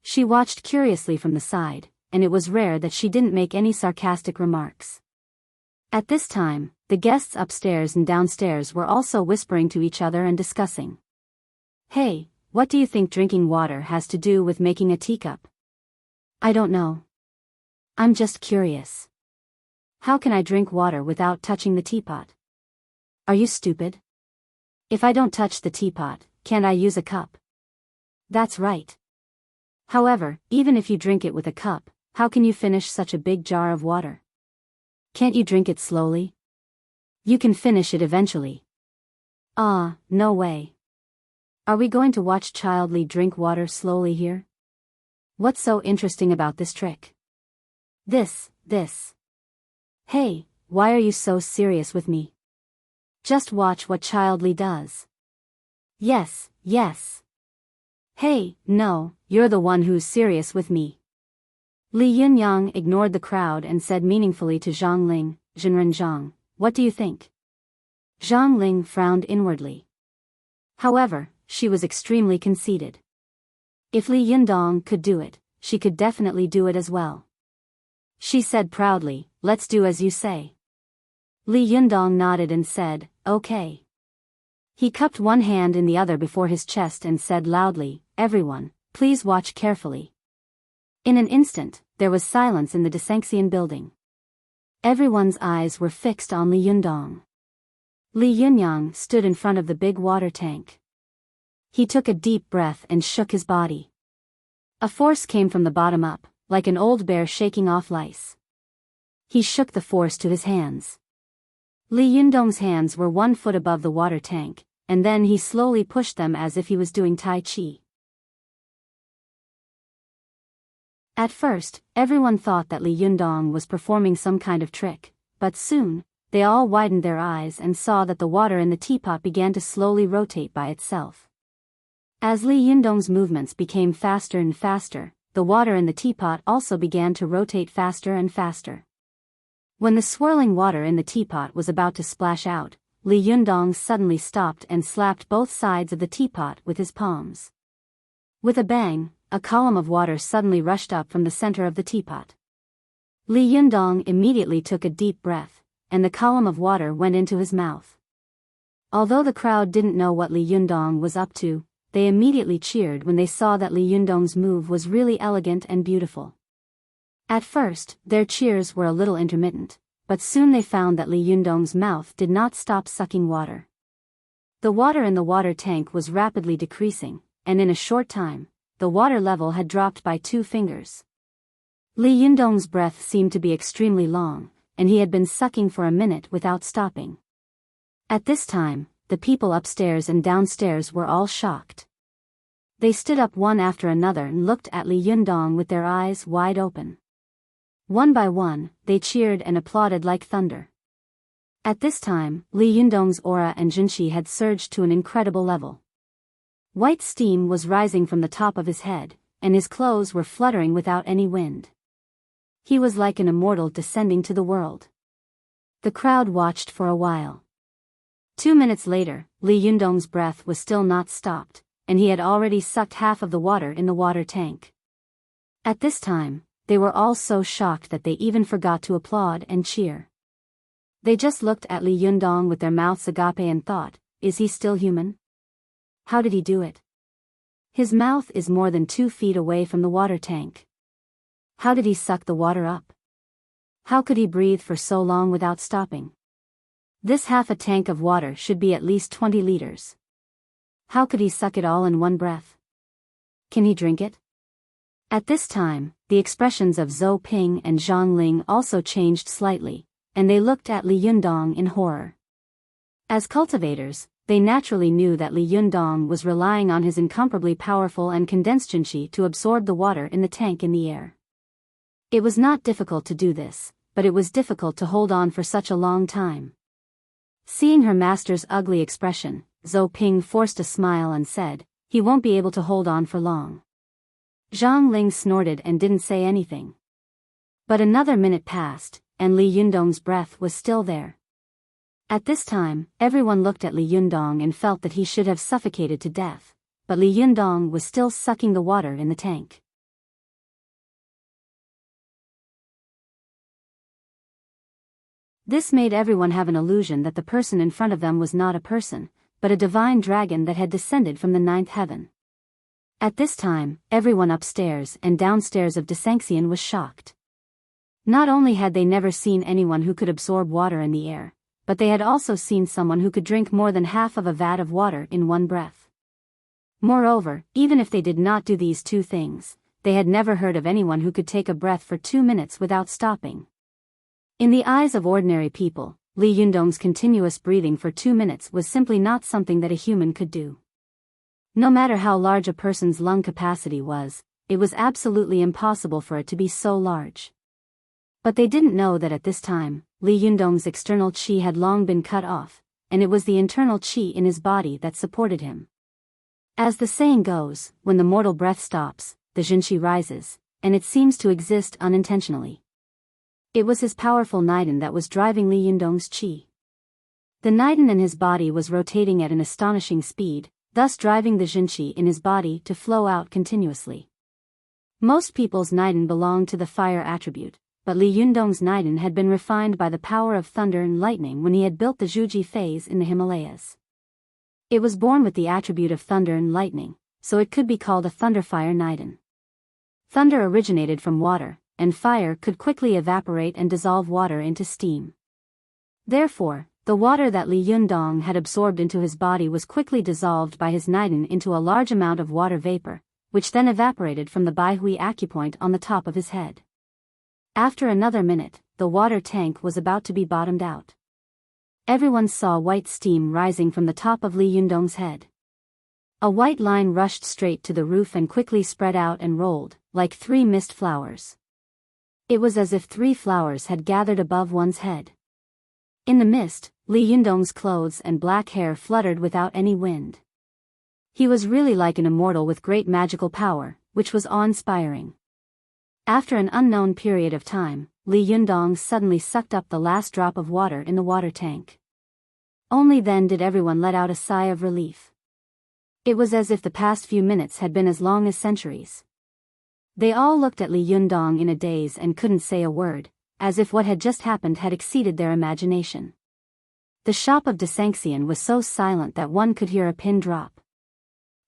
She watched curiously from the side, and it was rare that she didn't make any sarcastic remarks. At this time, the guests upstairs and downstairs were also whispering to each other and discussing. Hey, what do you think drinking water has to do with making a teacup? I don't know. I'm just curious. How can I drink water without touching the teapot? Are you stupid? If I don't touch the teapot, can't I use a cup? That's right. However, even if you drink it with a cup, how can you finish such a big jar of water? Can't you drink it slowly? You can finish it eventually. Ah, no way. Are we going to watch Child Li drink water slowly here? What's so interesting about this trick? This. Hey, why are you so serious with me? Just watch what Child Li does. Yes. Hey, no, you're the one who's serious with me. Li Yunyang ignored the crowd and said meaningfully to Zhang Ling, Zhenren Zhang, what do you think? Zhang Ling frowned inwardly. However, she was extremely conceited. If Li Yundong could do it, she could definitely do it as well. She said proudly, let's do as you say. Li Yundong nodded and said, okay. He cupped one hand in the other before his chest and said loudly, everyone, please watch carefully. In an instant, there was silence in the Desanxian building. Everyone's eyes were fixed on Li Yundong. Li Yunyang stood in front of the big water tank. He took a deep breath and shook his body. A force came from the bottom up, like an old bear shaking off lice. He shook the force to his hands. Li Yundong's hands were 1 foot above the water tank, and then he slowly pushed them as if he was doing Tai Chi. At first, everyone thought that Li Yundong was performing some kind of trick, but soon, they all widened their eyes and saw that the water in the teapot began to slowly rotate by itself. As Li Yundong's movements became faster and faster, the water in the teapot also began to rotate faster and faster. When the swirling water in the teapot was about to splash out, Li Yundong suddenly stopped and slapped both sides of the teapot with his palms. With a bang, a column of water suddenly rushed up from the center of the teapot. Li Yundong immediately took a deep breath, and the column of water went into his mouth. Although the crowd didn't know what Li Yundong was up to, they immediately cheered when they saw that Li Yundong's move was really elegant and beautiful. At first, their cheers were a little intermittent, but soon they found that Li Yundong's mouth did not stop sucking water. The water in the water tank was rapidly decreasing, and in a short time, the water level had dropped by 2 fingers. Li Yundong's breath seemed to be extremely long, and he had been sucking for a minute without stopping. At this time, the people upstairs and downstairs were all shocked. They stood up one after another and looked at Li Yundong with their eyes wide open. One by one, they cheered and applauded like thunder. At this time, Li Yundong's aura and Jinshi had surged to an incredible level. White steam was rising from the top of his head, and his clothes were fluttering without any wind. He was like an immortal descending to the world. The crowd watched for a while. 2 minutes later, Li Yundong's breath was still not stopped, and he had already sucked half of the water in the water tank. At this time, they were all so shocked that they even forgot to applaud and cheer. They just looked at Li Yundong with their mouths agape and thought, is he still human? How did he do it? His mouth is more than 2 feet away from the water tank. How did he suck the water up? How could he breathe for so long without stopping? This half a tank of water should be at least 20 liters. How could he suck it all in one breath? Can he drink it? At this time, the expressions of Zhou Ping and Zhang Ling also changed slightly, and they looked at Li Yundong in horror. As cultivators, they naturally knew that Li Yundong was relying on his incomparably powerful and condensed jinshi to absorb the water in the tank in the air. It was not difficult to do this, but it was difficult to hold on for such a long time. Seeing her master's ugly expression, Zhou Ping forced a smile and said, he won't be able to hold on for long. Zhang Ling snorted and didn't say anything. But another minute passed, and Li Yundong's breath was still there. At this time, everyone looked at Li Yundong and felt that he should have suffocated to death, but Li Yundong was still sucking the water in the tank. This made everyone have an illusion that the person in front of them was not a person, but a divine dragon that had descended from the 9th heaven. At this time, everyone upstairs and downstairs of Desanxian was shocked. Not only had they never seen anyone who could absorb water in the air, but they had also seen someone who could drink more than half of a vat of water in one breath. Moreover, even if they did not do these two things, they had never heard of anyone who could take a breath for 2 minutes without stopping. In the eyes of ordinary people, Li Yundong's continuous breathing for 2 minutes was simply not something that a human could do. No matter how large a person's lung capacity was, it was absolutely impossible for it to be so large. But they didn't know that at this time, Li Yundong's external qi had long been cut off, and it was the internal qi in his body that supported him. As the saying goes, when the mortal breath stops, the Jinqi rises, and it seems to exist unintentionally. It was his powerful Niden that was driving Li Yundong's qi. The Niden in his body was rotating at an astonishing speed, thus driving the Jinqi in his body to flow out continuously. Most people's Niden belonged to the fire attribute, but Li Yundong's Niden had been refined by the power of thunder and lightning when he had built the Zhuji phase in the Himalayas. It was born with the attribute of thunder and lightning, so it could be called a thunderfire Niden. Thunder originated from water, and fire could quickly evaporate and dissolve water into steam. Therefore, the water that Li Yundong had absorbed into his body was quickly dissolved by his Niden into a large amount of water vapor, which then evaporated from the Baihui acupoint on the top of his head. After another minute, the water tank was about to be bottomed out. Everyone saw white steam rising from the top of Li Yundong's head. A white line rushed straight to the roof and quickly spread out and rolled, like 3 mist flowers. It was as if 3 flowers had gathered above one's head. In the mist, Li Yundong's clothes and black hair fluttered without any wind. He was really like an immortal with great magical power, which was awe-inspiring. After an unknown period of time, Li Yundong suddenly sucked up the last drop of water in the water tank. Only then did everyone let out a sigh of relief. It was as if the past few minutes had been as long as centuries. They all looked at Li Yundong in a daze and couldn't say a word, as if what had just happened had exceeded their imagination. The shop of Desanxian was so silent that one could hear a pin drop.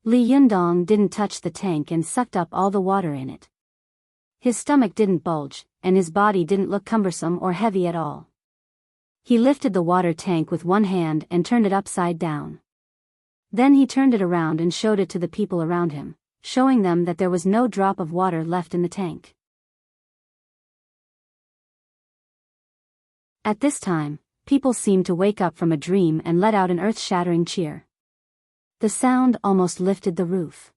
Li Yundong didn't touch the tank and sucked up all the water in it. His stomach didn't bulge, and his body didn't look cumbersome or heavy at all. He lifted the water tank with one hand and turned it upside down. Then he turned it around and showed it to the people around him, showing them that there was no drop of water left in the tank. At this time, people seemed to wake up from a dream and let out an earth-shattering cheer. The sound almost lifted the roof.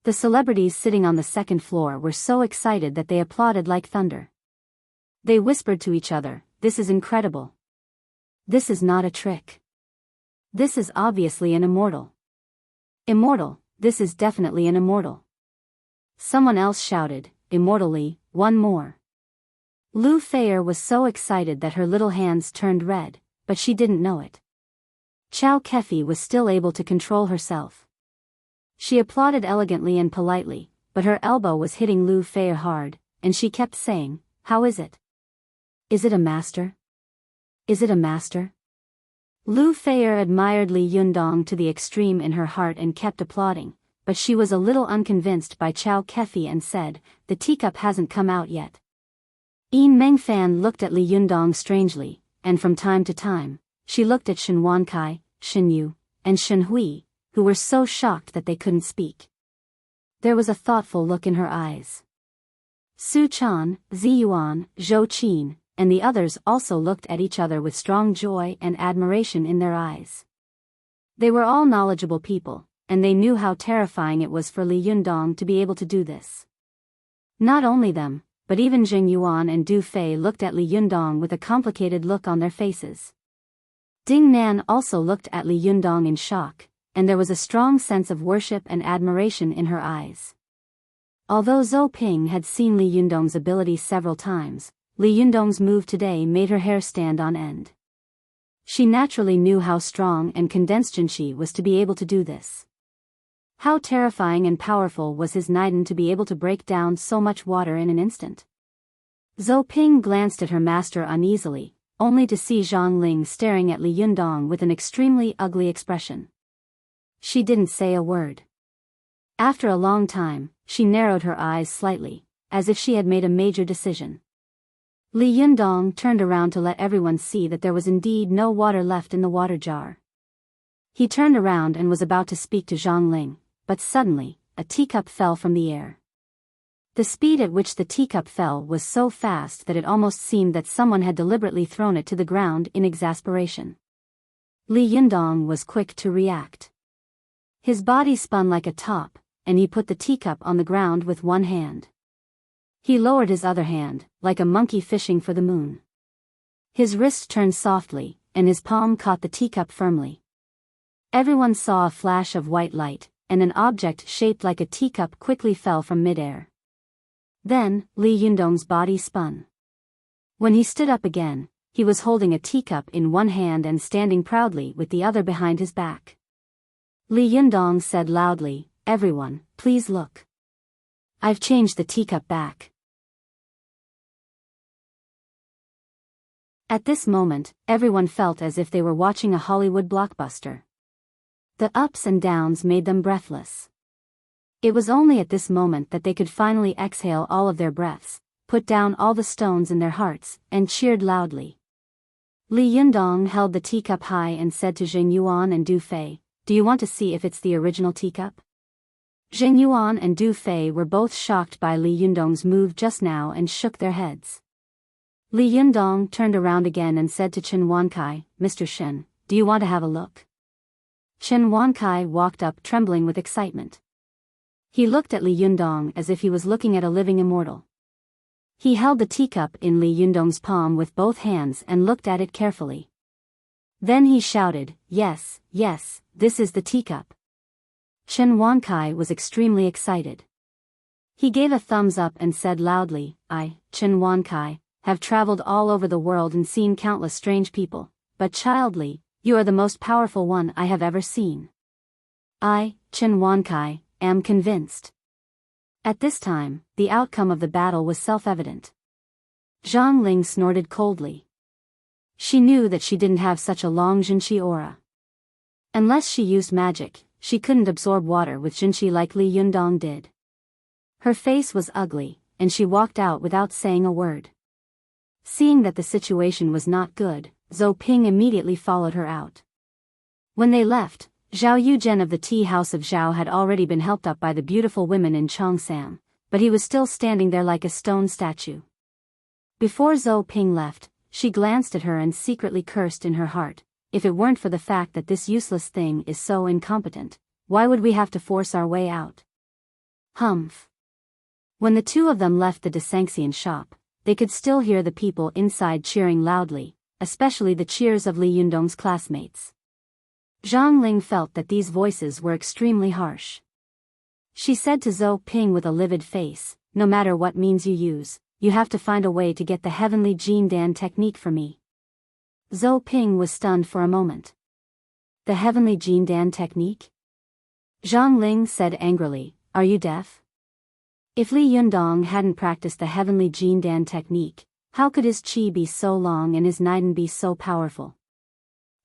The celebrities sitting on the second floor were so excited that they applauded like thunder. They whispered to each other, "This is incredible. This is not a trick. This is obviously an immortal. Immortal, this is definitely an immortal." Someone else shouted, "Immortally, one more." Lu Feier was so excited that her little hands turned red, but she didn't know it. Chow Kefi was still able to control herself. She applauded elegantly and politely, but her elbow was hitting Lu Feier hard, and she kept saying, "How is it? Is it a master? Is it a master?" Lu Feier admired Li Yundong to the extreme in her heart and kept applauding, but she was a little unconvinced by Chow Kefi and said, "The teacup hasn't come out yet." Yin Mengfan looked at Li Yundong strangely, and from time to time, she looked at Shen Wankai, Shen Yu, and Shen Hui, who were so shocked that they couldn't speak. There was a thoughtful look in her eyes. Su Chan, Ziyuan, Zhou Qin, and the others also looked at each other with strong joy and admiration in their eyes. They were all knowledgeable people, and they knew how terrifying it was for Li Yundong to be able to do this. Not only them, but even Zheng Yuan and Du Fei looked at Li Yundong with a complicated look on their faces. Ding Nan also looked at Li Yundong in shock, and there was a strong sense of worship and admiration in her eyes. Although Zhou Ping had seen Li Yundong's ability several times, Li Yundong's move today made her hair stand on end. She naturally knew how strong and condensed Jinqi was to be able to do this. How terrifying and powerful was his Niden to be able to break down so much water in an instant. Zhou Ping glanced at her master uneasily, only to see Zhang Ling staring at Li Yundong with an extremely ugly expression. She didn't say a word. After a long time, she narrowed her eyes slightly, as if she had made a major decision. Li Yundong turned around to let everyone see that there was indeed no water left in the water jar. He turned around and was about to speak to Zhang Ling, but suddenly, a teacup fell from the air. The speed at which the teacup fell was so fast that it almost seemed that someone had deliberately thrown it to the ground in exasperation. Li Yundong was quick to react. His body spun like a top, and he put the teacup on the ground with one hand. He lowered his other hand, like a monkey fishing for the moon. His wrist turned softly, and his palm caught the teacup firmly. Everyone saw a flash of white light, and an object shaped like a teacup quickly fell from midair. Then, Li Yundong's body spun. When he stood up again, he was holding a teacup in one hand and standing proudly with the other behind his back. Li Yundong said loudly, "Everyone, please look. I've changed the teacup back." At this moment, everyone felt as if they were watching a Hollywood blockbuster. The ups and downs made them breathless. It was only at this moment that they could finally exhale all of their breaths, put down all the stones in their hearts, and cheered loudly. Li Yundong held the teacup high and said to Zheng Yuan and Du Fei, "Do you want to see if it's the original teacup?" Zheng Yuan and Du Fei were both shocked by Li Yundong's move just now and shook their heads. Li Yundong turned around again and said to Chen Wankai, "Mr. Shen, do you want to have a look?" Chen Wankai walked up trembling with excitement. He looked at Li Yundong as if he was looking at a living immortal. He held the teacup in Li Yundong's palm with both hands and looked at it carefully. Then he shouted, "Yes, yes, this is the teacup." Chen Wankai was extremely excited. He gave a thumbs up and said loudly, "I, Chen Wankai, have traveled all over the world and seen countless strange people, but Child Li, you are the most powerful one I have ever seen. I, Chen Wankai, am convinced." At this time, the outcome of the battle was self-evident. Zhang Ling snorted coldly. She knew that she didn't have such a long Jinshi aura. Unless she used magic, she couldn't absorb water with Jinshi like Li Yundong did. Her face was ugly, and she walked out without saying a word. Seeing that the situation was not good, Zhou Ping immediately followed her out. When they left, Zhao Yuzhen of the tea house of Zhao had already been helped up by the beautiful women in Chongsam, but he was still standing there like a stone statue. Before Zhou Ping left, she glanced at her and secretly cursed in her heart, "If it weren't for the fact that this useless thing is so incompetent, why would we have to force our way out?" Humph. When the two of them left the Desanxian shop, they could still hear the people inside cheering loudly, especially the cheers of Li Yundong's classmates. Zhang Ling felt that these voices were extremely harsh. She said to Zhou Ping with a livid face, "No matter what means you use, you have to find a way to get the heavenly Jin Dan technique for me." Zhou Ping was stunned for a moment. "The heavenly Jin Dan technique?" Zhang Ling said angrily, "Are you deaf? If Li Yundong hadn't practiced the heavenly Jin Dan technique, how could his qi be so long and his Niden be so powerful?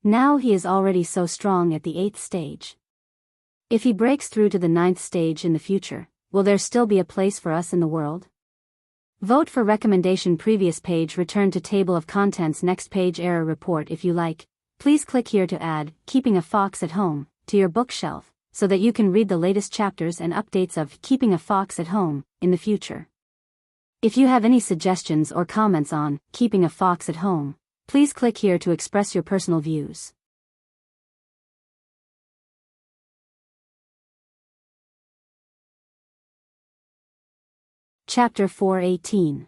Now he is already so strong at the 8th stage. If he breaks through to the 9th stage in the future, will there still be a place for us in the world? Vote for recommendation. Previous page. Return to table of contents. Next page. Error report. If you like, please click here to add Keeping a Fox at Home to your bookshelf, so that you can read the latest chapters and updates of Keeping a Fox at Home in the future. If you have any suggestions or comments on Keeping a Fox at Home, please click here to express your personal views. Chapter 418.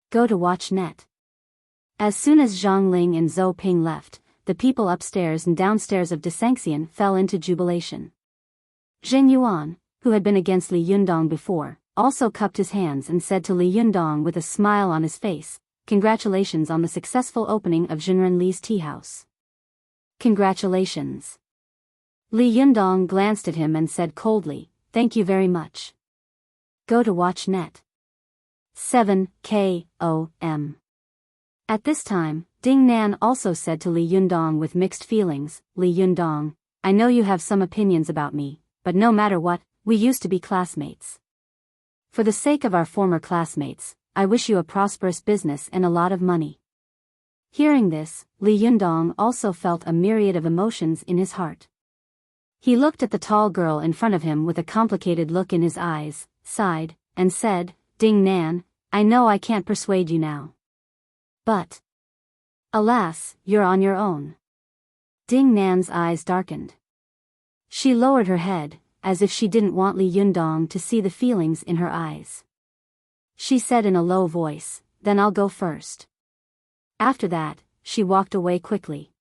Go to watch net. As soon as Zhang Ling and Zhou Ping left, the people upstairs and downstairs of Desanxian fell into jubilation. Zheng Yuan, who had been against Li Yundong before, also cupped his hands and said to Li Yundong with a smile on his face, "Congratulations on the successful opening of Jinren Li's tea house." "Congratulations." Li Yundong glanced at him and said coldly, "Thank you very much. Go to watch net. 7 KOM. At this time, Ding Nan also said to Li Yundong with mixed feelings, "Li Yundong, I know you have some opinions about me, but no matter what, we used to be classmates. For the sake of our former classmates, I wish you a prosperous business and a lot of money." Hearing this, Li Yundong also felt a myriad of emotions in his heart. He looked at the tall girl in front of him with a complicated look in his eyes, sighed, and said, "Ding Nan, I know I can't persuade you now. But alas, you're on your own." Ding Nan's eyes darkened. She lowered her head, as if she didn't want Li Yundong to see the feelings in her eyes. She said in a low voice, "Then I'll go first." After that, she walked away quickly.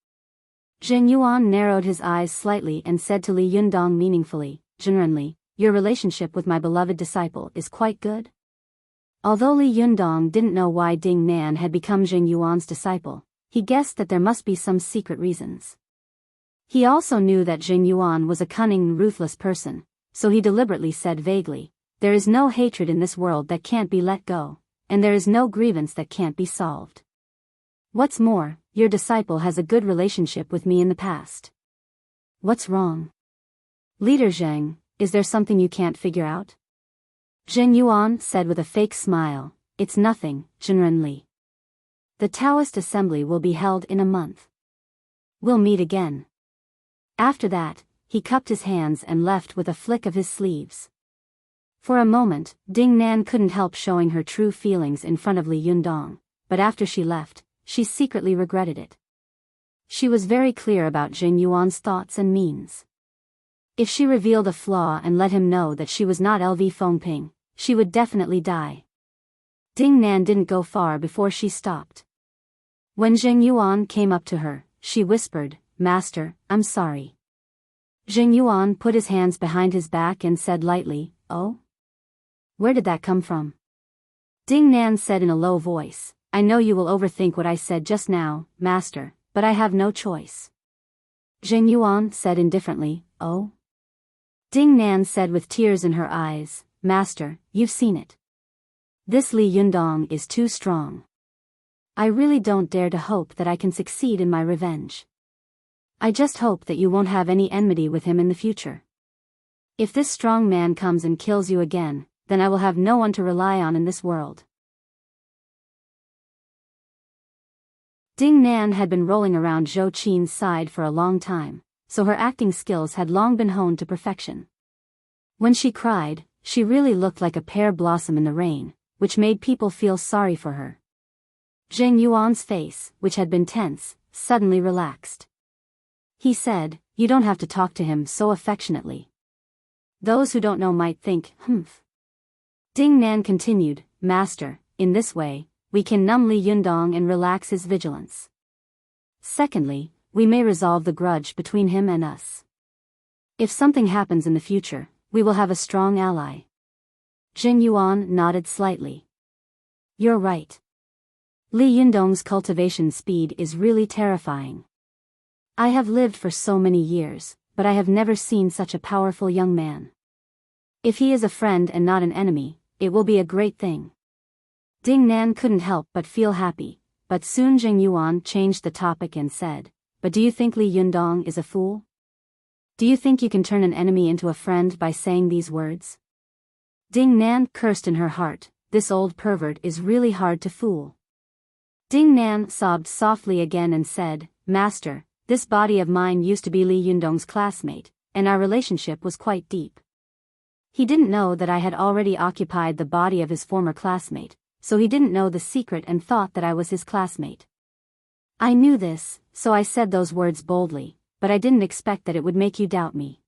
Zheng Yuan narrowed his eyes slightly and said to Li Yundong meaningfully, "Zhenrenli, your relationship with my beloved disciple is quite good?" Although Li Yundong didn't know why Ding Nan had become Zheng Yuan's disciple, he guessed that there must be some secret reasons. He also knew that Zheng Yuan was a cunning and ruthless person, so he deliberately said vaguely, "There is no hatred in this world that can't be let go, and there is no grievance that can't be solved. What's more, your disciple has a good relationship with me in the past. What's wrong? Leader Zheng, is there something you can't figure out?" Zheng Yuan said with a fake smile, "It's nothing, Zhenrenli. The Taoist assembly will be held in a month. We'll meet again." After that, he cupped his hands and left with a flick of his sleeves. For a moment, Ding Nan couldn't help showing her true feelings in front of Li Yundong, but after she left, she secretly regretted it. She was very clear about Zheng Yuan's thoughts and means. If she revealed a flaw and let him know that she was not LV Fengping, she would definitely die. Ding Nan didn't go far before she stopped. When Zheng Yuan came up to her, she whispered, "Master, I'm sorry." Zheng Yuan put his hands behind his back and said lightly, "Oh? Where did that come from?" Ding Nan said in a low voice, "I know you will overthink what I said just now, Master, but I have no choice." Zheng Yuan said indifferently, "Oh?" Ding Nan said with tears in her eyes, "Master, you've seen it. This Li Yundong is too strong. I really don't dare to hope that I can succeed in my revenge. I just hope that you won't have any enmity with him in the future. If this strong man comes and kills you again, then I will have no one to rely on in this world." Ding Nan had been rolling around Zhou Qin's side for a long time, so her acting skills had long been honed to perfection. When she cried, she really looked like a pear blossom in the rain, which made people feel sorry for her. Zheng Yuan's face, which had been tense, suddenly relaxed. He said, "You don't have to talk to him so affectionately. Those who don't know might think, humph." Ding Nan continued, "Master, in this way, we can numb Li Yundong and relax his vigilance. Secondly, we may resolve the grudge between him and us. If something happens in the future, we will have a strong ally." Zheng Yuan nodded slightly. "You're right. Li Yundong's cultivation speed is really terrifying. I have lived for so many years, but I have never seen such a powerful young man. If he is a friend and not an enemy, it will be a great thing." Ding Nan couldn't help but feel happy, but soon Zheng Yuan changed the topic and said, "But do you think Li Yundong is a fool? Do you think you can turn an enemy into a friend by saying these words?" Ding Nan cursed in her heart, "This old pervert is really hard to fool." Ding Nan sobbed softly again and said, "Master, this body of mine used to be Li Yundong's classmate, and our relationship was quite deep. He didn't know that I had already occupied the body of his former classmate, so he didn't know the secret and thought that I was his classmate. I knew this, so I said those words boldly, but I didn't expect that it would make you doubt me.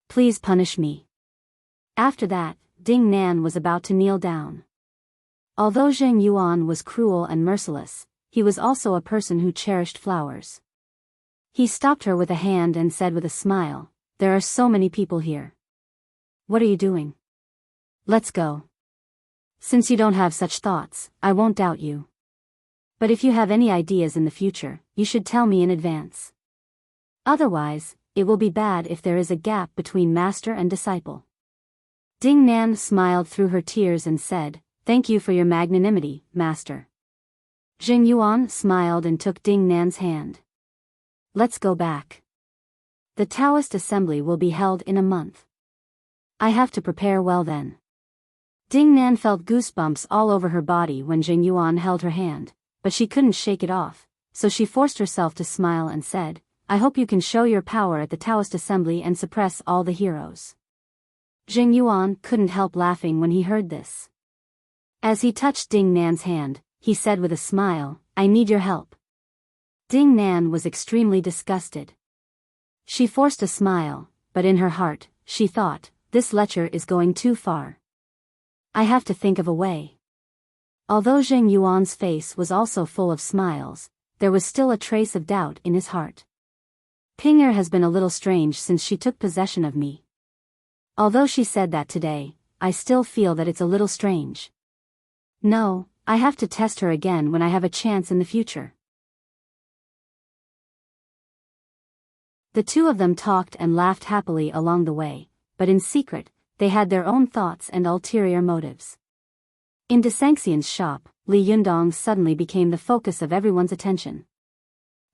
Please punish me." After that, Ding Nan was about to kneel down. Although Zheng Yuan was cruel and merciless, he was also a person who cherished flowers. He stopped her with a hand and said with a smile, "There are so many people here. What are you doing? Let's go. Since you don't have such thoughts, I won't doubt you. But if you have any ideas in the future, you should tell me in advance. Otherwise, it will be bad if there is a gap between master and disciple." Ding Nan smiled through her tears and said, "Thank you for your magnanimity, master." Zheng Yuan smiled and took Ding Nan's hand. "Let's go back. The Taoist assembly will be held in a month. I have to prepare well then." Ding Nan felt goosebumps all over her body when Jing Yuan held her hand, but she couldn't shake it off, so she forced herself to smile and said, I hope you can show your power at the Taoist assembly and suppress all the heroes. Jing Yuan couldn't help laughing when he heard this. As he touched Ding Nan's hand, he said with a smile, I need your help. Ding Nan was extremely disgusted. She forced a smile, but in her heart, she thought, this lecture is going too far. I have to think of a way. Although Jing Yuan's face was also full of smiles, there was still a trace of doubt in his heart. Pinger has been a little strange since she took possession of me. Although she said that today, I still feel that it's a little strange. No, I have to test her again when I have a chance in the future. The two of them talked and laughed happily along the way, but in secret, they had their own thoughts and ulterior motives. In De Sanxian's shop, Li Yundong suddenly became the focus of everyone's attention.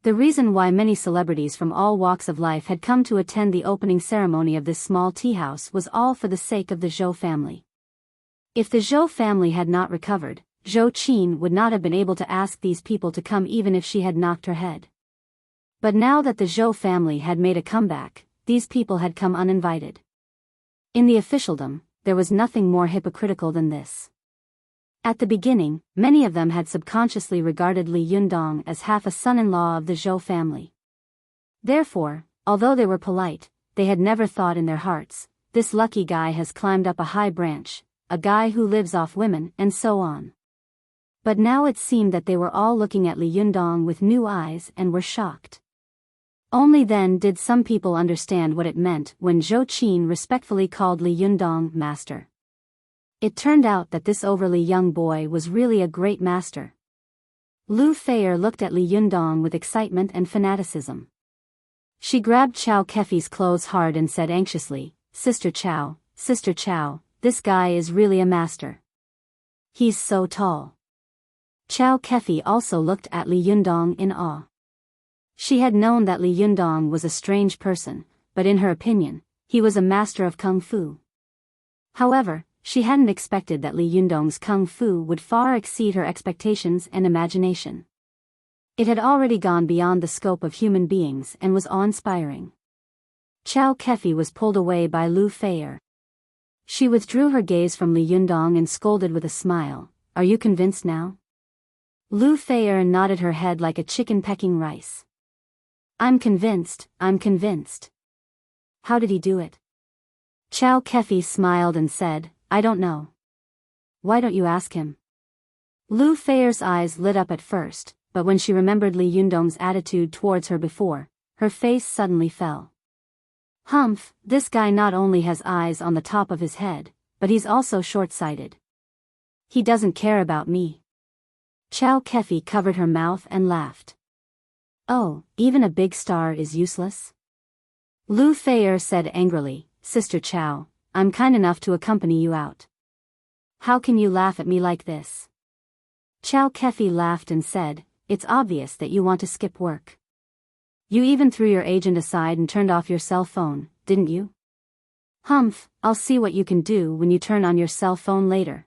The reason why many celebrities from all walks of life had come to attend the opening ceremony of this small tea house was all for the sake of the Zhou family. If the Zhou family had not recovered, Zhou Qin would not have been able to ask these people to come even if she had knocked her head. But now that the Zhou family had made a comeback, these people had come uninvited. In the officialdom, there was nothing more hypocritical than this. At the beginning, many of them had subconsciously regarded Li Yundong as half a son-in-law of the Zhou family. Therefore, although they were polite, they had never thought in their hearts, this lucky guy has climbed up a high branch, a guy who lives off women and so on. But now it seemed that they were all looking at Li Yundong with new eyes and were shocked. Only then did some people understand what it meant when Zhou Qin respectfully called Li Yundong master. It turned out that this overly young boy was really a great master. Lu Feier looked at Li Yundong with excitement and fanaticism. She grabbed Chao Kefi's clothes hard and said anxiously, Sister Chao, this guy is really a master. He's so tall. Chao Kefi also looked at Li Yundong in awe. She had known that Li Yundong was a strange person, but in her opinion, he was a master of kung fu. However, she hadn't expected that Li Yundong's kung fu would far exceed her expectations and imagination. It had already gone beyond the scope of human beings and was awe-inspiring. Chao Kefi was pulled away by Lu Feier. She withdrew her gaze from Li Yundong and scolded with a smile, Are you convinced now? Lu Feier nodded her head like a chicken pecking rice. I'm convinced. How did he do it? Chao Kefi smiled and said, I don't know. Why don't you ask him? Lu Feier's eyes lit up at first, but when she remembered Li Yundong's attitude towards her before, her face suddenly fell. Humph, this guy not only has eyes on the top of his head, but he's also short-sighted. He doesn't care about me. Chao Kefi covered her mouth and laughed. Oh, even a big star is useless? Lu Feier said angrily, Sister Chao, I'm kind enough to accompany you out. How can you laugh at me like this? Chao Kefi laughed and said, It's obvious that you want to skip work. You even threw your agent aside and turned off your cell phone, didn't you? Humph, I'll see what you can do when you turn on your cell phone later.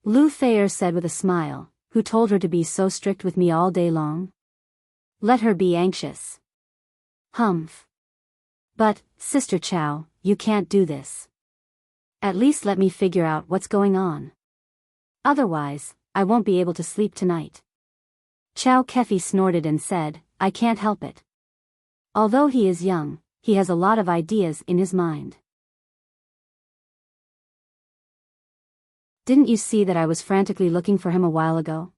Lu Feier said with a smile, Who told her to be so strict with me all day long? Let her be anxious. Humph. But, Sister Chao, you can't do this. At least let me figure out what's going on. Otherwise, I won't be able to sleep tonight. Chao Kefi snorted and said, I can't help it. Although he is young, he has a lot of ideas in his mind. Didn't you see that I was frantically looking for him a while ago?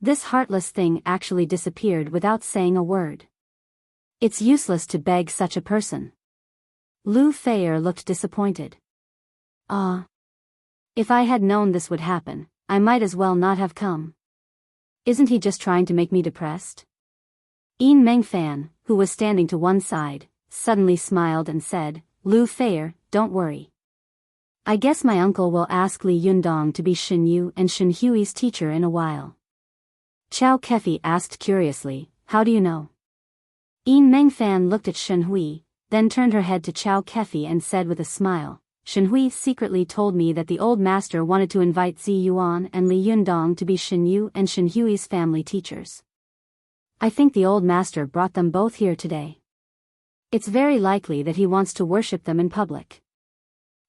This heartless thing actually disappeared without saying a word. It's useless to beg such a person. Lu Feier looked disappointed. Ah. If I had known this would happen, I might as well not have come. Isn't he just trying to make me depressed? Yin Mengfan, who was standing to one side, suddenly smiled and said, Lu Feier, don't worry. I guess my uncle will ask Li Yundong to be Shen Yu and Shen Hui's teacher in a while. Chao Kefi asked curiously, How do you know? Yin Mengfan looked at Shen Hui, then turned her head to Chao Kefi and said with a smile, Shen Hui secretly told me that the old master wanted to invite Zi Yuan and Li Yundong to be Shen Yu and Shen Hui's family teachers. I think the old master brought them both here today. It's very likely that he wants to worship them in public.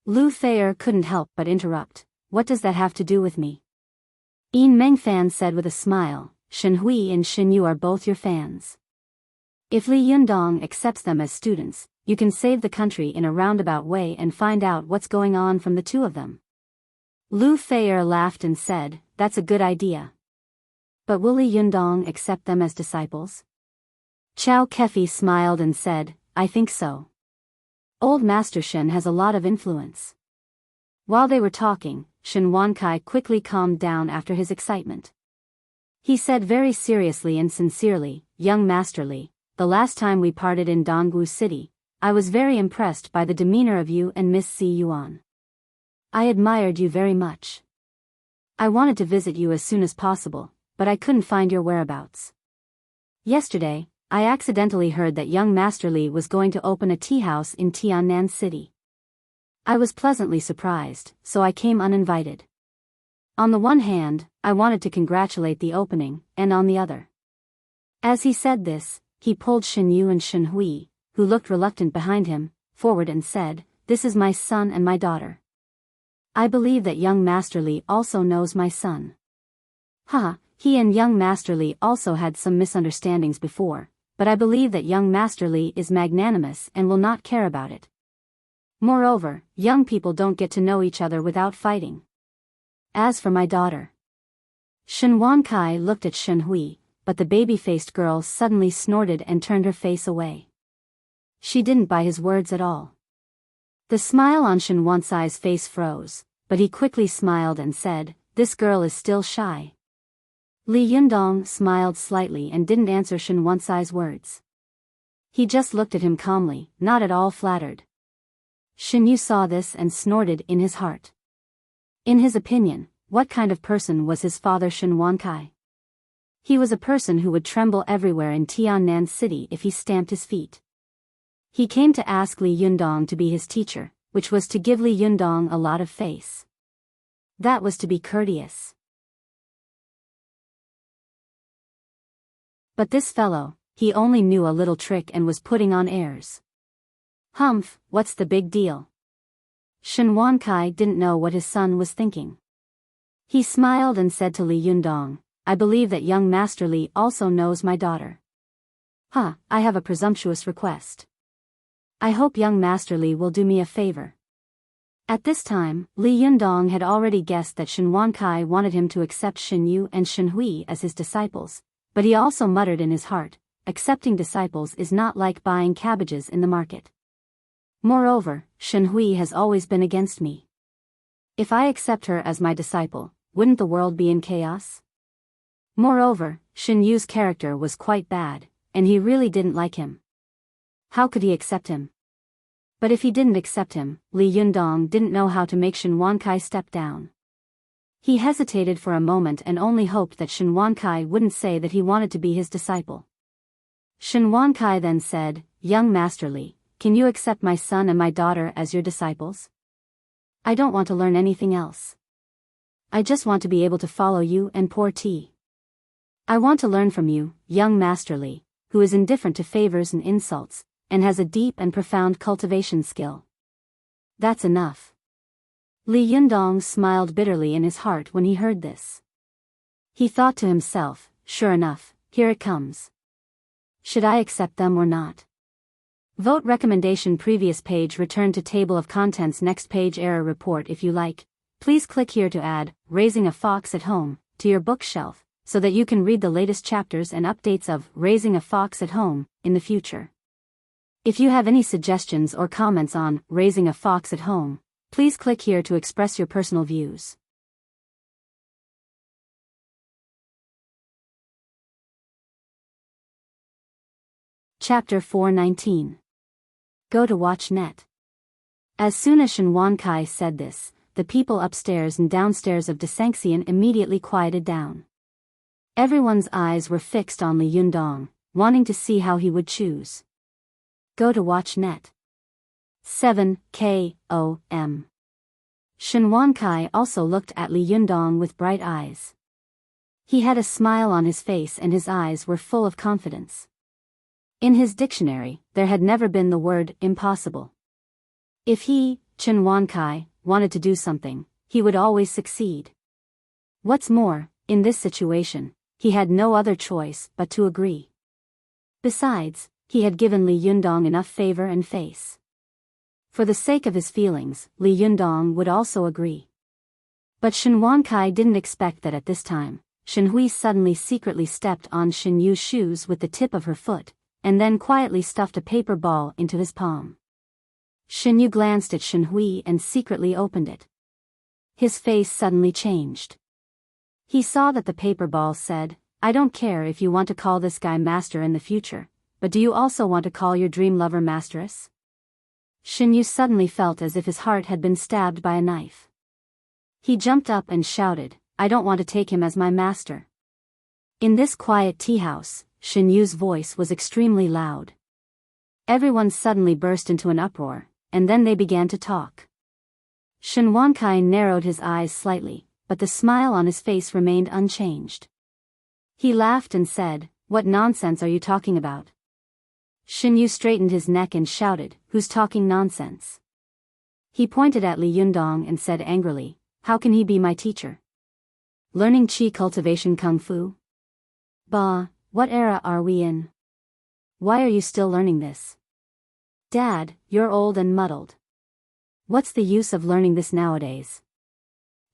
Lu Thayer couldn't help but interrupt. What does that have to do with me? Yin Mengfan said with a smile, Shen Hui and Shen Yu are both your fans. If Li Yundong accepts them as students, you can save the country in a roundabout way and find out what's going on from the two of them. Lu Thayer laughed and said, that's a good idea. But will Li Yundong accept them as disciples? Chao Kefi smiled and said, I think so. Old Master Shen has a lot of influence. While they were talking, Shen Wankai quickly calmed down after his excitement. He said very seriously and sincerely, Young Master Li, the last time we parted in Dongwu City, I was very impressed by the demeanor of you and Miss Zi Yuan. I admired you very much. I wanted to visit you as soon as possible, but I couldn't find your whereabouts. Yesterday, I accidentally heard that young Master Li was going to open a tea house in Tiannan City. I was pleasantly surprised, so I came uninvited. On the one hand, I wanted to congratulate the opening, and on the other. As he said this, he pulled Shen Yu and Shen Hui, who looked reluctant behind him, forward and said, This is my son and my daughter. I believe that young Master Li also knows my son. He and young Master Li also had some misunderstandings before, but I believe that young Master Li is magnanimous and will not care about it. Moreover, young people don't get to know each other without fighting. As for my daughter. Shen Wankai looked at Shen Hui, but the baby-faced girl suddenly snorted and turned her face away. She didn't buy his words at all. The smile on Shen Wansai's face froze, but he quickly smiled and said, This girl is still shy. Li Yundong smiled slightly and didn't answer Shen Wansai's words. He just looked at him calmly, not at all flattered. Shen Yu saw this and snorted in his heart. In his opinion, what kind of person was his father Shen Wankai? He was a person who would tremble everywhere in Tiannan City if he stamped his feet. He came to ask Li Yundong to be his teacher, which was to give Li Yundong a lot of face. That was to be courteous. But this fellow, he only knew a little trick and was putting on airs. Humph, what's the big deal? Shen Wankai didn't know what his son was thinking. He smiled and said to Li Yundong, I believe that young Master Li also knows my daughter. I have a presumptuous request. I hope young Master Li will do me a favor. At this time, Li Yundong had already guessed that Shen Wankai wanted him to accept Shen Yu and Shen Hui as his disciples, but he also muttered in his heart, accepting disciples is not like buying cabbages in the market. Moreover, Shen Hui has always been against me. If I accept her as my disciple, wouldn't the world be in chaos? Moreover, Shen Yu's character was quite bad, and he really didn't like him. How could he accept him? But if he didn't accept him, Li Yundong didn't know how to make Shen Wankai step down. He hesitated for a moment and only hoped that Shen Wankai wouldn't say that he wanted to be his disciple. Shen Wankai then said, Young Master Li, can you accept my son and my daughter as your disciples? I don't want to learn anything else. I just want to be able to follow you and pour tea. I want to learn from you, young Master Li, who is indifferent to favors and insults, and has a deep and profound cultivation skill. That's enough. Li Yundong smiled bitterly in his heart when he heard this. He thought to himself, sure enough, here it comes. Should I accept them or not? Vote recommendation previous page return to table of contents next page error report if you like. Please click here to add Raising a Fox at Home to your bookshelf so that you can read the latest chapters and updates of Raising a Fox at Home in the future. If you have any suggestions or comments on Raising a Fox at Home, please click here to express your personal views. Chapter 419. Go to watch net. As soon as Shen Wankai said this, the people upstairs and downstairs of Desanxian immediately quieted down. Everyone's eyes were fixed on Li Yundong, wanting to see how he would choose. Go to watch net. 7 K.O.M. Shen Wankai also looked at Li Yundong with bright eyes. He had a smile on his face and his eyes were full of confidence. In his dictionary, there had never been the word impossible. If he, Chen Wankai, wanted to do something, he would always succeed. What's more, in this situation, he had no other choice but to agree. Besides, he had given Li Yundong enough favor and face. For the sake of his feelings, Li Yundong would also agree. But Shen Wankai didn't expect that at this time. Shen Hui suddenly secretly stepped on Shen Yu's shoes with the tip of her foot, and then quietly stuffed a paper ball into his palm. Shen Yu glanced at Shen Hui and secretly opened it. His face suddenly changed. He saw that the paper ball said, "I don't care if you want to call this guy master in the future, but do you also want to call your dream lover masteress?" Shen Yu suddenly felt as if his heart had been stabbed by a knife. He jumped up and shouted, "I don't want to take him as my master." In this quiet tea house, Shen Yu's voice was extremely loud. Everyone suddenly burst into an uproar, and then they began to talk. Shen Wankai narrowed his eyes slightly, but the smile on his face remained unchanged. He laughed and said, "What nonsense are you talking about?" Shen Yu straightened his neck and shouted, "Who's talking nonsense?" He pointed at Li Yundong and said angrily, "How can he be my teacher? Learning qi cultivation kung fu? Bah, what era are we in? Why are you still learning this? Dad, you're old and muddled. What's the use of learning this nowadays?"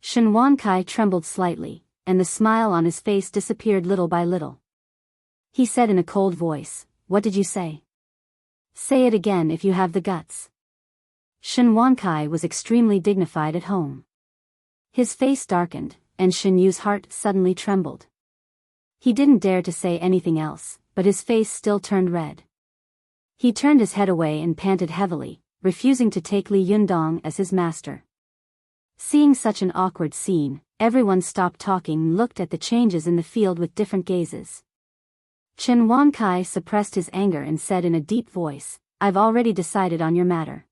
Shen Wankai trembled slightly, and the smile on his face disappeared little by little. He said in a cold voice, "What did you say? Say it again if you have the guts." Shen Wankai was extremely dignified at home. His face darkened, and Shen Yu's heart suddenly trembled. He didn't dare to say anything else, but his face still turned red. He turned his head away and panted heavily, refusing to take Li Yundong as his master. Seeing such an awkward scene, everyone stopped talking and looked at the changes in the field with different gazes. Chen Wankai suppressed his anger and said in a deep voice, "I've already decided on your matter.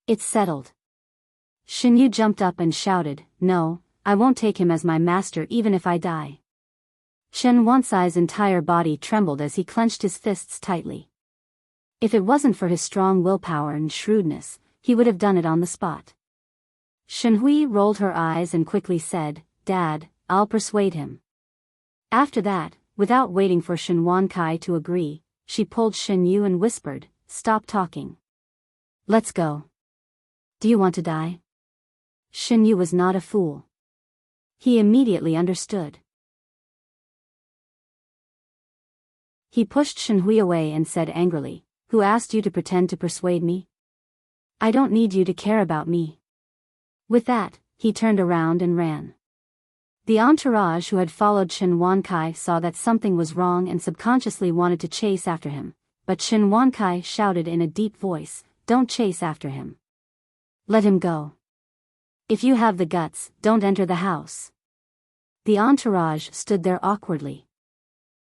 It's settled." Shen Yu jumped up and shouted, "No, I won't take him as my master even if I die." Chen Wansai's entire body trembled as he clenched his fists tightly. If it wasn't for his strong willpower and shrewdness, he would have done it on the spot. Shen Hui rolled her eyes and quickly said, "Dad, I'll persuade him." After that, without waiting for Shen Wankai to agree, she pulled Shen Yu and whispered, "Stop talking. Let's go. Do you want to die?" Shen Yu was not a fool. He immediately understood. He pushed Shen Hui away and said angrily, "Who asked you to pretend to persuade me? I don't need you to care about me." With that, he turned around and ran. The entourage who had followed Shen Wankai saw that something was wrong and subconsciously wanted to chase after him, but Shen Wankai shouted in a deep voice, "Don't chase after him. Let him go. If you have the guts, don't enter the house." The entourage stood there awkwardly.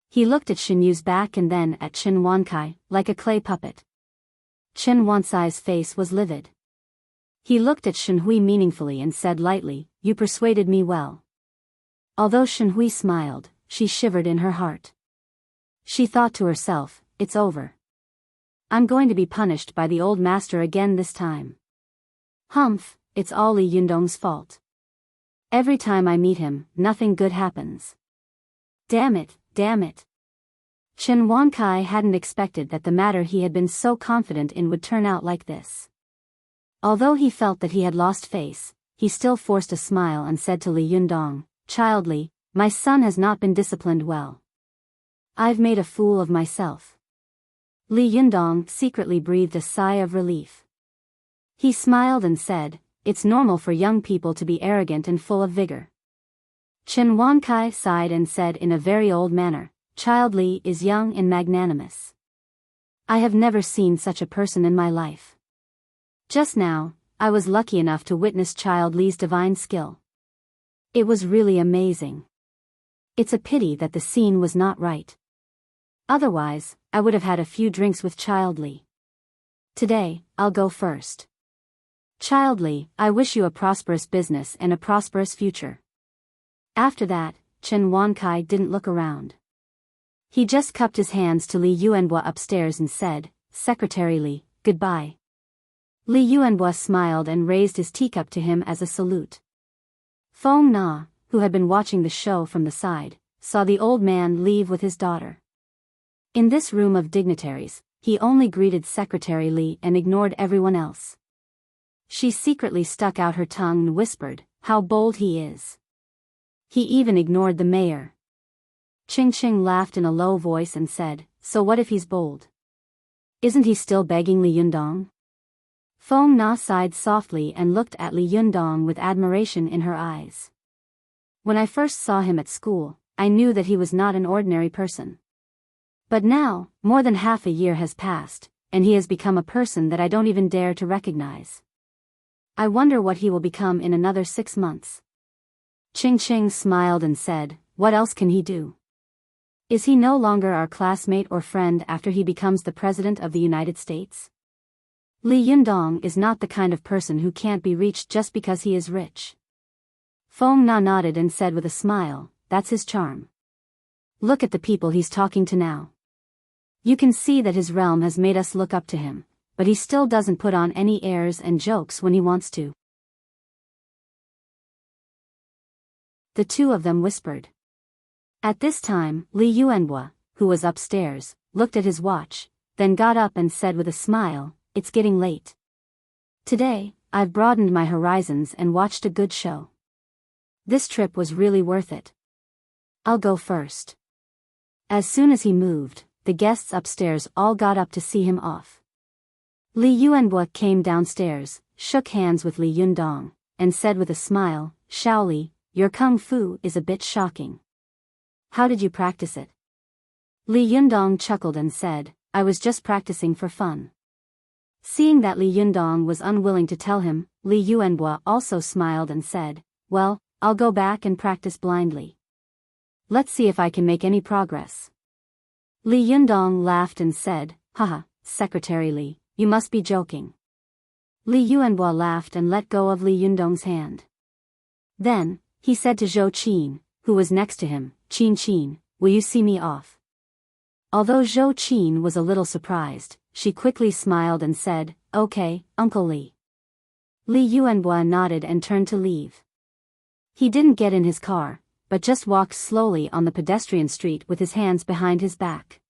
He looked at Shen Yu's back and then at Shen Wankai, like a clay puppet. Chen Wansai's face was livid. He looked at Shen Hui meaningfully and said lightly, "You persuaded me well." Although Shen Hui smiled, she shivered in her heart. She thought to herself, "It's over. I'm going to be punished by the old master again this time. Humph, it's all Li Yundong's fault. Every time I meet him, nothing good happens. Damn it, damn it." Chen Wankai hadn't expected that the matter he had been so confident in would turn out like this. Although he felt that he had lost face, he still forced a smile and said to Li Yundong, "Child Li, my son has not been disciplined well. I've made a fool of myself." Li Yundong secretly breathed a sigh of relief. He smiled and said, "It's normal for young people to be arrogant and full of vigor." Chen Wankai sighed and said in a very old manner, "Child Li is young and magnanimous. I have never seen such a person in my life. Just now, I was lucky enough to witness Child Li's divine skill. It was really amazing. It's a pity that the scene was not right. Otherwise, I would have had a few drinks with Child Li." Today, I'll go first. Child Li, I wish you a prosperous business and a prosperous future. After that, Chen Wankai didn't look around. He just cupped his hands to Li Yuanhua upstairs and said, Secretary Li, goodbye. Li Yuanhua smiled and raised his teacup to him as a salute. Feng Na, who had been watching the show from the side, saw the old man leave with his daughter. In this room of dignitaries, he only greeted Secretary Li and ignored everyone else. She secretly stuck out her tongue and whispered, how bold he is. He even ignored the mayor. Ching Ching laughed in a low voice and said, so what if he's bold? Isn't he still begging Li Yundong? Feng Na sighed softly and looked at Li Yundong with admiration in her eyes. When I first saw him at school, I knew that he was not an ordinary person. But now, more than half a year has passed, and he has become a person that I don't even dare to recognize. I wonder what he will become in another 6 months. Ching Ching smiled and said, what else can he do? Is he no longer our classmate or friend after he becomes the President of the United States? Li Yundong is not the kind of person who can't be reached just because he is rich. Feng Na nodded and said with a smile, that's his charm. Look at the people he's talking to now. You can see that his realm has made us look up to him, but he still doesn't put on any airs and jokes when he wants to. The two of them whispered. At this time, Li Yuanhua, who was upstairs, looked at his watch, then got up and said with a smile, it's getting late. Today, I've broadened my horizons and watched a good show. This trip was really worth it. I'll go first. As soon as he moved, the guests upstairs all got up to see him off. Li Yuanhua came downstairs, shook hands with Li Yundong, and said with a smile, Shaoli, your kung fu is a bit shocking. How did you practice it? Li Yundong chuckled and said, I was just practicing for fun. Seeing that Li Yundong was unwilling to tell him, Li Yuanhua also smiled and said, well, I'll go back and practice blindly. Let's see if I can make any progress. Li Yundong laughed and said, haha, Secretary Li, you must be joking. Li Yuanhua laughed and let go of Li Yundong's hand. Then, he said to Zhou Qin, who was next to him, Qin, will you see me off? Although Zhou Qin was a little surprised, she quickly smiled and said, okay, Uncle Li. Li Yuanhua nodded and turned to leave. He didn't get in his car, but just walked slowly on the pedestrian street with his hands behind his back.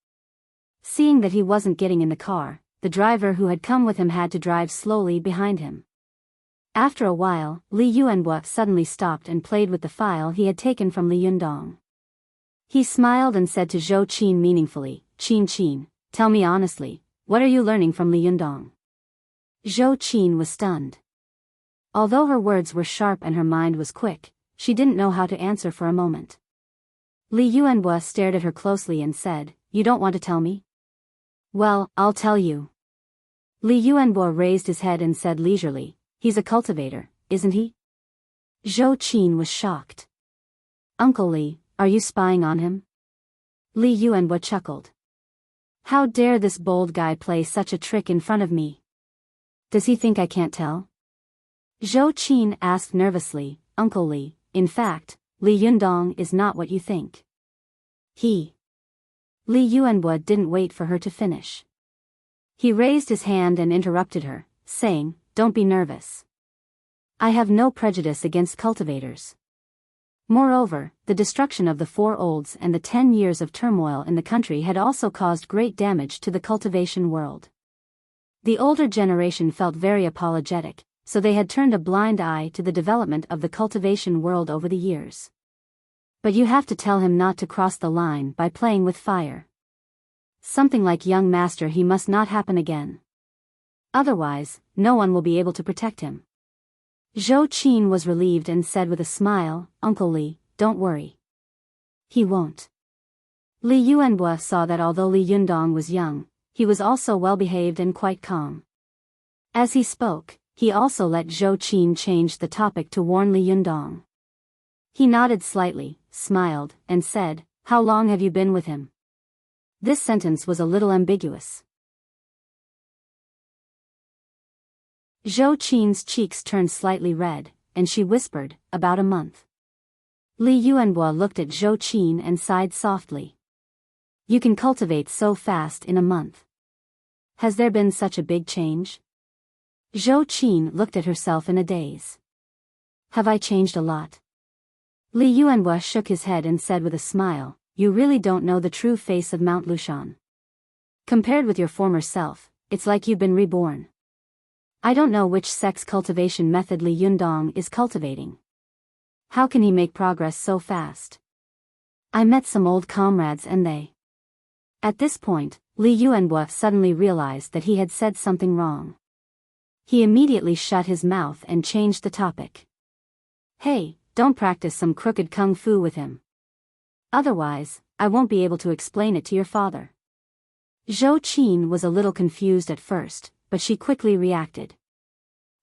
Seeing that he wasn't getting in the car, the driver who had come with him had to drive slowly behind him. After a while, Li Yuanhua suddenly stopped and played with the file he had taken from Li Yundong. He smiled and said to Zhou Qin meaningfully, Qin, tell me honestly, what are you learning from Li Yundong? Zhou Qin was stunned. Although her words were sharp and her mind was quick, she didn't know how to answer for a moment. Li Yuanhua stared at her closely and said, you don't want to tell me? Well, I'll tell you. Li Yuanhua raised his head and said leisurely, he's a cultivator, isn't he? Zhou Qin was shocked. Uncle Li, are you spying on him? Li Yuanhua chuckled. How dare this bold guy play such a trick in front of me? Does he think I can't tell? Zhou Qin asked nervously, Uncle Li, in fact, Li Yundong is not what you think. Li Yuanhua didn't wait for her to finish. He raised his hand and interrupted her, saying, don't be nervous. I have no prejudice against cultivators. Moreover, the destruction of the 4 olds and the 10 years of turmoil in the country had also caused great damage to the cultivation world. The older generation felt very apologetic, so they had turned a blind eye to the development of the cultivation world over the years. But you have to tell him not to cross the line by playing with fire. Something like young master he must not happen again. Otherwise, no one will be able to protect him. Zhou Qin was relieved and said with a smile, Uncle Li, don't worry. He won't. Li Yuanhua saw that although Li Yundong was young, he was also well-behaved and quite calm. As he spoke, he also let Zhou Qin change the topic to warn Li Yundong. He nodded slightly, smiled, and said, how long have you been with him? This sentence was a little ambiguous. Zhou Qin's cheeks turned slightly red, and she whispered, "About a month." Li Yuanhua looked at Zhou Qin and sighed softly. "You can cultivate so fast in a month. Has there been such a big change?" Zhou Qin looked at herself in a daze. "Have I changed a lot?" Li Yuanhua shook his head and said with a smile, "You really don't know the true face of Mount Lushan. Compared with your former self, it's like you've been reborn. I don't know which sex cultivation method Li Yundong is cultivating. How can he make progress so fast? I met some old comrades and they..." At this point, Li Yuanhua suddenly realized that he had said something wrong. He immediately shut his mouth and changed the topic. "Hey, don't practice some crooked kung fu with him. Otherwise, I won't be able to explain it to your father." Zhou Qin was a little confused at first, but she quickly reacted.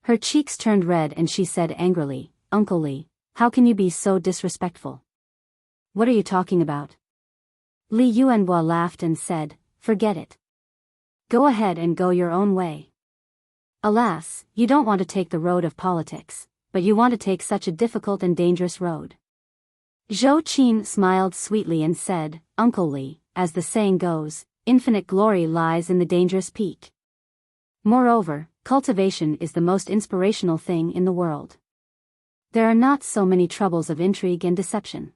Her cheeks turned red and she said angrily, "Uncle Li, how can you be so disrespectful? What are you talking about?" Li Yuanhua laughed and said, "Forget it. Go ahead and go your own way. Alas, you don't want to take the road of politics, but you want to take such a difficult and dangerous road." Zhou Qin smiled sweetly and said, "Uncle Li, as the saying goes, infinite glory lies in the dangerous peak. Moreover, cultivation is the most inspirational thing in the world. There are not so many troubles of intrigue and deception.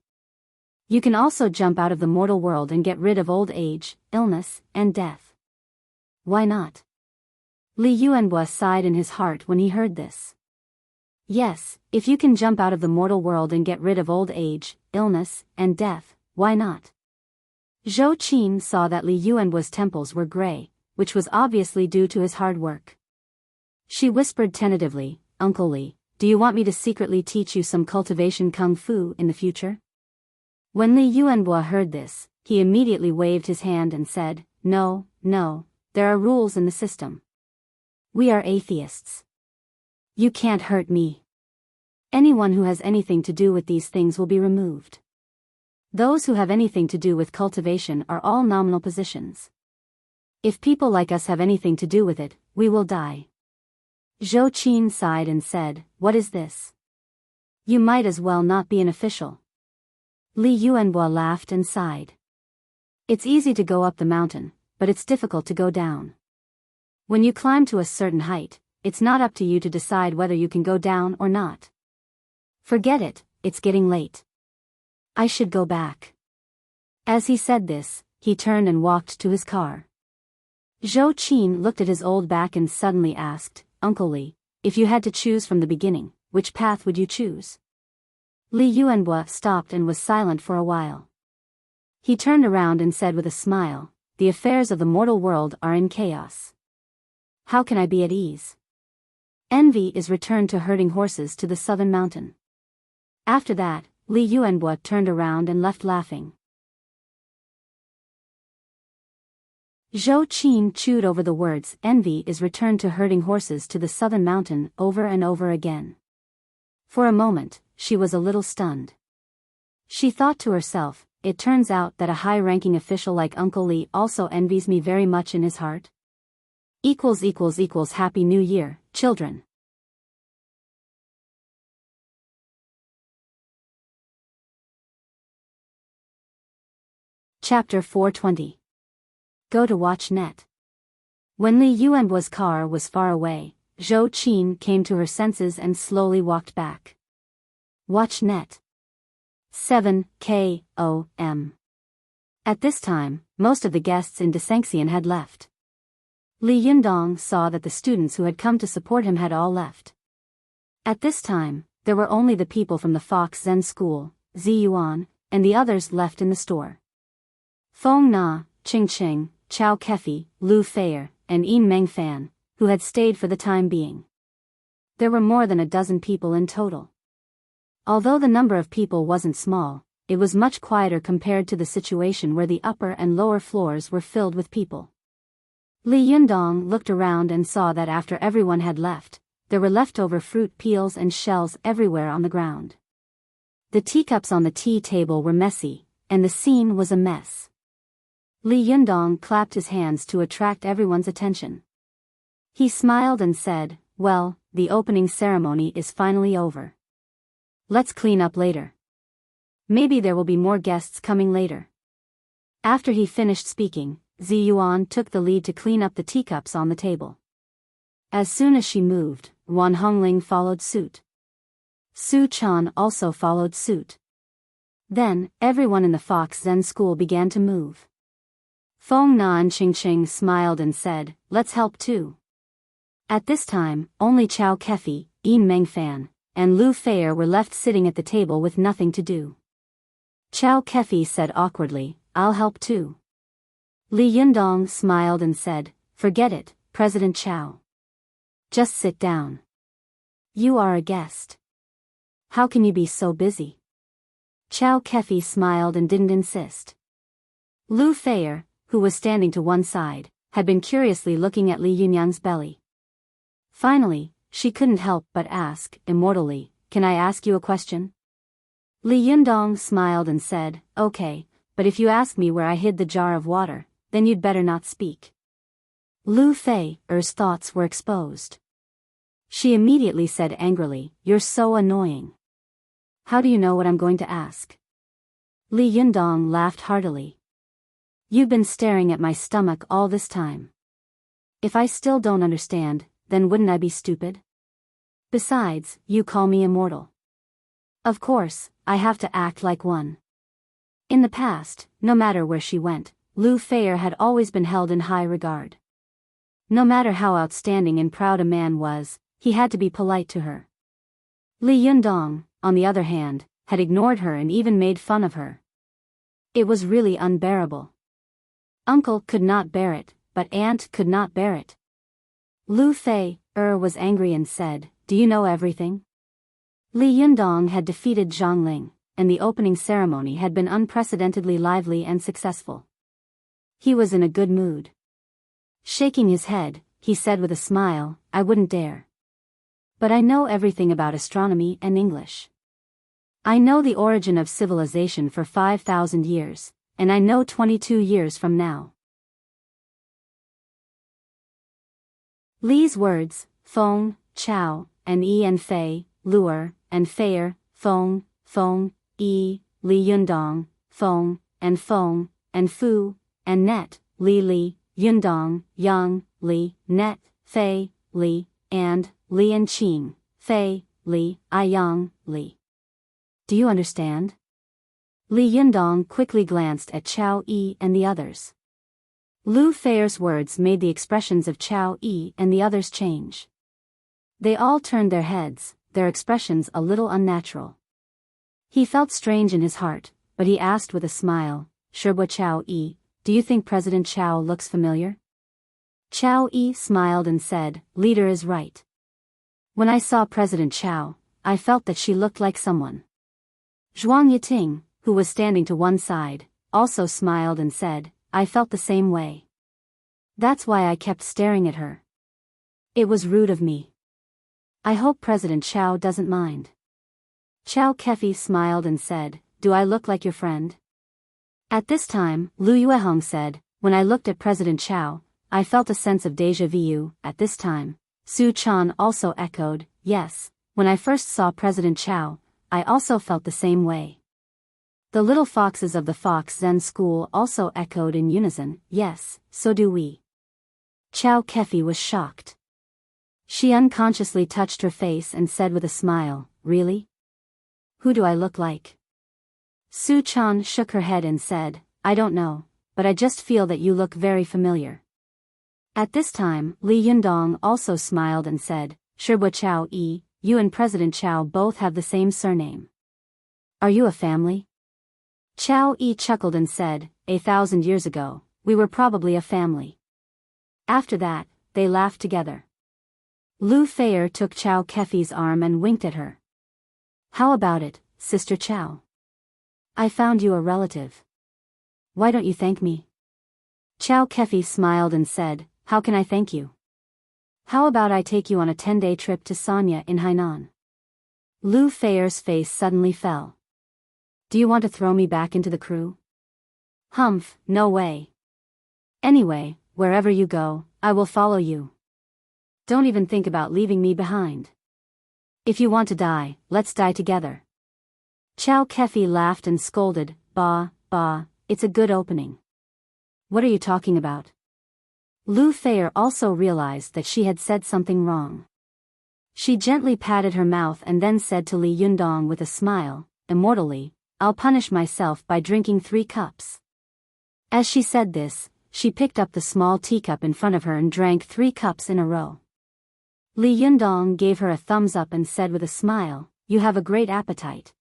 You can also jump out of the mortal world and get rid of old age, illness, and death. Why not?" Li Yuanhua sighed in his heart when he heard this. Yes, if you can jump out of the mortal world and get rid of old age, illness, and death, why not? Zhou Qin saw that Li Yuanhua's temples were gray, which was obviously due to his hard work. She whispered tentatively, "Uncle Li, do you want me to secretly teach you some cultivation kung fu in the future?" When Li Yuanhua heard this, he immediately waved his hand and said, No, there are rules in the system. We are atheists. You can't hurt me. Anyone who has anything to do with these things will be removed. Those who have anything to do with cultivation are all nominal positions. If people like us have anything to do with it, we will die." Zhou Qin sighed and said, "What is this? You might as well not be an official." Li Yuanhua laughed and sighed. "It's easy to go up the mountain, but it's difficult to go down. When you climb to a certain height, it's not up to you to decide whether you can go down or not. Forget it, it's getting late. I should go back." As he said this, he turned and walked to his car. Zhou Qin looked at his old back and suddenly asked, "Uncle Li, if you had to choose from the beginning, which path would you choose?" Li Yuanhua stopped and was silent for a while. He turned around and said with a smile, "The affairs of the mortal world are in chaos. How can I be at ease? Envy is returned to herding horses to the southern mountain." After that, Li Yuanhua turned around and left laughing. Zhou Qin chewed over the words "envy is returned to herding horses to the southern mountain" over and over again. For a moment, she was a little stunned. She thought to herself, it turns out that a high-ranking official like Uncle Li also envies me very much in his heart. Happy New Year, children. Chapter 420. Go to watch net. When Li Yuanhua's car was far away, Zhou Qin came to her senses and slowly walked back. Watch net. 7 km. At this time, most of the guests in Desanxian had left. Li Yundong saw that the students who had come to support him had all left. At this time, there were only the people from the Fox Zen School, Zi Yuan, and the others left in the store. Feng Na, Ching Ching, Chao Kefi, Lu Feier, and Yin Meng Fan, who had stayed for the time being. There were more than a dozen people in total. Although the number of people wasn't small, it was much quieter compared to the situation where the upper and lower floors were filled with people. Li Yundong looked around and saw that after everyone had left, there were leftover fruit peels and shells everywhere on the ground. The teacups on the tea table were messy, and the scene was a mess. Li Yundong clapped his hands to attract everyone's attention. He smiled and said, well, the opening ceremony is finally over. Let's clean up later. Maybe there will be more guests coming later. After he finished speaking, Zi Yuan took the lead to clean up the teacups on the table. As soon as she moved, Wan Hongling followed suit. Su Chan also followed suit. Then, everyone in the Fox Zen school began to move. Feng Na and Ching Ching smiled and said, let's help too. At this time, only Chao Kefi, Yin Mengfan, and Lu Feier were left sitting at the table with nothing to do. Chao Kefi said awkwardly, I'll help too. Li Yundong smiled and said, forget it, President Chao. Just sit down. You are a guest. How can you be so busy? Chao Kefi smiled and didn't insist. Lu Feier, who was standing to one side, had been curiously looking at Li Yunyang's belly. Finally, she couldn't help but ask, immortally, can I ask you a question? Li Yundong smiled and said, okay, but if you ask me where I hid the jar of water, then you'd better not speak. Lu Feier's thoughts were exposed. She immediately said angrily, you're so annoying. How do you know what I'm going to ask? Li Yundong laughed heartily. You've been staring at my stomach all this time. If I still don't understand, then wouldn't I be stupid? Besides, you call me immortal. Of course, I have to act like one. In the past, no matter where she went, Lu Feier had always been held in high regard. No matter how outstanding and proud a man was, he had to be polite to her. Li Yundong, on the other hand, had ignored her and even made fun of her. It was really unbearable. Uncle could not bear it, but Aunt could not bear it. Lu Feier was angry and said, do you know everything? Li Yundong had defeated Zhang Ling, and the opening ceremony had been unprecedentedly lively and successful. He was in a good mood. Shaking his head, he said with a smile, I wouldn't dare. But I know everything about astronomy and English. I know the origin of civilization for 5,000 years, and I know 22 years from now. Li's words, Feng, Chao, and Yi and Fei, Luer, and Feier, Feng, Yi, Li Yundong, Feng, and Fu, and Net, Li, Yundong, Yang, Li, Net, Fei, Li, and Li and Qing, Fei, Li, Yang, Li. Do you understand? Li Yundong quickly glanced at Chao Yi and the others. Lu Feier's words made the expressions of Chao Yi and the others change. They all turned their heads, their expressions a little unnatural. He felt strange in his heart, but he asked with a smile, Shibwa Chao Yi, do you think President Chao looks familiar? Chao Yi smiled and said, leader is right. When I saw President Chao, I felt that she looked like someone. Zhuang Yiting, who was standing to one side, also smiled and said, I felt the same way. That's why I kept staring at her. It was rude of me. I hope President Chao doesn't mind. Chao Kefi smiled and said, do I look like your friend? At this time, Lu Yuehong said, when I looked at President Chao, I felt a sense of déjà vu. At this time, Su Chan also echoed, yes, when I first saw President Chao, I also felt the same way. The little foxes of the Fox Zen school also echoed in unison, yes, so do we. Chao Kefi was shocked. She unconsciously touched her face and said with a smile, really? Who do I look like? Su Chan shook her head and said, I don't know, but I just feel that you look very familiar. At this time, Li Yundong also smiled and said, Shibwa Chao Yi, you and President Chao both have the same surname. Are you a family? Chao Yi chuckled and said, 1,000 years ago, we were probably a family. After that, they laughed together. Lu Feier took Chao Kefi's arm and winked at her. How about it, Sister Chao? I found you a relative. Why don't you thank me? Chao Kefi smiled and said, how can I thank you? How about I take you on a 10-day trip to Sanya in Hainan? Lu Feier's face suddenly fell. Do you want to throw me back into the crew? Humph, no way. Anyway, wherever you go, I will follow you. Don't even think about leaving me behind. If you want to die, let's die together. Chow Kefi laughed and scolded, Bah, it's a good opening. What are you talking about? Lu Feier also realized that she had said something wrong. She gently patted her mouth and then said to Li Yundong with a smile, Immortally, I'll punish myself by drinking 3 cups. As she said this, she picked up the small teacup in front of her and drank 3 cups in a row. Li Yundong gave her a thumbs up and said with a smile, You have a great appetite.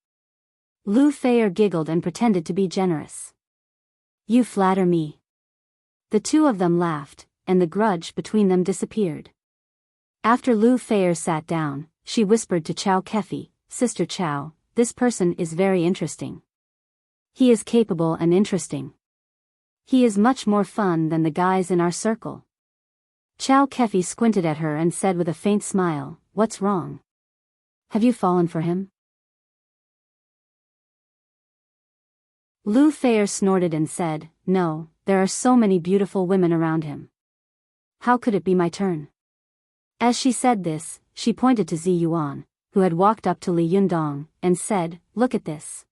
Lu Feier giggled and pretended to be generous. You flatter me. The two of them laughed, and the grudge between them disappeared. After Lu Feier sat down, she whispered to Chow Kefi, Sister Chow, this person is very interesting. He is capable and interesting. He is much more fun than the guys in our circle. Chow Kefi squinted at her and said with a faint smile, What's wrong? Have you fallen for him? Lu Feier snorted and said, No, there are so many beautiful women around him. How could it be my turn? As she said this, she pointed to Zi Yuan, who had walked up to Li Yundong, and said, Look at this.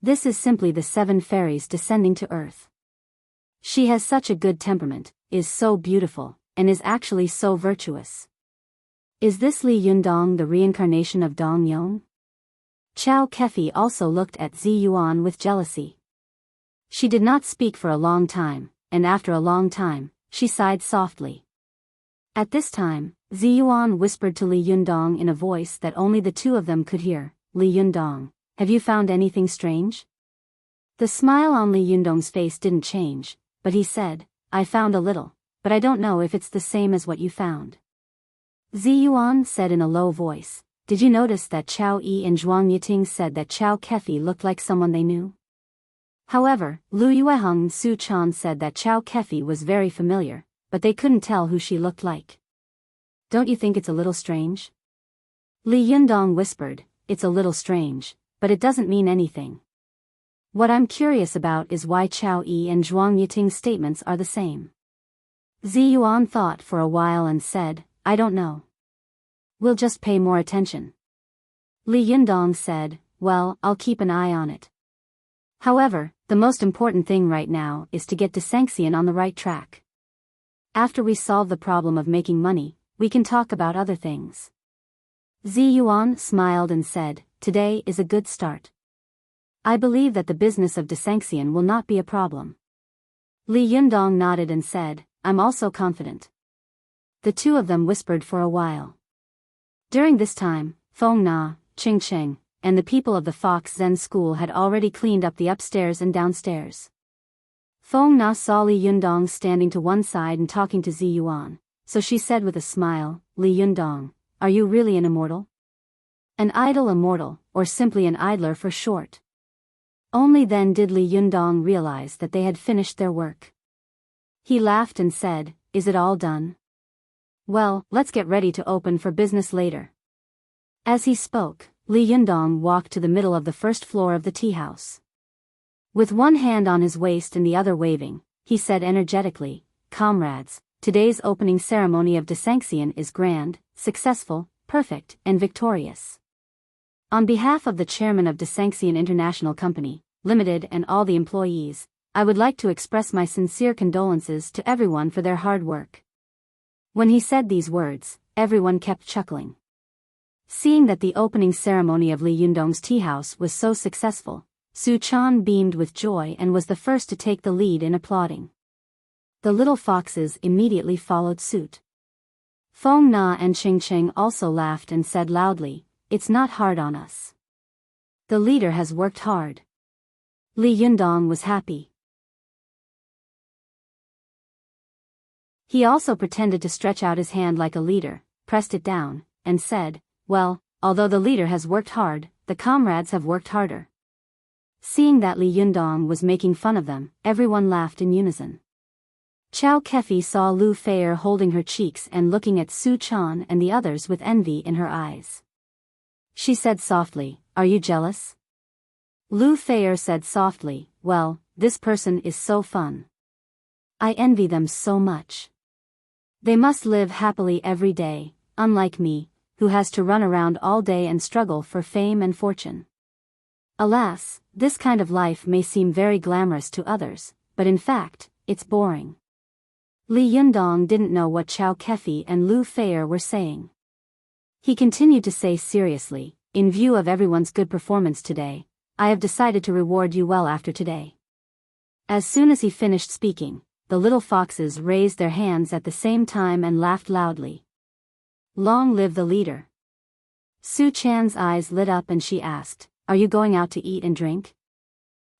This is simply the 7 fairies descending to earth. She has such a good temperament, is so beautiful, and is actually so virtuous. Is this Li Yundong the reincarnation of Dong Yong? Chow Kefi also looked at Zi Yuan with jealousy. She did not speak for a long time, and after a long time, she sighed softly. At this time, Zi Yuan whispered to Li Yundong in a voice that only the two of them could hear, Li Yundong, have you found anything strange? The smile on Li Yundong's face didn't change, but he said, I found a little, but I don't know if it's the same as what you found. Zi Yuan said in a low voice, Did you notice that Chow Yi and Zhuang Yiting said that Chow Kefi looked like someone they knew? However, Lu Yueheng and Su Chan said that Chow Kefi was very familiar, but they couldn't tell who she looked like. Don't you think it's a little strange? Li Yundong whispered, It's a little strange, but it doesn't mean anything. What I'm curious about is why Chow Yi and Zhuang Yiting's statements are the same. Zi Yuan thought for a while and said, I don't know. We'll just pay more attention. Li Yundong said, Well, I'll keep an eye on it. However, the most important thing right now is to get Desangxian on the right track. After we solve the problem of making money, we can talk about other things. Zi Yuan smiled and said, Today is a good start. I believe that the business of Desangxian will not be a problem. Li Yundong nodded and said, I'm also confident. The two of them whispered for a while. During this time, Feng Na, Ching Cheng, and the people of the Fox Zen School had already cleaned up the upstairs and downstairs. Feng Na saw Li Yundong standing to one side and talking to Zi Yuan, so she said with a smile, Li Yundong, are you really an immortal? An idle immortal, or simply an idler for short. Only then did Li Yundong realize that they had finished their work. He laughed and said, Is it all done? Well, let's get ready to open for business later. As he spoke, Li Yundong walked to the middle of the first floor of the tea house. With one hand on his waist and the other waving, he said energetically, Comrades, today's opening ceremony of Desangxian is grand, successful, perfect, and victorious. On behalf of the chairman of Desangxian International Company, Limited and all the employees, I would like to express my sincere condolences to everyone for their hard work. When he said these words, everyone kept chuckling. Seeing that the opening ceremony of Li Yundong's tea house was so successful, Su Chan beamed with joy and was the first to take the lead in applauding. The little foxes immediately followed suit. Feng Na and Ching Cheng also laughed and said loudly, It's not hard on us. The leader has worked hard. Li Yundong was happy. He also pretended to stretch out his hand like a leader, pressed it down, and said, Well, although the leader has worked hard, the comrades have worked harder. Seeing that Li Yundong was making fun of them, everyone laughed in unison. Chow Kefi saw Lu Feier holding her cheeks and looking at Su Chan and the others with envy in her eyes. She said softly, Are you jealous? Lu Feier said softly, Well, this person is so fun. I envy them so much. They must live happily every day, unlike me, who has to run around all day and struggle for fame and fortune. Alas, this kind of life may seem very glamorous to others, but in fact, it's boring. Li Yundong didn't know what Chao Kefi and Lu Feier were saying. He continued to say seriously, in view of everyone's good performance today, I have decided to reward you well after today. As soon as he finished speaking, the little foxes raised their hands at the same time and laughed loudly. Long live the leader. Su Chan's eyes lit up and she asked, Are you going out to eat and drink?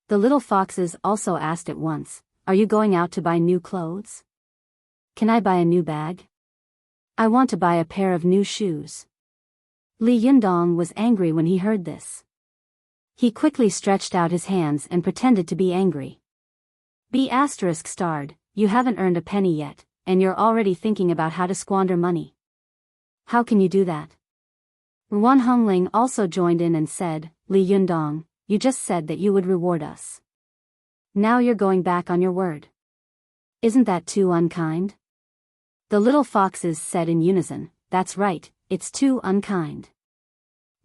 The little foxes also asked at once, Are you going out to buy new clothes? Can I buy a new bag? I want to buy a pair of new shoes. Li Yundong was angry when he heard this. He quickly stretched out his hands and pretended to be angry. B****, you haven't earned a penny yet, and you're already thinking about how to squander money. How can you do that? Wan Hongling also joined in and said, Li Yundong, you just said that you would reward us. Now you're going back on your word. Isn't that too unkind? The little foxes said in unison, That's right, it's too unkind.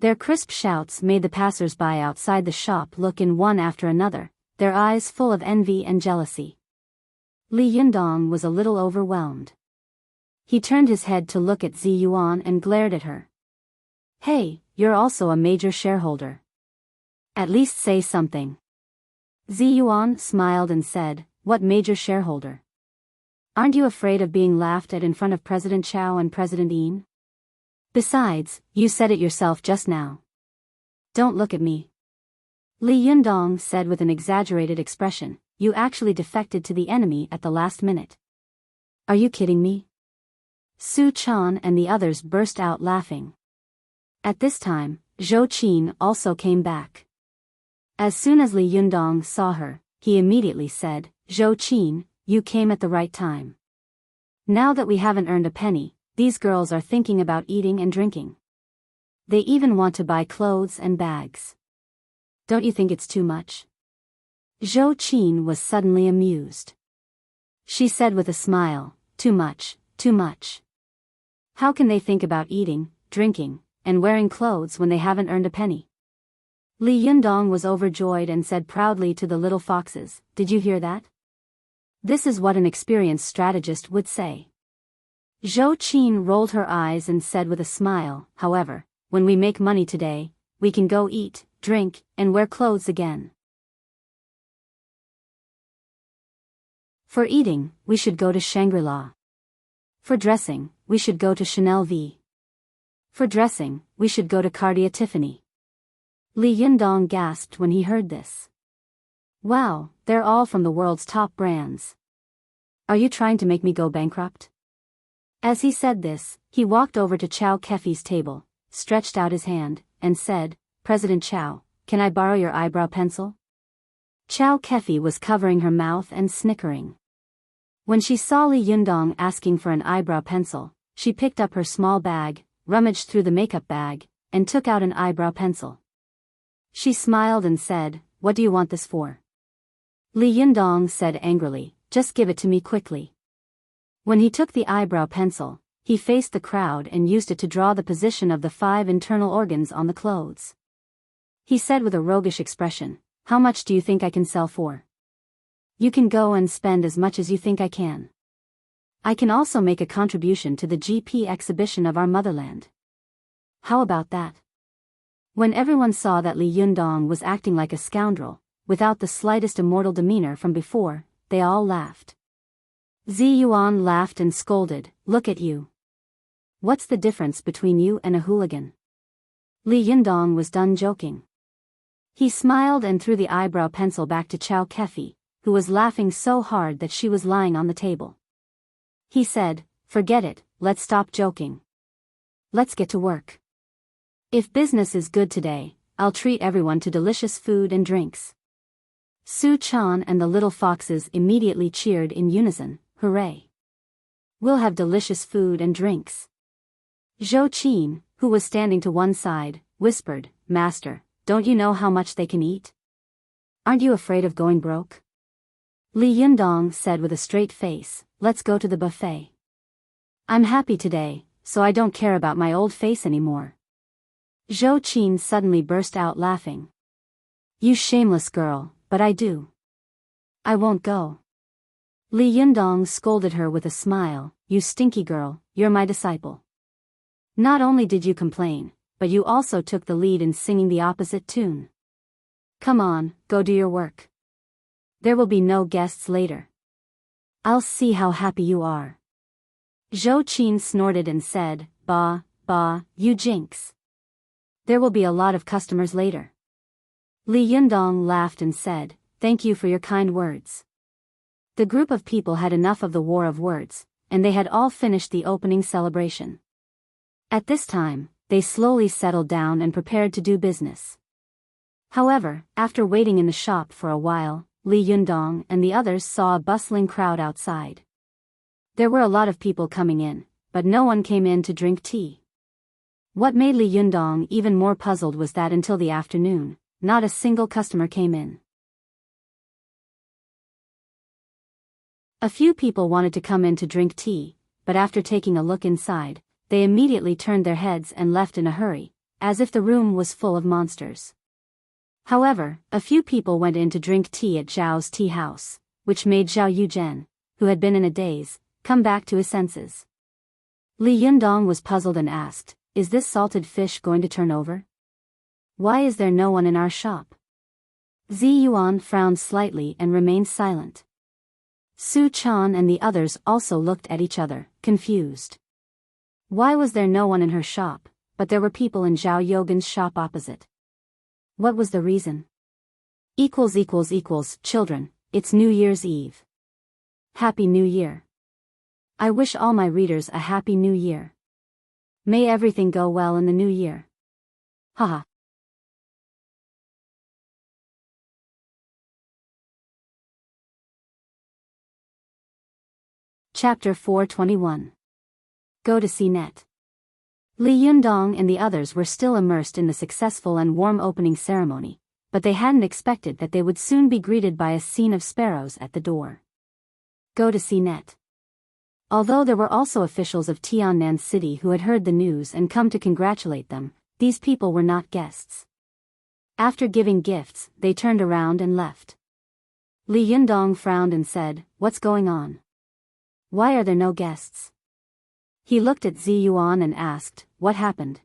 Their crisp shouts made the passers-by outside the shop look in one after another, their eyes full of envy and jealousy. Li Yundong was a little overwhelmed. He turned his head to look at Zi Yuan and glared at her. Hey, you're also a major shareholder. At least say something. Zi Yuan smiled and said, What major shareholder? Aren't you afraid of being laughed at in front of President Chao and President Yin? Besides, you said it yourself just now. Don't look at me. Li Yundong said with an exaggerated expression, You actually defected to the enemy at the last minute. Are you kidding me? Su Chan and the others burst out laughing. At this time, Zhou Qin also came back. As soon as Li Yundong saw her, he immediately said, Zhou Qin, you came at the right time. Now that we haven't earned a penny, these girls are thinking about eating and drinking. They even want to buy clothes and bags. Don't you think it's too much? Zhou Qin was suddenly amused. She said with a smile, Too much, too much. How can they think about eating, drinking, and wearing clothes when they haven't earned a penny? Li Yundong was overjoyed and said proudly to the little foxes, Did you hear that? This is what an experienced strategist would say. Zhou Qin rolled her eyes and said with a smile, However, when we make money today, we can go eat, drink, and wear clothes again. For eating, we should go to Shangri-La. For dressing, we should go to Chanel V. For dressing, we should go to Cartier Tiffany. Li Yundong gasped when he heard this. Wow, they're all from the world's top brands. Are you trying to make me go bankrupt? As he said this, he walked over to Chao Kefi's table, stretched out his hand, and said, President Chao, can I borrow your eyebrow pencil? Chao Kefi was covering her mouth and snickering. When she saw Li Yundong asking for an eyebrow pencil, she picked up her small bag, rummaged through the makeup bag, and took out an eyebrow pencil. She smiled and said, What do you want this for? Li Yundong said angrily, Just give it to me quickly. When he took the eyebrow pencil, he faced the crowd and used it to draw the position of the 5 internal organs on the clothes. He said with a roguish expression, How much do you think I can sell for? You can go and spend as much as you think I can. I can also make a contribution to the GP exhibition of our motherland. How about that? When everyone saw that Li Yundong was acting like a scoundrel, without the slightest immortal demeanor from before, they all laughed. Zi Yuan laughed and scolded, Look at you. What's the difference between you and a hooligan? Li Yundong was done joking. He smiled and threw the eyebrow pencil back to Chao Kefi, who was laughing so hard that she was lying on the table. He said, Forget it, let's stop joking. Let's get to work. If business is good today, I'll treat everyone to delicious food and drinks. Su Chan and the little foxes immediately cheered in unison, Hooray! We'll have delicious food and drinks. Zhou Qin, who was standing to one side, whispered, Master, don't you know how much they can eat? Aren't you afraid of going broke? Li Yundong said with a straight face, Let's go to the buffet. I'm happy today, so I don't care about my old face anymore. Zhou Qin suddenly burst out laughing. You shameless girl, but I do. I won't go. Li Yundong scolded her with a smile, you stinky girl, you're my disciple. Not only did you complain, but you also took the lead in singing the opposite tune. Come on, go do your work. There will be no guests later. I'll see how happy you are. Zhou Qin snorted and said, Bah, you jinx. There will be a lot of customers later. Li Yundong laughed and said, Thank you for your kind words. The group of people had enough of the war of words, and they had all finished the opening celebration. At this time, they slowly settled down and prepared to do business. However, after waiting in the shop for a while, Li Yundong and the others saw a bustling crowd outside. There were a lot of people coming in, but no one came in to drink tea. What made Li Yundong even more puzzled was that until the afternoon, not a single customer came in. A few people wanted to come in to drink tea, but after taking a look inside, they immediately turned their heads and left in a hurry, as if the room was full of monsters. However, a few people went in to drink tea at Zhao's tea house, which made Zhao Yuzhen, who had been in a daze, come back to his senses. Li Yundong was puzzled and asked, Is this salted fish going to turn over? Why is there no one in our shop? Zi Yuan frowned slightly and remained silent. Su Chan and the others also looked at each other, confused. Why was there no one in her shop, but there were people in Zhao Yogan's shop opposite? What was the reason? Children, it's New Year's Eve. Happy New Year. I wish all my readers a Happy New Year. May everything go well in the new year. Haha. Chapter 421. Go to see Net. Li Yundong and the others were still immersed in the successful and warm opening ceremony, but they hadn't expected that they would soon be greeted by a scene of sparrows at the door. Go to see Net. Although there were also officials of Tiannan City who had heard the news and come to congratulate them, these people were not guests. After giving gifts, they turned around and left. Li Yundong frowned and said, What's going on? Why are there no guests? He looked at Zi Yuan and asked, What happened?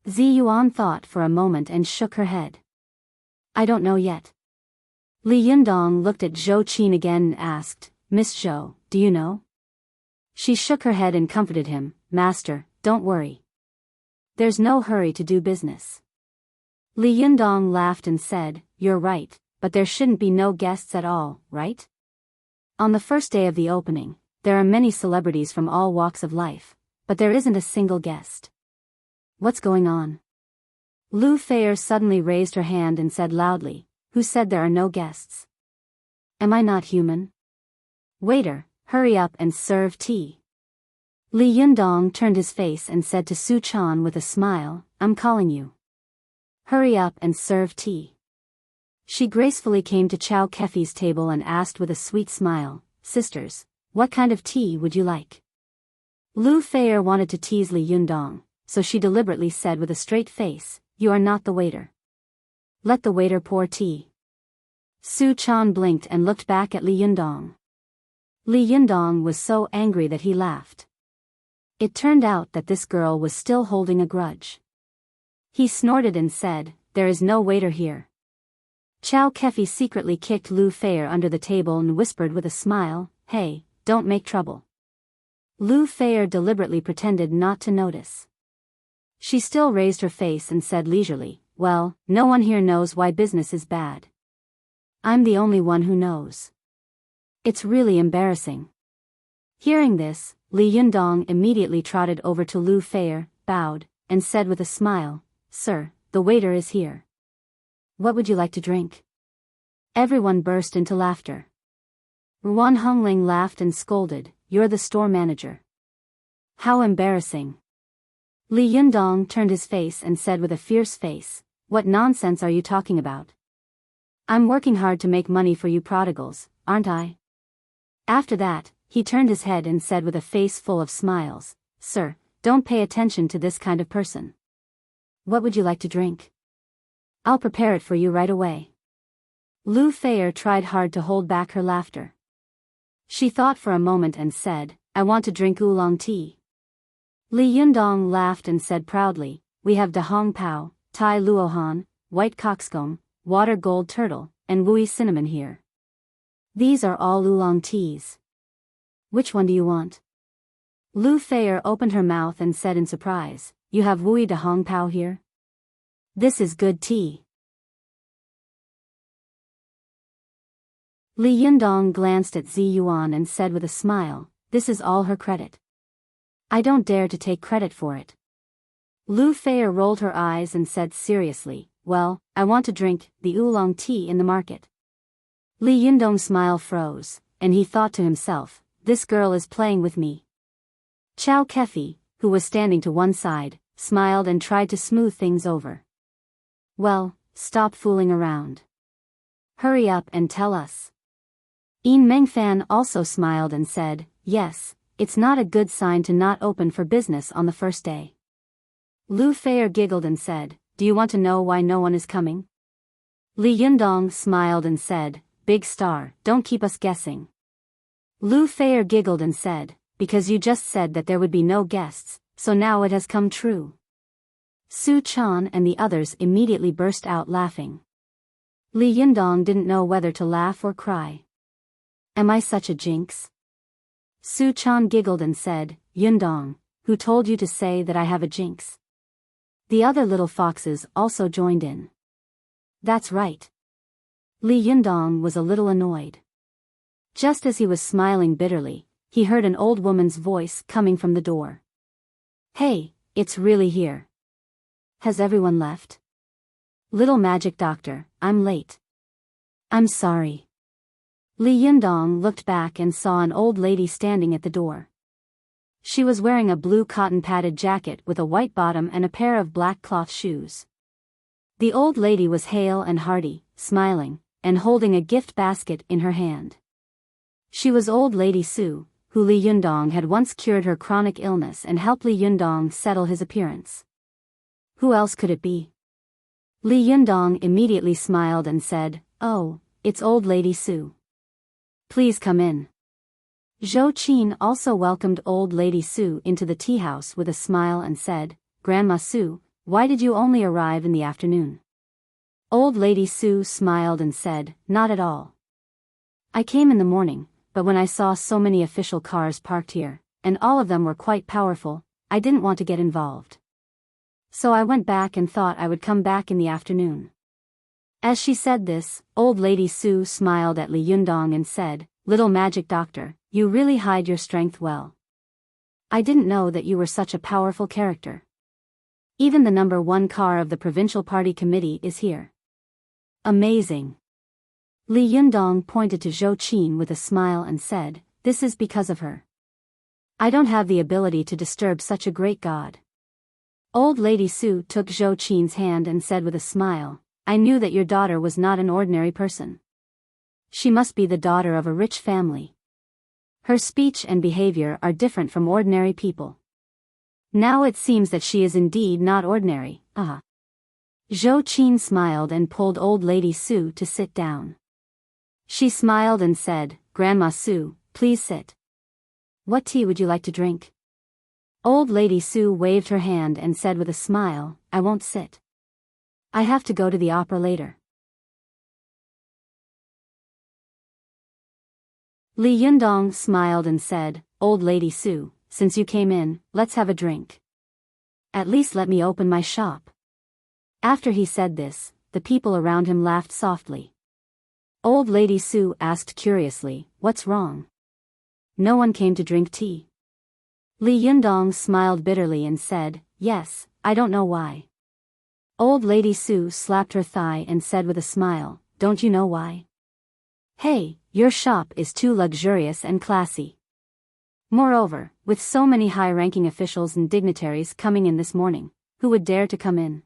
Zi Yuan thought for a moment and shook her head. I don't know yet. Li Yundong looked at Zhou Qin again and asked, Miss Zhou, do you know? She shook her head and comforted him, Master, don't worry. There's no hurry to do business. Li Yundong laughed and said, You're right, but there shouldn't be no guests at all, right? On the first day of the opening, there are many celebrities from all walks of life, but there isn't a single guest. What's going on? Lu Feier suddenly raised her hand and said loudly, Who said there are no guests? Am I not human? Waiter, hurry up and serve tea. Li Yundong turned his face and said to Su Chan with a smile, I'm calling you. Hurry up and serve tea. She gracefully came to Chow Kefi's table and asked with a sweet smile, Sisters, what kind of tea would you like? Lu Feier wanted to tease Li Yundong, so she deliberately said with a straight face, You are not the waiter. Let the waiter pour tea. Su Chan blinked and looked back at Li Yundong. Li Yundong was so angry that he laughed. It turned out that this girl was still holding a grudge. He snorted and said, There is no waiter here. Chow Kefi secretly kicked Lu Feier under the table and whispered with a smile, Hey, don't make trouble. Lu Feier deliberately pretended not to notice. She still raised her face and said leisurely, Well, no one here knows why business is bad. I'm the only one who knows. It's really embarrassing. Hearing this, Li Yundong immediately trotted over to Lu Feier, bowed, and said with a smile, Sir, the waiter is here. What would you like to drink? Everyone burst into laughter. Ruan Hongling laughed and scolded, You're the store manager. How embarrassing. Li Yundong turned his face and said with a fierce face, What nonsense are you talking about? I'm working hard to make money for you prodigals, aren't I? After that, he turned his head and said with a face full of smiles, "Sir, don't pay attention to this kind of person. What would you like to drink? I'll prepare it for you right away." Lu Feier tried hard to hold back her laughter. She thought for a moment and said, "I want to drink oolong tea." Li Yundong laughed and said proudly, "We have Da Hong Pao, Tai Luohan, White Cockscomb, Water Gold Turtle, and Wui Cinnamon here. These are all oolong teas. Which one do you want?" Lu Feier opened her mouth and said in surprise, "You have Wui Da Hong Pao here? This is good tea." Li Yundong glanced at Zi Yuan and said with a smile, "This is all her credit. I don't dare to take credit for it." Lu Feier rolled her eyes and said seriously, "Well, I want to drink the oolong tea in the market." Li Yundong's smile froze, and he thought to himself, "This girl is playing with me." Chow Kefi, who was standing to one side, smiled and tried to smooth things over. "Well, stop fooling around. Hurry up and tell us." Yin Mengfan also smiled and said, "Yes, it's not a good sign to not open for business on the first day." Lu Feier giggled and said, "Do you want to know why no one is coming?" Li Yundong smiled and said, "Big star, don't keep us guessing." Lu Feier giggled and said, "Because you just said that there would be no guests, so now it has come true." Su Chan and the others immediately burst out laughing. Li Yundong didn't know whether to laugh or cry. "Am I such a jinx?" Su Chan giggled and said, "Yundong, who told you to say that I have a jinx?" The other little foxes also joined in. "That's right." Li Yundong was a little annoyed. Just as he was smiling bitterly, he heard an old woman's voice coming from the door. "Hey, it's really here. Has everyone left? Little magic doctor, I'm late. I'm sorry." Li Yundong looked back and saw an old lady standing at the door. She was wearing a blue cotton padded jacket with a white bottom and a pair of black cloth shoes. The old lady was hale and hearty, smiling, and holding a gift basket in her hand. She was old Lady Su, who Li Yundong had once cured her chronic illness and helped Li Yundong settle his appearance. Who else could it be? Li Yundong immediately smiled and said, "Oh, it's old Lady Su. Please come in." Zhou Qin also welcomed old Lady Su into the tea house with a smile and said, "Grandma Su, why did you only arrive in the afternoon?" Old Lady Su smiled and said, "Not at all. I came in the morning, but when I saw so many official cars parked here, and all of them were quite powerful, I didn't want to get involved. So I went back and thought I would come back in the afternoon." As she said this, old Lady Su smiled at Li Yundong and said, "Little magic doctor, you really hide your strength well. I didn't know that you were such a powerful character. Even the number 1 car of the provincial party committee is here. Amazing." Li Yundong pointed to Zhou Qin with a smile and said, "This is because of her. I don't have the ability to disturb such a great god." Old Lady Su took Zhou Qin's hand and said with a smile, "I knew that your daughter was not an ordinary person. She must be the daughter of a rich family. Her speech and behavior are different from ordinary people. Now it seems that she is indeed not ordinary, ah." Zhou Qin smiled and pulled old Lady Su to sit down. She smiled and said, "Grandma Su, please sit. What tea would you like to drink?" Old Lady Su waved her hand and said with a smile, "I won't sit. I have to go to the opera later." Li Yundong smiled and said, "Old Lady Su, since you came in, let's have a drink. At least let me open my shop." After he said this, the people around him laughed softly. Old Lady Su asked curiously, "What's wrong? No one came to drink tea." Li Yundong smiled bitterly and said, "Yes, I don't know why." Old Lady Su slapped her thigh and said with a smile, "Don't you know why? Hey, your shop is too luxurious and classy. Moreover, with so many high-ranking officials and dignitaries coming in this morning, who would dare to come in?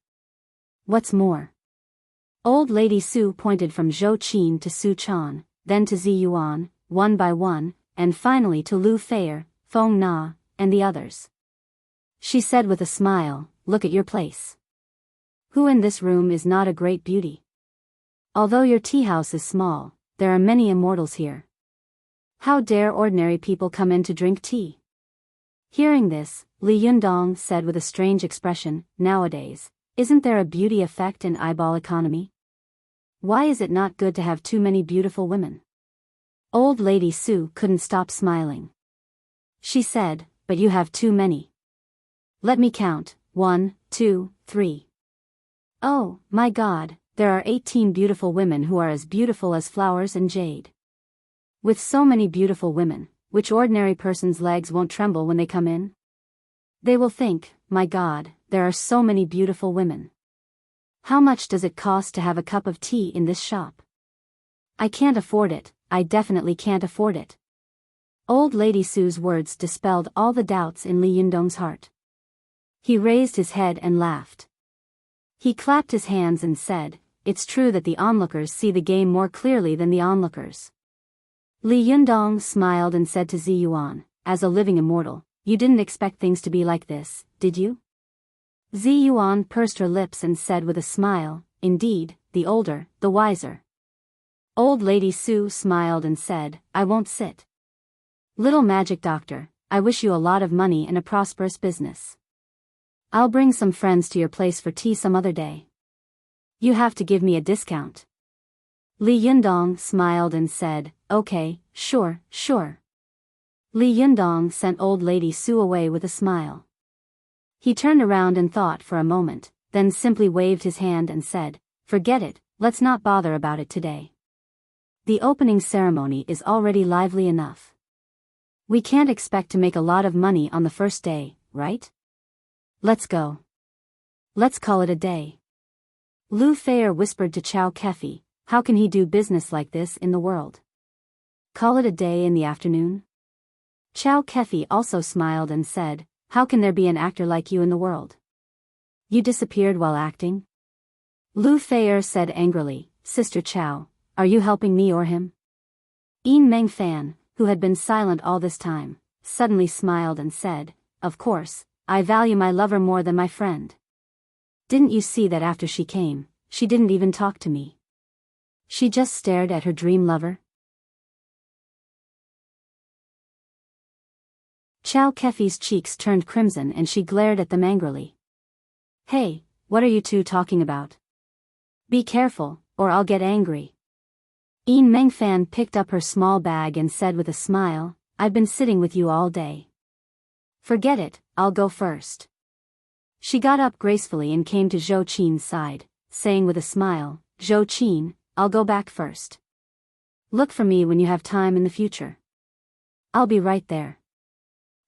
What's more?" Old Lady Su pointed from Zhou Qin to Su Chan, then to Zi Yuan, one by one, and finally to Lu Feier, Feng Na, and the others. She said with a smile, "Look at your place. Who in this room is not a great beauty? Although your tea house is small, there are many immortals here. How dare ordinary people come in to drink tea?" Hearing this, Li Yundong said with a strange expression, "Nowadays, isn't there a beauty effect in eyeball economy? Why is it not good to have too many beautiful women?" Old Lady Su couldn't stop smiling. She said, "But you have too many. Let me count, 1, 2, 3. Oh, my God, there are 18 beautiful women who are as beautiful as flowers and jade. With so many beautiful women, which ordinary person's legs won't tremble when they come in? They will think, my God, there are so many beautiful women. How much does it cost to have a cup of tea in this shop? I can't afford it, I definitely can't afford it." Old Lady Su's words dispelled all the doubts in Li Yundong's heart. He raised his head and laughed. He clapped his hands and said, "It's true that the onlookers see the game more clearly than the onlookers." Li Yundong smiled and said to Zi Yuan, "As a living immortal, you didn't expect things to be like this, did you?" Zi Yuan pursed her lips and said with a smile, "Indeed, the older, the wiser." Old Lady Su smiled and said, "I won't sit. Little magic doctor, I wish you a lot of money and a prosperous business. I'll bring some friends to your place for tea some other day. You have to give me a discount." Li Yundong smiled and said, "Okay, sure, sure." Li Yundong sent Old Lady Su away with a smile. He turned around and thought for a moment, then simply waved his hand and said, "Forget it, let's not bother about it today. The opening ceremony is already lively enough. We can't expect to make a lot of money on the first day, right? Let's go. Let's call it a day." Lu Feier whispered to Chow Kefi, "How can he do business like this in the world? Call it a day in the afternoon?" Chow Kefi also smiled and said, "How can there be an actor like you in the world? You disappeared while acting?" Lu Feier said angrily, "Sister Chow, are you helping me or him?" Yin Meng Fan, who had been silent all this time, suddenly smiled and said, "Of course, I value my lover more than my friend. Didn't you see that after she came, she didn't even talk to me? She just stared at her dream lover?" Chow Kefi's cheeks turned crimson and she glared at them angrily. "Hey, what are you two talking about? Be careful, or I'll get angry." Yin Mengfan picked up her small bag and said with a smile, "I've been sitting with you all day. Forget it, I'll go first." She got up gracefully and came to Zhou Qin's side, saying with a smile, "Zhou Qin, I'll go back first. Look for me when you have time in the future. I'll be right there."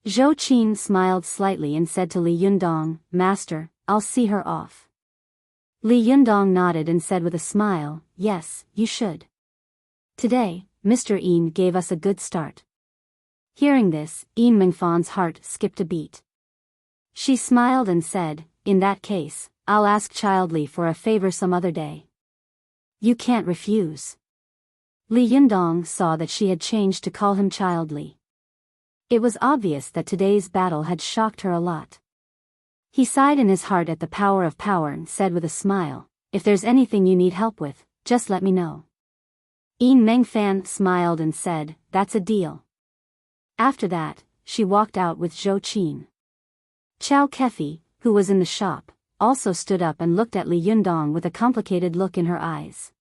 Zhou Qin smiled slightly and said to Li Yundong, "Master, I'll see her off." Li Yundong nodded and said with a smile, "Yes, you should. Today, Mr. Yin gave us a good start." Hearing this, Yin Mengfan's heart skipped a beat. She smiled and said, "In that case, I'll ask Child Li for a favor some other day." "You can't refuse." Li Yundong saw that she had changed to call him Child Li. It was obvious that today's battle had shocked her a lot. He sighed in his heart at the power of power and said with a smile, "If there's anything you need help with, just let me know." Yin Mengfan smiled and said, "That's a deal." After that, she walked out with Zhou Qin. Chow Kefi, who was in the shop, also stood up and looked at Li Yundong with a complicated look in her eyes.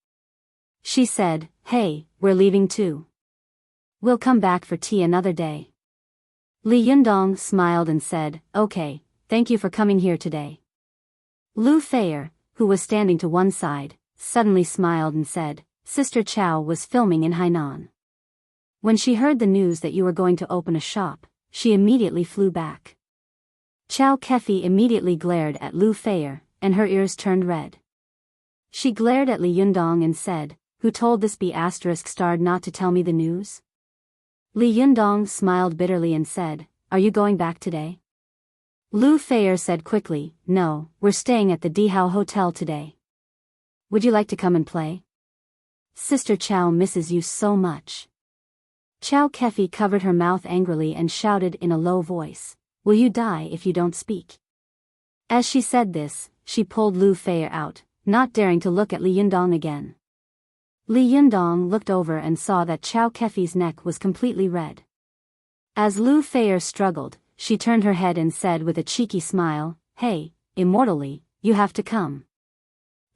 She said, "Hey, we're leaving too. We'll come back for tea another day." Li Yundong smiled and said, "Okay, thank you for coming here today." Lu Feier, who was standing to one side, suddenly smiled and said, "Sister Chow was filming in Hainan. When she heard the news that you were going to open a shop, she immediately flew back." Chow Kefi immediately glared at Lu Feier, and her ears turned red. She glared at Li Yundong and said, "Who told this B***starred not to tell me the news?" Li Yundong smiled bitterly and said, "Are you going back today?" Lu Feier said quickly, "No, we're staying at the Dihao Hotel today. Would you like to come and play? Sister Chow misses you so much." Chow Kefi covered her mouth angrily and shouted in a low voice, "Will you die if you don't speak?" As she said this, she pulled Lu Fei out, not daring to look at Li Yundong again. Li Yundong looked over and saw that Chow Kefi's neck was completely red. As Lu Fei struggled, she turned her head and said with a cheeky smile, "Hey, Immortal Li, you have to come."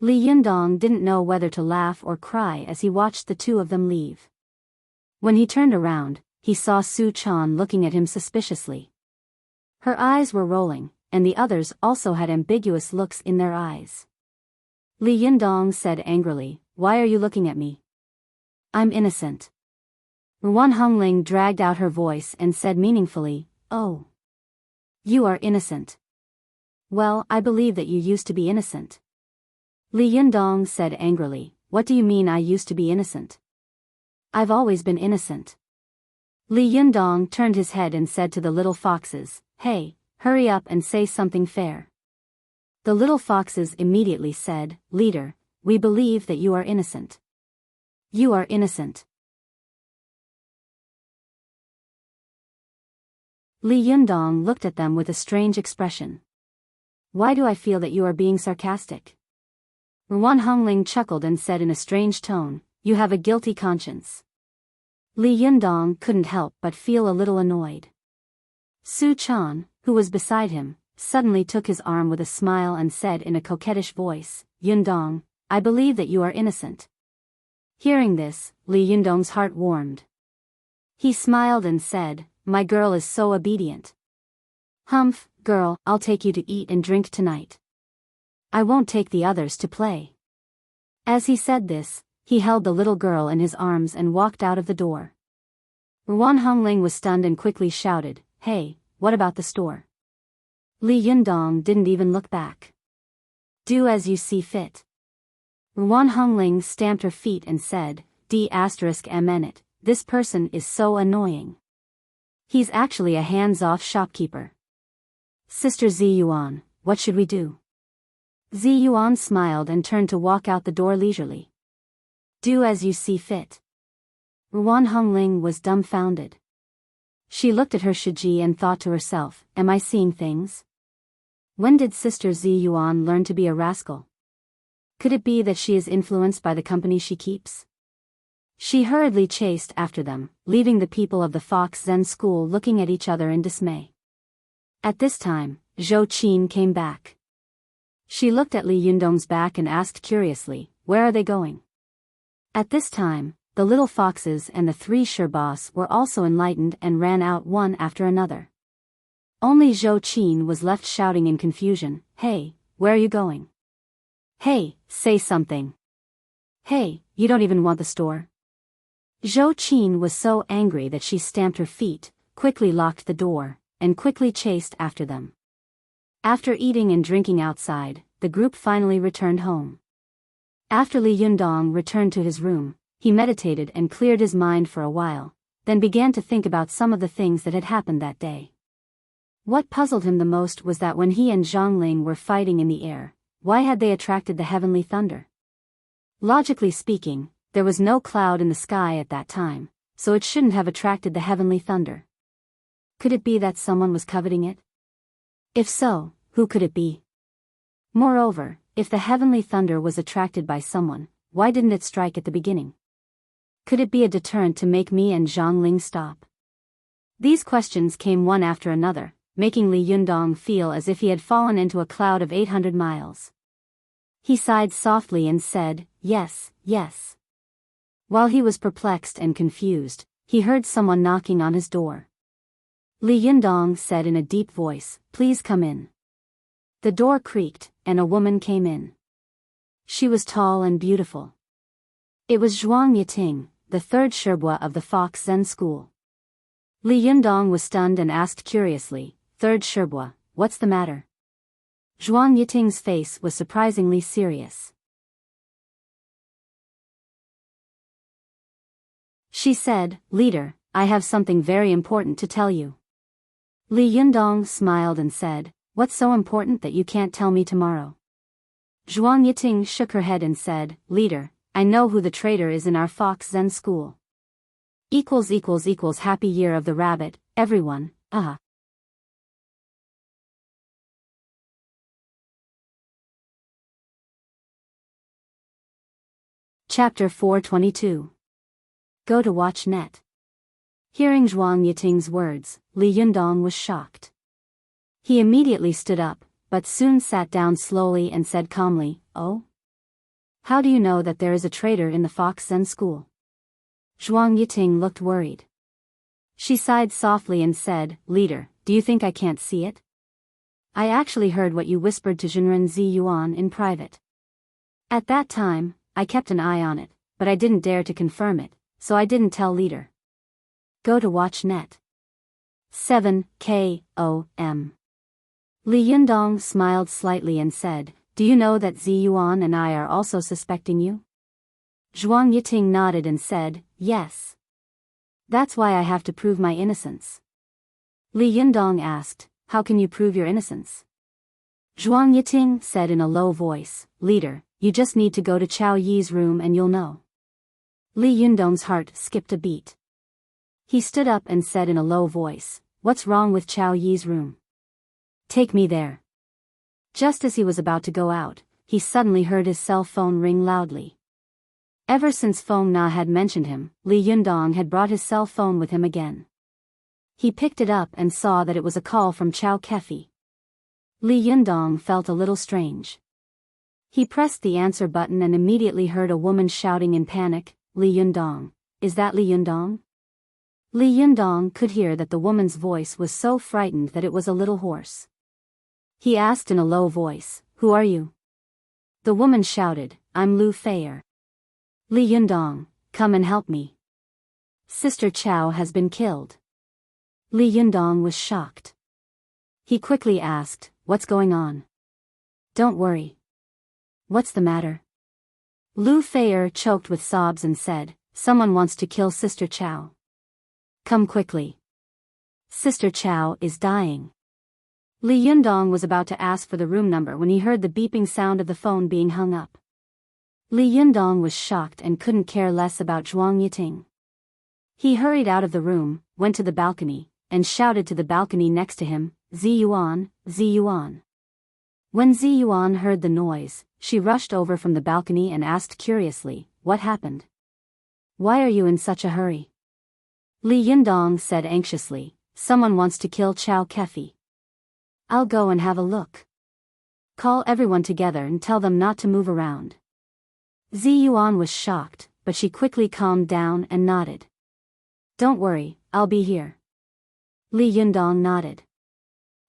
Li Yundong didn't know whether to laugh or cry as he watched the two of them leave. When he turned around, he saw Su Chan looking at him suspiciously. Her eyes were rolling, and the others also had ambiguous looks in their eyes. Li Yundong said angrily, "Why are you looking at me? I'm innocent." Ruan Hongling dragged out her voice and said meaningfully, "Oh. You are innocent. Well, I believe that you used to be innocent." Li Yundong said angrily, "What do you mean I used to be innocent? I've always been innocent." Li Yundong turned his head and said to the little foxes, "Hey, hurry up and say something fair." The little foxes immediately said, "Leader, we believe that you are innocent. You are innocent." Li Yundong looked at them with a strange expression. "Why do I feel that you are being sarcastic?" Ruan Hongling chuckled and said in a strange tone, "You have a guilty conscience." Li Yundong couldn't help but feel a little annoyed. Su Chan, who was beside him, suddenly took his arm with a smile and said in a coquettish voice, "Yundong, I believe that you are innocent." Hearing this, Li Yundong's heart warmed. He smiled and said, "My girl is so obedient. Humph, girl, I'll take you to eat and drink tonight. I won't take the others to play." As he said this, he held the little girl in his arms and walked out of the door. Ruan Hongling was stunned and quickly shouted, "Hey, what about the store?" Li Yundong didn't even look back. "Do as you see fit." Ruan Hongling stamped her feet and said, "D*mn it, this person is so annoying. He's actually a hands-off shopkeeper." "Sister Ziyuan, what should we do?" Ziyuan smiled and turned to walk out the door leisurely. "Do as you see fit." Ruan Hongling was dumbfounded. She looked at her Shiji and thought to herself, "Am I seeing things? When did Sister Ziyuan learn to be a rascal? Could it be that she is influenced by the company she keeps?" She hurriedly chased after them, leaving the people of the Fox Zen school looking at each other in dismay. At this time, Zhou Qin came back. She looked at Li Yundong's back and asked curiously, "Where are they going?" At this time, the little foxes and the three sherbas were also enlightened and ran out one after another. Only Zhou Qin was left shouting in confusion, "Hey, where are you going? Hey, say something. Hey, you don't even want the store." Zhou Qin was so angry that she stamped her feet, quickly locked the door, and quickly chased after them. After eating and drinking outside, the group finally returned home. After Li Yundong returned to his room, he meditated and cleared his mind for a while, then began to think about some of the things that had happened that day. What puzzled him the most was that when he and Zhongling were fighting in the air, why had they attracted the heavenly thunder? Logically speaking, there was no cloud in the sky at that time, so it shouldn't have attracted the heavenly thunder. Could it be that someone was coveting it? If so, who could it be? Moreover, if the heavenly thunder was attracted by someone, why didn't it strike at the beginning? Could it be a deterrent to make me and Zhongling stop? These questions came one after another, making Li Yundong feel as if he had fallen into a cloud of 800 miles. He sighed softly and said, "Yes, yes." While he was perplexed and confused, he heard someone knocking on his door. Li Yundong said in a deep voice, "Please come in." The door creaked, and a woman came in. She was tall and beautiful. It was Zhuang Yiting, the third Sherbua of the Fox Zen school. Li Yundong was stunned and asked curiously, "Third Sherbua, what's the matter?" Zhuang Yiting's face was surprisingly serious. She said, "Leader, I have something very important to tell you." Li Yundong smiled and said, "What's so important that you can't tell me tomorrow?" Zhuang Yiting shook her head and said, "Leader, I know who the traitor is in our Fox Zen school." Equals happy year of the rabbit, everyone, ah. Chapter 422. Go to watch net. Hearing Zhuang Yiting's words, Li Yundong was shocked. He immediately stood up, but soon sat down slowly and said calmly, "Oh? How do you know that there is a traitor in the Fox Zen school?" Zhuang Yiting looked worried. She sighed softly and said, "Leader, do you think I can't see it? I actually heard what you whispered to Zhenren Ziyuan in private. At that time, I kept an eye on it, but I didn't dare to confirm it, so I didn't tell leader. Go to watch net. 7 KOM. Li Yundong smiled slightly and said, "Do you know that Ziyuan and I are also suspecting you?" Zhuang Yiting nodded and said, "Yes. That's why I have to prove my innocence." Li Yundong asked, "How can you prove your innocence?" Zhuang Yiting said in a low voice, "Leader, you just need to go to Chao Yi's room and you'll know." Li Yundong's heart skipped a beat. He stood up and said in a low voice, "What's wrong with Chao Yi's room? Take me there." Just as he was about to go out, he suddenly heard his cell phone ring loudly. Ever since Feng Na had mentioned him, Li Yundong had brought his cell phone with him again. He picked it up and saw that it was a call from Chao Kefi. Li Yundong felt a little strange. He pressed the answer button and immediately heard a woman shouting in panic, "Li Yundong, is that Li Yundong?" Li Yundong could hear that the woman's voice was so frightened that it was a little hoarse. He asked in a low voice, "Who are you?" The woman shouted, "I'm Lu Feier." "Li Yundong, come and help me. Sister Chao has been killed." Li Yundong was shocked. He quickly asked, "What's going on?" "Don't worry." "What's the matter?" Lu Feier choked with sobs and said, "Someone wants to kill Sister Chao. Come quickly. Sister Chao is dying." Li Yundong was about to ask for the room number when he heard the beeping sound of the phone being hung up. Li Yundong was shocked and couldn't care less about Zhuang Yiting. He hurried out of the room, went to the balcony, and shouted to the balcony next to him, "Ziyuan, Ziyuan." When Ziyuan heard the noise, she rushed over from the balcony and asked curiously, "What happened? Why are you in such a hurry?" Li Yundong said anxiously, "Someone wants to kill Chao Kefi. I'll go and have a look. Call everyone together and tell them not to move around." Ziyuan was shocked, but she quickly calmed down and nodded. "Don't worry, I'll be here." Li Yundong nodded.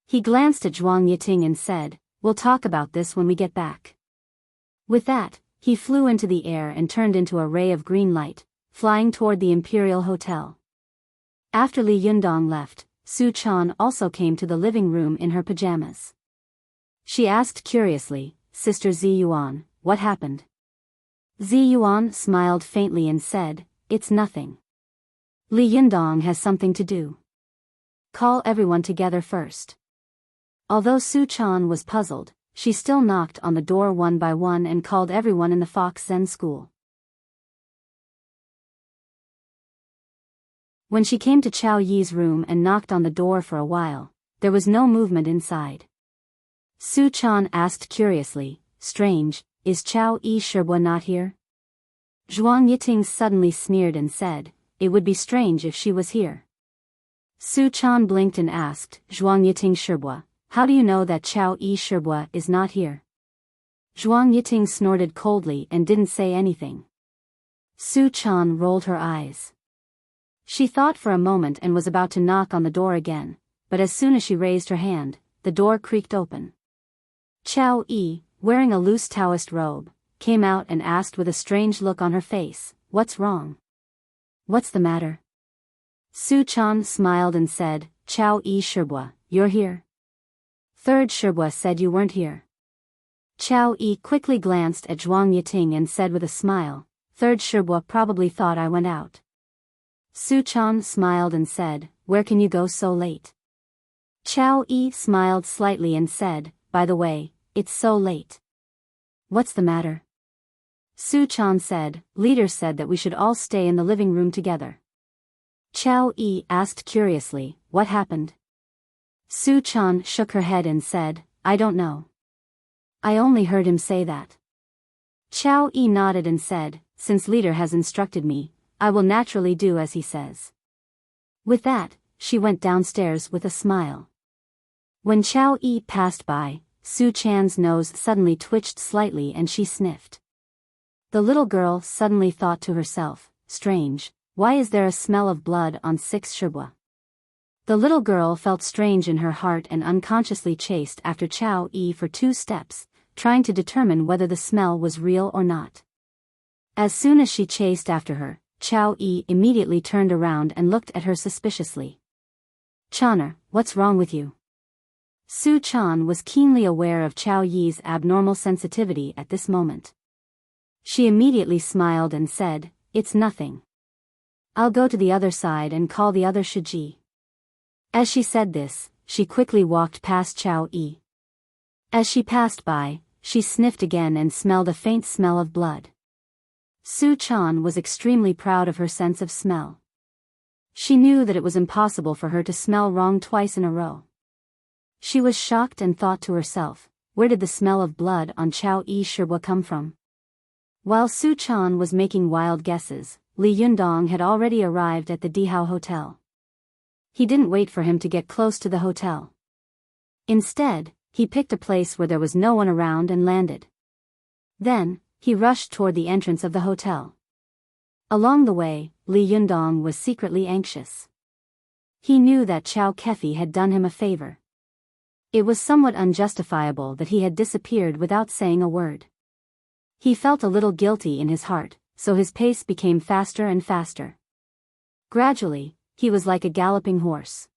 He glanced at Zhuang Yiting and said, "We'll talk about this when we get back." With that, he flew into the air and turned into a ray of green light, flying toward the Imperial Hotel. After Li Yundong left, Su Chan also came to the living room in her pajamas. She asked curiously, "Sister Ziyuan, what happened?" Ziyuan smiled faintly and said, "It's nothing. Li Yundong has something to do. Call everyone together first." Although Su Chan was puzzled, she still knocked on the door one by one and called everyone in the Fox Zen school. When she came to Chao Yi's room and knocked on the door for a while, there was no movement inside. Su Chan asked curiously, "Strange, is Chao Yi Shibua not here?" Zhuang Yiting suddenly sneered and said, "It would be strange if she was here." Su Chan blinked and asked, "Zhuang Yiting Shibua, how do you know that Chao Yi Shibua is not here?" Zhuang Yiting snorted coldly and didn't say anything. Su Chan rolled her eyes. She thought for a moment and was about to knock on the door again, but as soon as she raised her hand, the door creaked open. Chao Yi, wearing a loose Taoist robe, came out and asked with a strange look on her face, "What's wrong? What's the matter?" Su Chan smiled and said, "Chao Yi Shibua, you're here. Third Shibua said you weren't here." Chao Yi quickly glanced at Zhuang Yiting and said with a smile, "Third Shibua probably thought I went out." Su Chan smiled and said, "Where can you go so late?" Chao Yi smiled slightly and said, "By the way, it's so late. What's the matter?" Su Chan said, "Leader said that we should all stay in the living room together." Chao Yi asked curiously, what happened? Su Chan shook her head and said, I don't know. I only heard him say that. Chao Yi nodded and said, since leader has instructed me, I will naturally do as he says. With that, she went downstairs with a smile. When Chao Yi passed by, Su Chan's nose suddenly twitched slightly and she sniffed. The little girl suddenly thought to herself, strange, why is there a smell of blood on 6 Shibwa? The little girl felt strange in her heart and unconsciously chased after Chao Yi for 2 steps, trying to determine whether the smell was real or not. As soon as she chased after her, Chao Yi immediately turned around and looked at her suspiciously. Chaner, what's wrong with you? Su Chan was keenly aware of Chao Yi's abnormal sensitivity at this moment. She immediately smiled and said, it's nothing. I'll go to the other side and call the other Shiji. As she said this, she quickly walked past Chao Yi. As she passed by, she sniffed again and smelled a faint smell of blood. Su Chan was extremely proud of her sense of smell. She knew that it was impossible for her to smell wrong twice in a row. She was shocked and thought to herself, where did the smell of blood on Chao Yi Shibwa come from? While Su Chan was making wild guesses, Li Yundong had already arrived at the Dihao Hotel. He didn't wait for him to get close to the hotel. Instead, he picked a place where there was no one around and landed. Then, he rushed toward the entrance of the hotel. Along the way, Li Yundong was secretly anxious. He knew that Chao Kefi had done him a favor. It was somewhat unjustifiable that he had disappeared without saying a word. He felt a little guilty in his heart, so his pace became faster and faster. Gradually, he was like a galloping horse.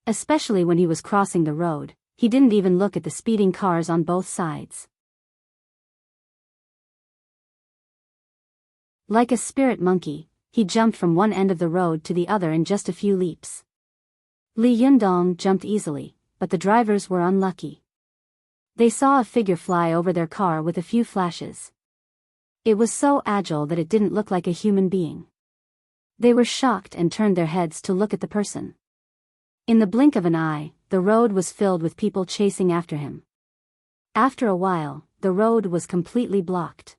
Especially when he was crossing the road, he didn't even look at the speeding cars on both sides. Like a spirit monkey, he jumped from one end of the road to the other in just a few leaps. Li Yundong jumped easily, but the drivers were unlucky. They saw a figure fly over their car with a few flashes. It was so agile that it didn't look like a human being. They were shocked and turned their heads to look at the person. In the blink of an eye, the road was filled with people chasing after him. After a while, the road was completely blocked.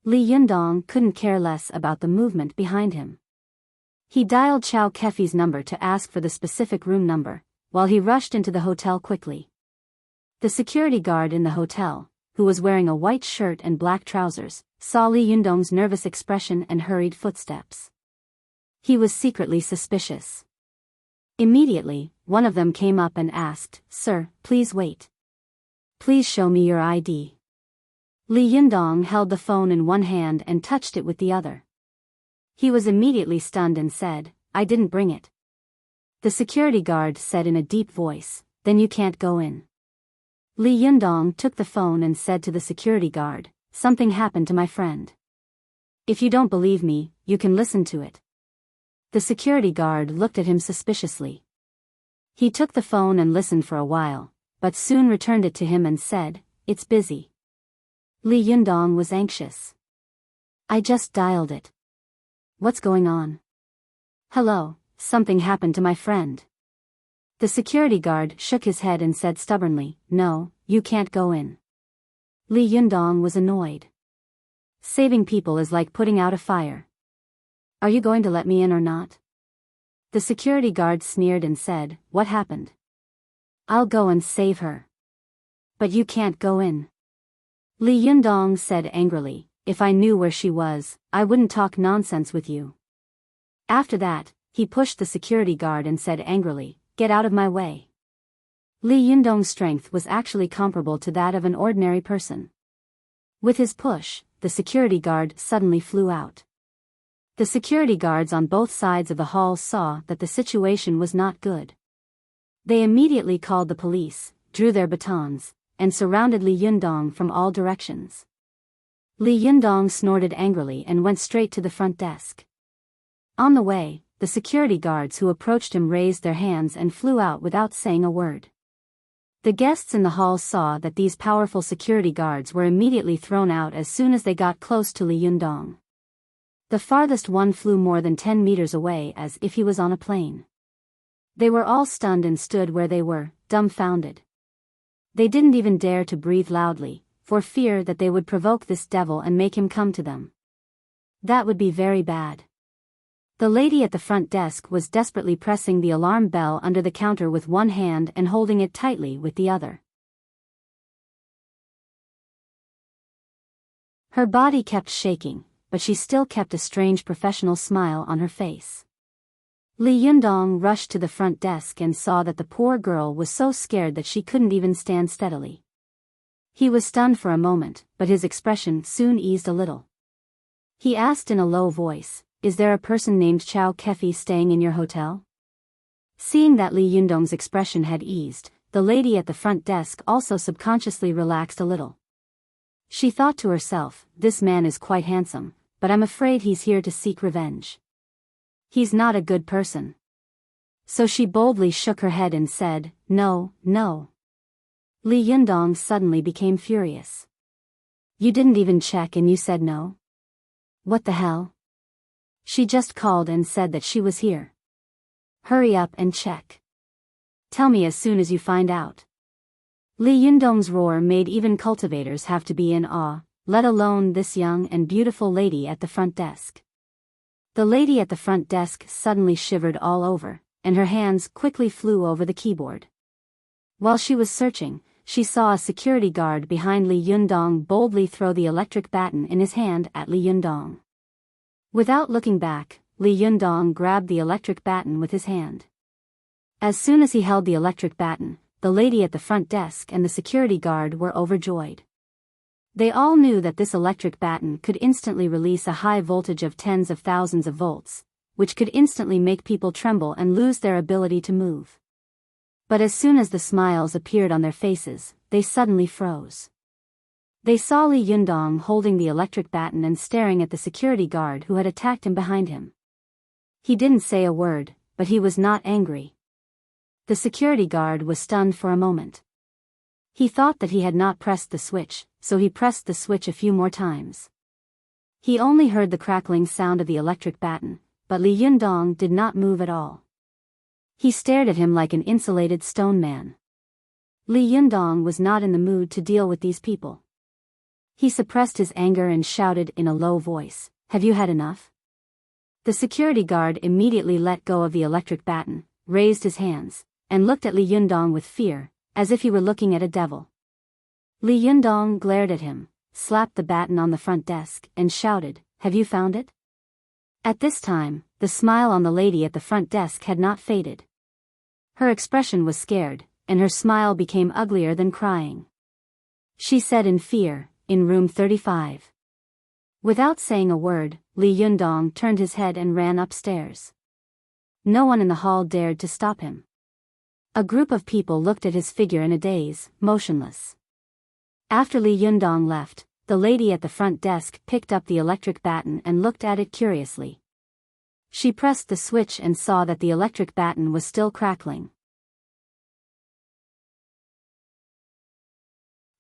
Li Yundong couldn't care less about the movement behind him. He dialed Chao Kefi's number to ask for the specific room number, while he rushed into the hotel quickly. The security guard in the hotel, who was wearing a white shirt and black trousers, saw Li Yundong's nervous expression and hurried footsteps. He was secretly suspicious. Immediately, one of them came up and asked, Sir, please wait. Please show me your ID. Li Yundong held the phone in one hand and touched it with the other. He was immediately stunned and said, I didn't bring it. The security guard said in a deep voice, then you can't go in. Li Yundong took the phone and said to the security guard, something happened to my friend. If you don't believe me, you can listen to it. The security guard looked at him suspiciously. He took the phone and listened for a while, but soon returned it to him and said, it's busy. Li Yundong was anxious. I just dialed it. What's going on? Hello, something happened to my friend. The security guard shook his head and said stubbornly, no, you can't go in. Li Yundong was annoyed. Saving people is like putting out a fire. Are you going to let me in or not? The security guard sneered and said, what happened? I'll go and save her. But you can't go in. Li Yundong said angrily, if I knew where she was, I wouldn't talk nonsense with you. After that, he pushed the security guard and said angrily, get out of my way. Li Yundong's strength was actually comparable to that of an ordinary person. With his push, the security guard suddenly flew out. The security guards on both sides of the hall saw that the situation was not good. They immediately called the police, drew their batons, and surrounded Li Yundong from all directions. Li Yundong snorted angrily and went straight to the front desk. On the way, the security guards who approached him raised their hands and flew out without saying a word. The guests in the hall saw that these powerful security guards were immediately thrown out as soon as they got close to Li Yundong. The farthest one flew more than 10 meters away as if he was on a plane. They were all stunned and stood where they were, dumbfounded. They didn't even dare to breathe loudly, for fear that they would provoke this devil and make him come to them. That would be very bad. The lady at the front desk was desperately pressing the alarm bell under the counter with one hand and holding it tightly with the other. Her body kept shaking, but she still kept a strange professional smile on her face. Li Yundong rushed to the front desk and saw that the poor girl was so scared that she couldn't even stand steadily. He was stunned for a moment, but his expression soon eased a little. He asked in a low voice, "Is there a person named Chao Kefi staying in your hotel?" Seeing that Li Yundong's expression had eased, the lady at the front desk also subconsciously relaxed a little. She thought to herself, "This man is quite handsome, but I'm afraid he's here to seek revenge. He's not a good person." So she boldly shook her head and said, "No, no." Li Yundong suddenly became furious. "You didn't even check and you said no? What the hell? She just called and said that she was here. Hurry up and check. Tell me as soon as you find out." Li Yundong's roar made even cultivators have to be in awe, let alone this young and beautiful lady at the front desk. The lady at the front desk suddenly shivered all over, and her hands quickly flew over the keyboard. While she was searching, she saw a security guard behind Li Yundong boldly throw the electric baton in his hand at Li Yundong. Without looking back, Li Yundong grabbed the electric baton with his hand. As soon as he held the electric baton, the lady at the front desk and the security guard were overjoyed. They all knew that this electric baton could instantly release a high voltage of tens of thousands of volts, which could instantly make people tremble and lose their ability to move. But as soon as the smiles appeared on their faces, they suddenly froze. They saw Li Yundong holding the electric baton and staring at the security guard who had attacked him behind him. He didn't say a word, but he was not angry. The security guard was stunned for a moment. He thought that he had not pressed the switch, so he pressed the switch a few more times. He only heard the crackling sound of the electric baton, but Li Yundong did not move at all. He stared at him like an insulated stone man. Li Yundong was not in the mood to deal with these people. He suppressed his anger and shouted in a low voice, "Have you had enough?" The security guard immediately let go of the electric baton, raised his hands, and looked at Li Yundong with fear, as if he were looking at a devil. Li Yundong glared at him, slapped the baton on the front desk, and shouted, "Have you found it?" At this time, the smile on the lady at the front desk had not faded. Her expression was scared, and her smile became uglier than crying. She said in fear, "In room 35. Without saying a word, Li Yundong turned his head and ran upstairs. No one in the hall dared to stop him. A group of people looked at his figure in a daze, motionless. After Li Yundong left, the lady at the front desk picked up the electric baton and looked at it curiously. She pressed the switch and saw that the electric baton was still crackling.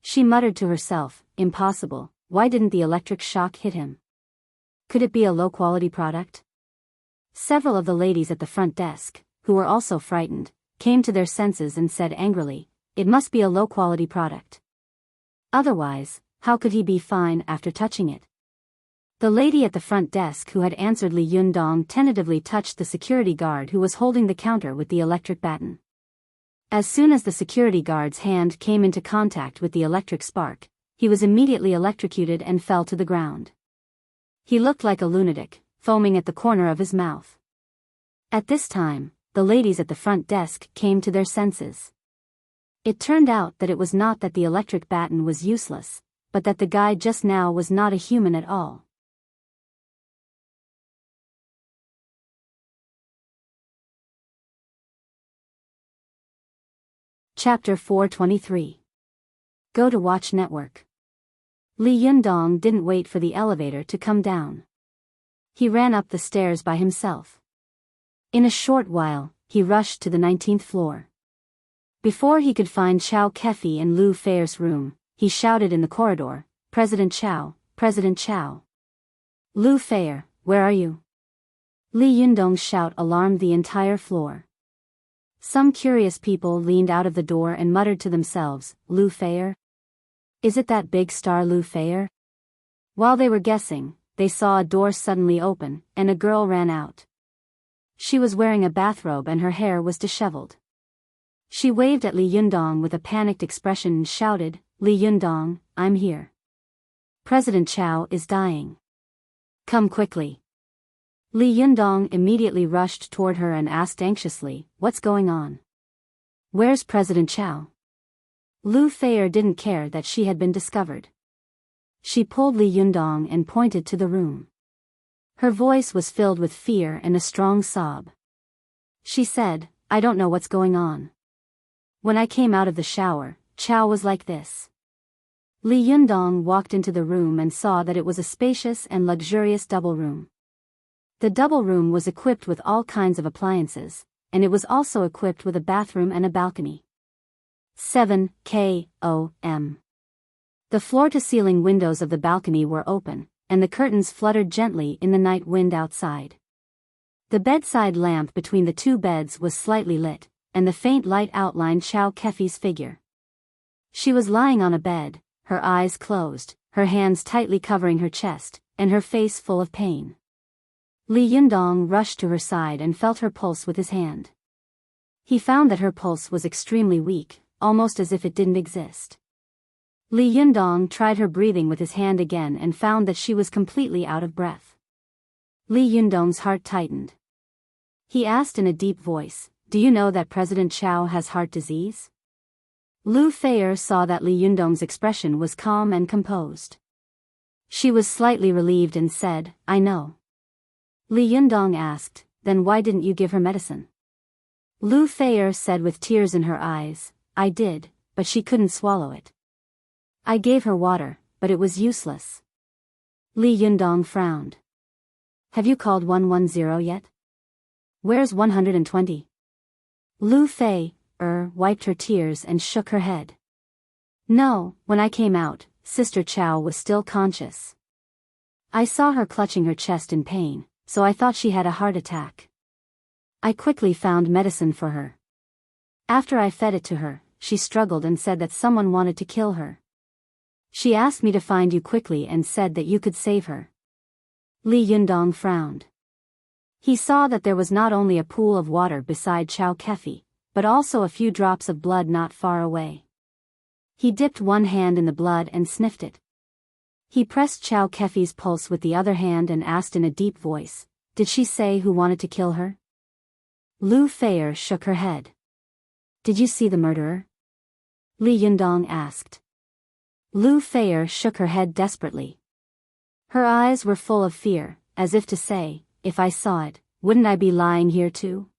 She muttered to herself, "Impossible, why didn't the electric shock hit him? Could it be a low-quality product?" Several of the ladies at the front desk, who were also frightened, came to their senses and said angrily, "It must be a low-quality product. Otherwise, how could he be fine after touching it?" The lady at the front desk who had answered Li Yundong tentatively touched the security guard who was holding the counter with the electric baton. As soon as the security guard's hand came into contact with the electric spark, he was immediately electrocuted and fell to the ground. He looked like a lunatic, foaming at the corner of his mouth. At this time, the ladies at the front desk came to their senses. It turned out that it was not that the electric baton was useless, but that the guy just now was not a human at all. Chapter 423. Go to Watch Network. Li Yundong didn't wait for the elevator to come down. He ran up the stairs by himself. In a short while, he rushed to the 19th floor. Before he could find Chao Kefi and Lu Feier's room, he shouted in the corridor, "President Chao, President Chao." Lu Feier, where are you? Li Yundong's shout alarmed the entire floor. Some curious people leaned out of the door and muttered to themselves, Lu Feier? Is it that big star Lu Feier? While they were guessing, they saw a door suddenly open, and a girl ran out. She was wearing a bathrobe and her hair was disheveled. She waved at Li Yundong with a panicked expression and shouted, Li Yundong, I'm here. President Chao is dying. Come quickly. Li Yundong immediately rushed toward her and asked anxiously, what's going on? Where's President Chao? Lu Feier didn't care that she had been discovered. She pulled Li Yundong and pointed to the room. Her voice was filled with fear and a strong sob. She said, I don't know what's going on. When I came out of the shower, Chao was like this. Li Yundong walked into the room and saw that it was a spacious and luxurious double room. The double room was equipped with all kinds of appliances, and it was also equipped with a bathroom and a balcony. 7 km. The floor-to-ceiling windows of the balcony were open, and the curtains fluttered gently in the night wind outside. The bedside lamp between the two beds was slightly lit, and the faint light outlined Chao Kefi's figure. She was lying on a bed, her eyes closed, her hands tightly covering her chest, and her face full of pain. Li Yundong rushed to her side and felt her pulse with his hand. He found that her pulse was extremely weak, almost as if it didn't exist. Li Yundong tried her breathing with his hand again and found that she was completely out of breath. Li Yundong's heart tightened. He asked in a deep voice, do you know that President Chao has heart disease? Lu Feier saw that Li Yundong's expression was calm and composed. She was slightly relieved and said, I know. Li Yundong asked, then why didn't you give her medicine? Lu Feier said with tears in her eyes, I did, but she couldn't swallow it. I gave her water, but it was useless. Li Yundong frowned. Have you called 110 yet? Where's 120? Lu Feier wiped her tears and shook her head. No, when I came out, Sister Chao was still conscious. I saw her clutching her chest in pain, so I thought she had a heart attack. I quickly found medicine for her. After I fed it to her, she struggled and said that someone wanted to kill her. She asked me to find you quickly and said that you could save her. Li Yundong frowned. He saw that there was not only a pool of water beside Chao Kefi, but also a few drops of blood not far away. He dipped one hand in the blood and sniffed it. He pressed Chao Kefi's pulse with the other hand and asked in a deep voice, did she say who wanted to kill her? Lu Feier shook her head. Did you see the murderer? Li Yundong asked. Lu Feier shook her head desperately. Her eyes were full of fear, as if to say, if I saw it, wouldn't I be lying here too?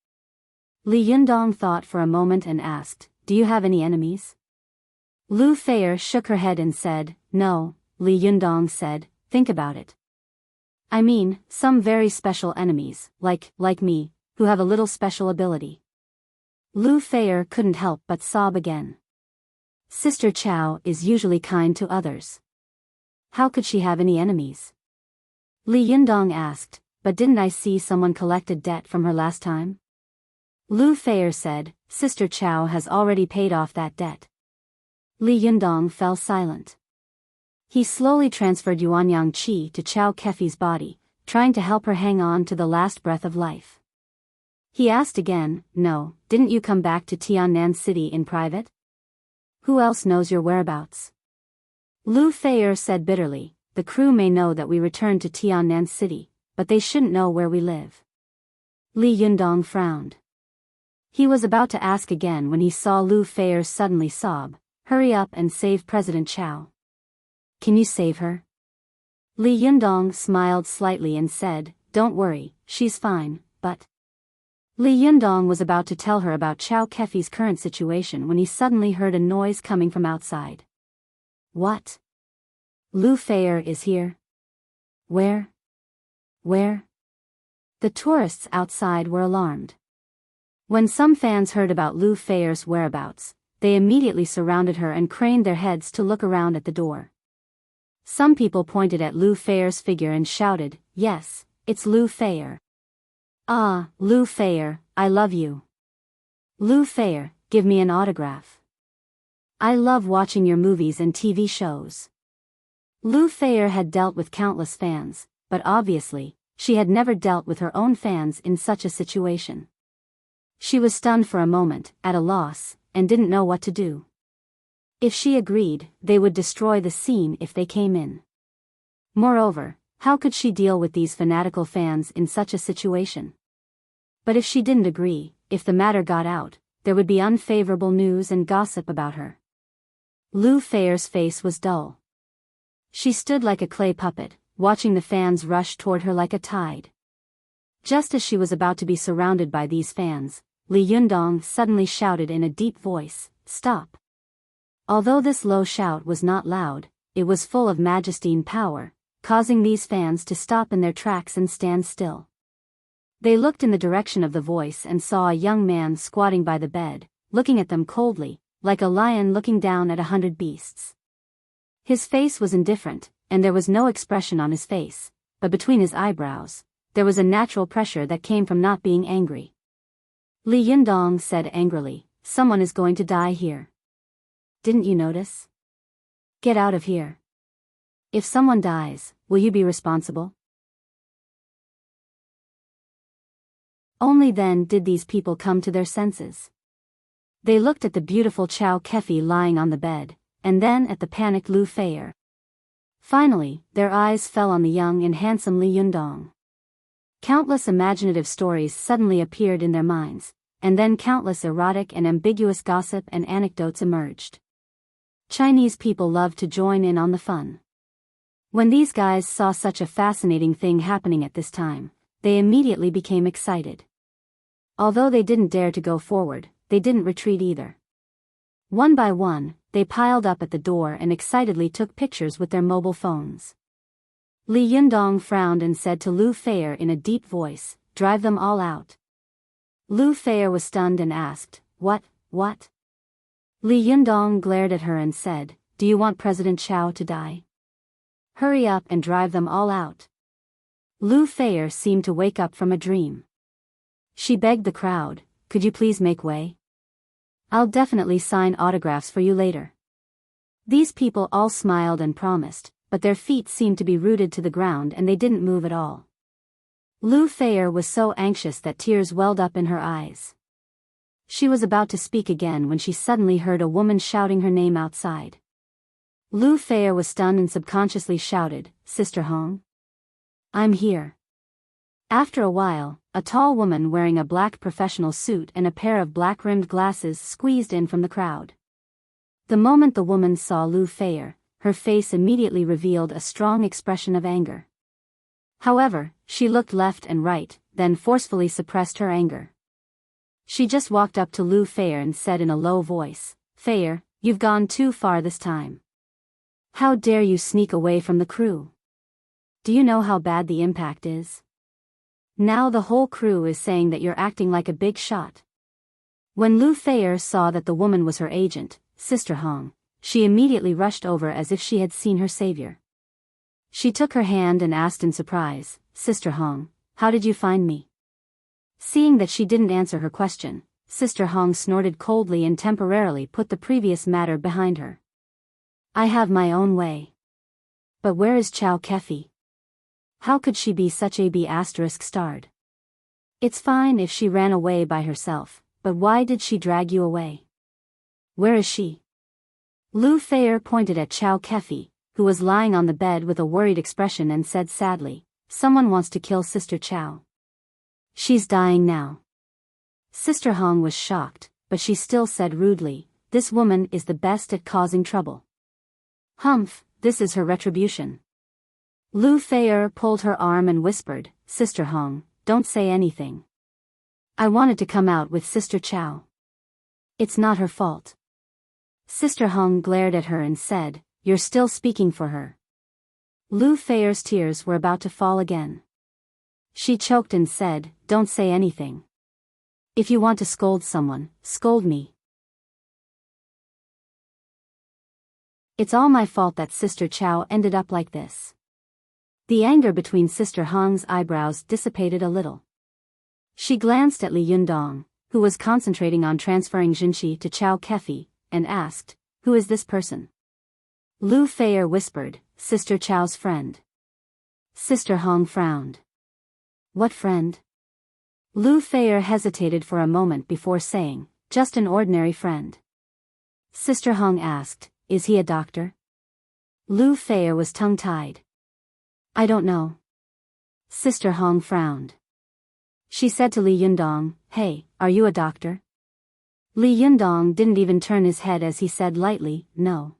Li Yundong thought for a moment and asked, do you have any enemies? Lu Feier shook her head and said, no. Li Yundong said, think about it. I mean, some very special enemies, like me, who have a little special ability. Lu Feier couldn't help but sob again. Sister Chao is usually kind to others. How could she have any enemies? Li Yundong asked, but didn't I see someone collect a debt from her last time? Lu Feier said, Sister Chao has already paid off that debt. Li Yundong fell silent. He slowly transferred Yuanyang Qi to Chao Kefi's body, trying to help her hang on to the last breath of life. He asked again, no, didn't you come back to Tiannan City in private? Who else knows your whereabouts? Lu Feier said bitterly, the crew may know that we returned to Tiannan City, but they shouldn't know where we live. Li Yundong frowned. He was about to ask again when he saw Lu Feier suddenly sob, hurry up and save President Chao. Can you save her? Li Yundong smiled slightly and said, don't worry, she's fine, but... Li Yundong was about to tell her about Chao Kefi's current situation when he suddenly heard a noise coming from outside. What? Lu Feier is here? Where? Where? The tourists outside were alarmed. When some fans heard about Lu Feier's whereabouts, they immediately surrounded her and craned their heads to look around at the door. Some people pointed at Lu Feier's figure and shouted, yes, it's Lu Feier. Ah, Lu Feier, I love you. Lu Feier, give me an autograph. I love watching your movies and TV shows. Lu Feier had dealt with countless fans, but obviously, she had never dealt with her own fans in such a situation. She was stunned for a moment, at a loss, and didn't know what to do. If she agreed, they would destroy the scene if they came in. Moreover, how could she deal with these fanatical fans in such a situation? But if she didn't agree, if the matter got out, there would be unfavorable news and gossip about her. Lu Feier's face was dull. She stood like a clay puppet, watching the fans rush toward her like a tide. Just as she was about to be surrounded by these fans, Li Yundong suddenly shouted in a deep voice, "Stop!" Although this low shout was not loud, it was full of majesty and power, causing these fans to stop in their tracks and stand still. They looked in the direction of the voice and saw a young man squatting by the bed, looking at them coldly, like a lion looking down at 100 beasts. His face was indifferent, and there was no expression on his face, but between his eyebrows, there was a natural pressure that came from not being angry. Li Yundong said angrily, "Someone is going to die here. Didn't you notice? Get out of here. If someone dies, will you be responsible?" Only then did these people come to their senses. They looked at the beautiful Chao Kefi lying on the bed, and then at the panicked Lu Feier. Finally, their eyes fell on the young and handsome Li Yundong. Countless imaginative stories suddenly appeared in their minds, and then countless erotic and ambiguous gossip and anecdotes emerged. Chinese people love to join in on the fun. When these guys saw such a fascinating thing happening at this time, they immediately became excited. Although they didn't dare to go forward, they didn't retreat either. One by one, they piled up at the door and excitedly took pictures with their mobile phones. Li Yundong frowned and said to Lu Feier in a deep voice, "Drive them all out." Lu Feier was stunned and asked, What? Li Yundong glared at her and said, "Do you want President Chao to die? Hurry up and drive them all out." Lu Feier seemed to wake up from a dream. She begged the crowd, "Could you please make way? I'll definitely sign autographs for you later." These people all smiled and promised, but their feet seemed to be rooted to the ground and they didn't move at all. Lu Feier was so anxious that tears welled up in her eyes. She was about to speak again when she suddenly heard a woman shouting her name outside. Lu Feier was stunned and subconsciously shouted, "Sister Hong? I'm here." After a while, a tall woman wearing a black professional suit and a pair of black-rimmed glasses squeezed in from the crowd. The moment the woman saw Lu Feier, her face immediately revealed a strong expression of anger. However, she looked left and right, then forcefully suppressed her anger. She just walked up to Lu Feier and said in a low voice, "Feier, you've gone too far this time. How dare you sneak away from the crew? Do you know how bad the impact is? Now the whole crew is saying that you're acting like a big shot." When Lu Feier saw that the woman was her agent, Sister Hong, she immediately rushed over as if she had seen her savior. She took her hand and asked in surprise, "Sister Hong, how did you find me?" Seeing that she didn't answer her question, Sister Hong snorted coldly and temporarily put the previous matter behind her. "I have my own way. But where is Chao Kefi? How could she be such a B*****starred? It's fine if she ran away by herself, but why did she drag you away? Where is she?" Lu Feier pointed at Chao Kefi, who was lying on the bed with a worried expression and said sadly, "Someone wants to kill Sister Chao. She's dying now." Sister Hong was shocked, but she still said rudely, "This woman is the best at causing trouble. Humph, this is her retribution." Lu Feier pulled her arm and whispered, "Sister Hong, don't say anything. I wanted to come out with Sister Chao. It's not her fault." Sister Hong glared at her and said, "You're still speaking for her." Lu Feier's tears were about to fall again. She choked and said, "Don't say anything. If you want to scold someone, scold me. It's all my fault that Sister Chao ended up like this." The anger between Sister Hong's eyebrows dissipated a little. She glanced at Li Yundong, who was concentrating on transferring Jinxi to Chao Kefi, and asked, "Who is this person?" Lu Feier whispered, "Sister Chao's friend." Sister Hong frowned. "What friend?" Lu Feier hesitated for a moment before saying, "Just an ordinary friend." Sister Hong asked, "Is he a doctor?" Lu Feier was tongue-tied. "I don't know." Sister Hong frowned. She said to Li Yundong, "Hey, are you a doctor?" Li Yundong didn't even turn his head as he said lightly, "No."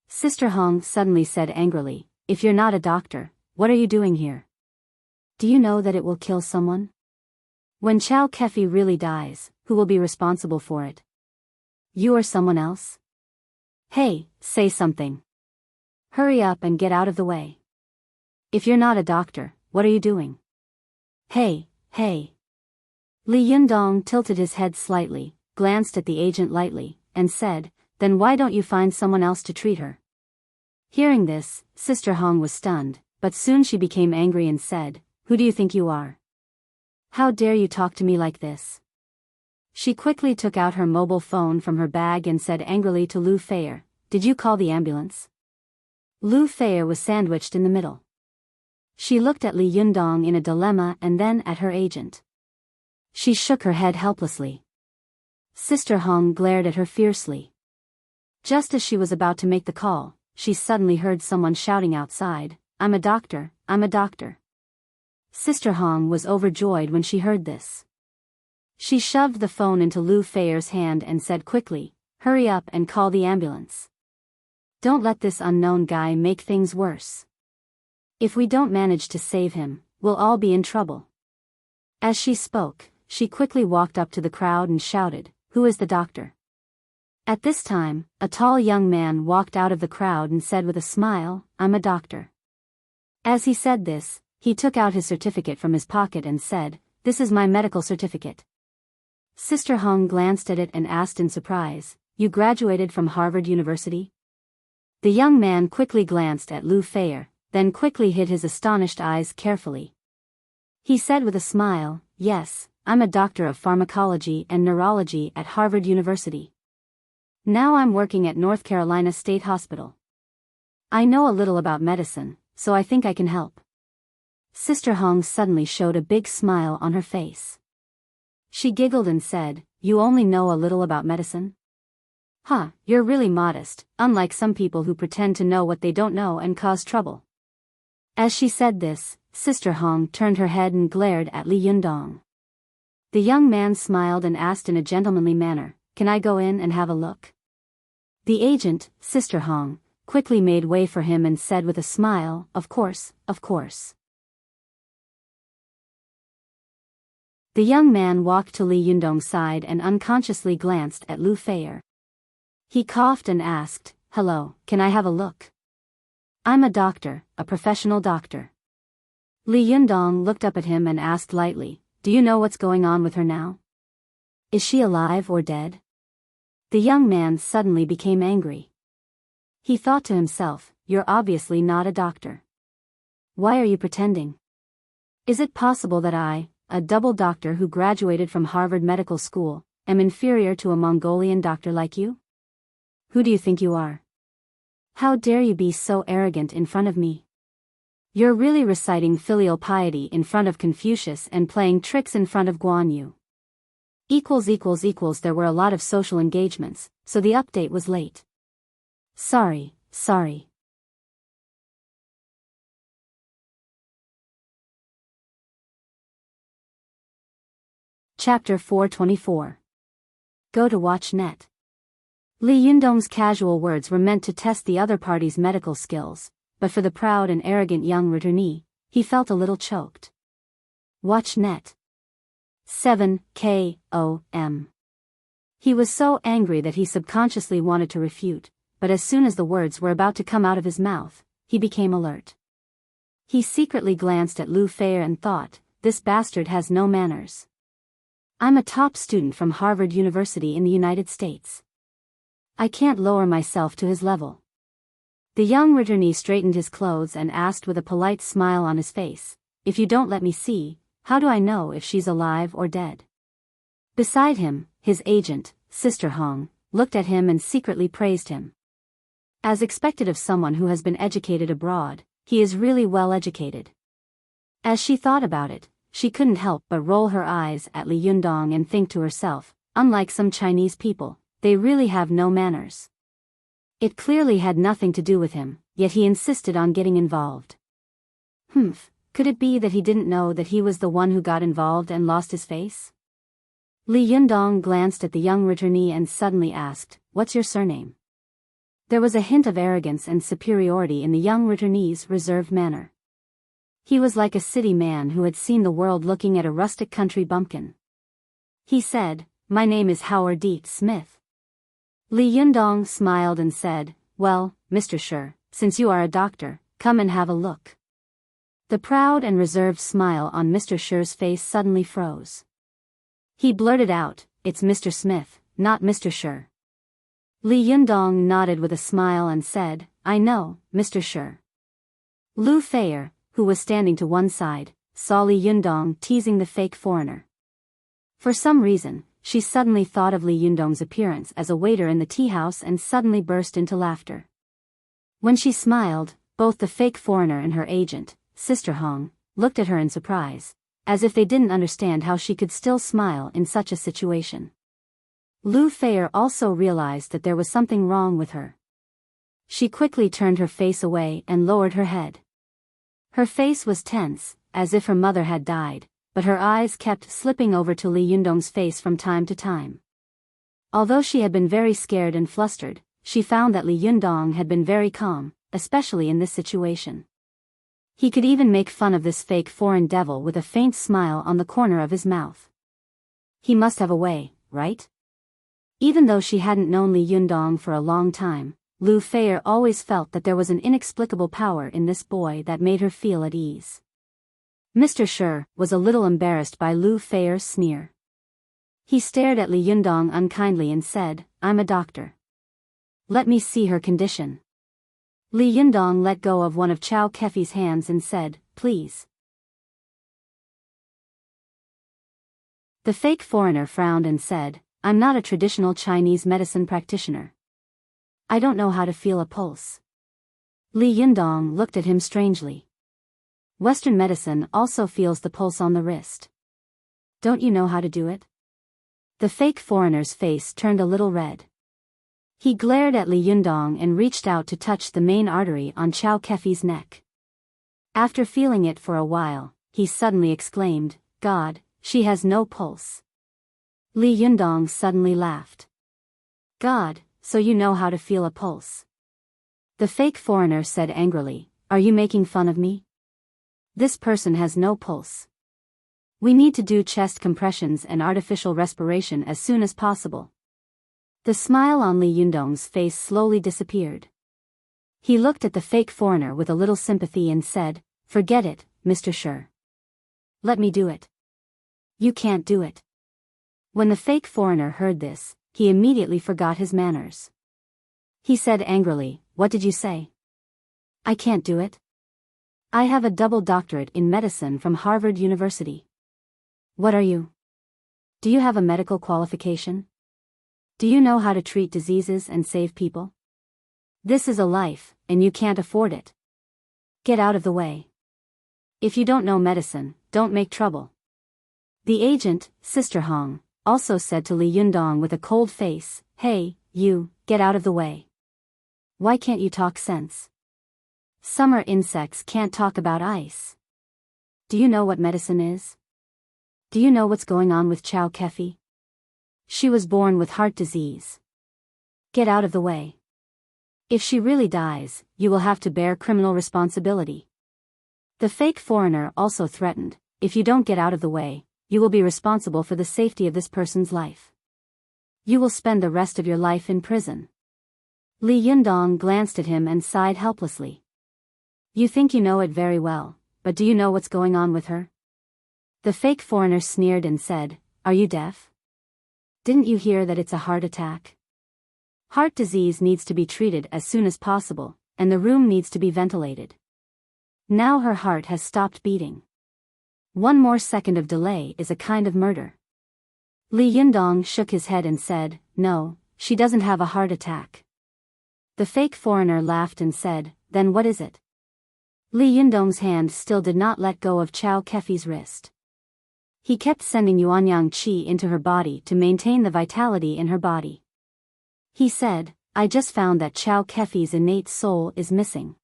Sister Hong suddenly said angrily, "If you're not a doctor, what are you doing here? Do you know that it will kill someone? When Chao Kefi really dies, who will be responsible for it? You or someone else? Hey, say something. Hurry up and get out of the way. If you're not a doctor, what are you doing? Hey, hey." Li Yundong tilted his head slightly, glanced at the agent lightly, and said, "Then why don't you find someone else to treat her?" Hearing this, Sister Hong was stunned, but soon she became angry and said, "Who do you think you are? How dare you talk to me like this?" She quickly took out her mobile phone from her bag and said angrily to Lu Feier, "Did you call the ambulance?" Lu Feier was sandwiched in the middle. She looked at Li Yundong in a dilemma and then at her agent. She shook her head helplessly. Sister Hong glared at her fiercely. Just as she was about to make the call, she suddenly heard someone shouting outside, "I'm a doctor, I'm a doctor." Sister Hong was overjoyed when she heard this. She shoved the phone into Lu Feier's hand and said quickly, "Hurry up and call the ambulance. Don't let this unknown guy make things worse. If we don't manage to save him, we'll all be in trouble." As she spoke, she quickly walked up to the crowd and shouted, "Who is the doctor?" At this time, a tall young man walked out of the crowd and said with a smile, "I'm a doctor." As he said this, he took out his certificate from his pocket and said, "This is my medical certificate." Sister Hong glanced at it and asked in surprise, "You graduated from Harvard University?" The young man quickly glanced at Lu Feier, then quickly hid his astonished eyes carefully. He said with a smile, "Yes, I'm a doctor of pharmacology and neurology at Harvard University. Now I'm working at North Carolina State Hospital. I know a little about medicine, so I think I can help." Sister Hong suddenly showed a big smile on her face. She giggled and said, "You only know a little about medicine? Huh, you're really modest, unlike some people who pretend to know what they don't know and cause trouble." As she said this, Sister Hong turned her head and glared at Li Yundong. The young man smiled and asked in a gentlemanly manner, "Can I go in and have a look?" The agent, Sister Hong, quickly made way for him and said with a smile, "Of course, of course." The young man walked to Li Yundong's side and unconsciously glanced at Lu Feier. He coughed and asked, "Hello, can I have a look? I'm a doctor, a professional doctor." Li Yundong looked up at him and asked lightly, "Do you know what's going on with her now? Is she alive or dead?" The young man suddenly became angry. He thought to himself, "You're obviously not a doctor. Why are you pretending? Is it possible that I, a double doctor who graduated from Harvard Medical School, am inferior to a Mongolian doctor like you? Who do you think you are? How dare you be so arrogant in front of me? You're really reciting filial piety in front of Confucius and playing tricks in front of Guan Yu." There were a lot of social engagements, so the update was late. Sorry. Chapter 424. Go to watch net. Li Yundong's casual words were meant to test the other party's medical skills, but for the proud and arrogant young returnee, he felt a little choked. Watch net. 7 KOM. He was so angry that he subconsciously wanted to refute, but as soon as the words were about to come out of his mouth, he became alert. He secretly glanced at Lu Feier and thought, "This bastard has no manners. I'm a top student from Harvard University in the United States. I can't lower myself to his level. The young returnee straightened his clothes and asked with a polite smile on his face, "If you don't let me see, how do I know if she's alive or dead?" Beside him, his agent, Sister Hong, looked at him and secretly praised him. As expected of someone who has been educated abroad, he is really well educated. As she thought about it, she couldn't help but roll her eyes at Li Yundong and think to herself, unlike some Chinese people, they really have no manners. It clearly had nothing to do with him, yet he insisted on getting involved. Could it be that he didn't know that he was the one who got involved and lost his face? Li Yundong glanced at the young returnee and suddenly asked, "What's your surname?" There was a hint of arrogance and superiority in the young returnee's reserved manner. He was like a city man who had seen the world looking at a rustic country bumpkin. He said, "My name is Howard D. Smith." Li Yundong smiled and said, "Well, Mr. Shi, since you are a doctor, come and have a look." The proud and reserved smile on Mr. Shi's face suddenly froze. He blurted out, "It's Mr. Smith, not Mr. Shi." Li Yundong nodded with a smile and said, "I know, Mr. Shi." Lu Feier, who was standing to one side, saw Li Yundong teasing the fake foreigner. For some reason, she suddenly thought of Li Yundong's appearance as a waiter in the tea house and suddenly burst into laughter. When she smiled, both the fake foreigner and her agent, Sister Hong, looked at her in surprise, as if they didn't understand how she could still smile in such a situation. Lu Feier also realized that there was something wrong with her. She quickly turned her face away and lowered her head. Her face was tense, as if her mother had died, but her eyes kept slipping over to Li Yundong's face from time to time. Although she had been very scared and flustered, she found that Li Yundong had been very calm, especially in this situation. He could even make fun of this fake foreign devil with a faint smile on the corner of his mouth. He must have a way, right? Even though she hadn't known Li Yundong for a long time, Lu Feier always felt that there was an inexplicable power in this boy that made her feel at ease. Mr. Shi was a little embarrassed by Lu Feier's sneer. He stared at Li Yundong unkindly and said, "I'm a doctor. Let me see her condition." Li Yundong let go of one of Chow Kefi's hands and said, "Please." The fake foreigner frowned and said, "I'm not a traditional Chinese medicine practitioner. I don't know how to feel a pulse." Li Yundong looked at him strangely. "Western medicine also feels the pulse on the wrist. Don't you know how to do it?" The fake foreigner's face turned a little red. He glared at Li Yundong and reached out to touch the main artery on Chow Kefi's neck. After feeling it for a while, he suddenly exclaimed, "God, she has no pulse." Li Yundong suddenly laughed. "God, so you know how to feel a pulse?" The fake foreigner said angrily, "Are you making fun of me? This person has no pulse. We need to do chest compressions and artificial respiration as soon as possible." The smile on Li Yundong's face slowly disappeared. He looked at the fake foreigner with a little sympathy and said, "Forget it, Mr. Shi. Let me do it." "You can't do it." When the fake foreigner heard this, he immediately forgot his manners. He said angrily, "What did you say?" "I can't do it. I have a double doctorate in medicine from Harvard University." "What are you? Do you have a medical qualification? Do you know how to treat diseases and save people? This is a life, and you can't afford it. Get out of the way. If you don't know medicine, don't make trouble." The agent, Sister Hong, also said to Li Yundong with a cold face, "Hey, you, get out of the way. Why can't you talk sense? Summer insects can't talk about ice. Do you know what medicine is? Do you know what's going on with Chow Kefi? She was born with heart disease. Get out of the way. If she really dies, you will have to bear criminal responsibility." The fake foreigner also threatened, "If you don't get out of the way, you will be responsible for the safety of this person's life. You will spend the rest of your life in prison." Li Yundong glanced at him and sighed helplessly. "You think you know it very well, but do you know what's going on with her?" The fake foreigner sneered and said, "Are you deaf? Didn't you hear that it's a heart attack? Heart disease needs to be treated as soon as possible, and the room needs to be ventilated. Now her heart has stopped beating. One more second of delay is a kind of murder. Li Yundong shook his head and said, "No, she doesn't have a heart attack." The fake foreigner laughed and said, "Then what is it?" Li Yundong's hand still did not let go of Chao Kefi's wrist. He kept sending Yuanyang qi into her body to maintain the vitality in her body. He said, "I just found that Chao Kefi's innate soul is missing.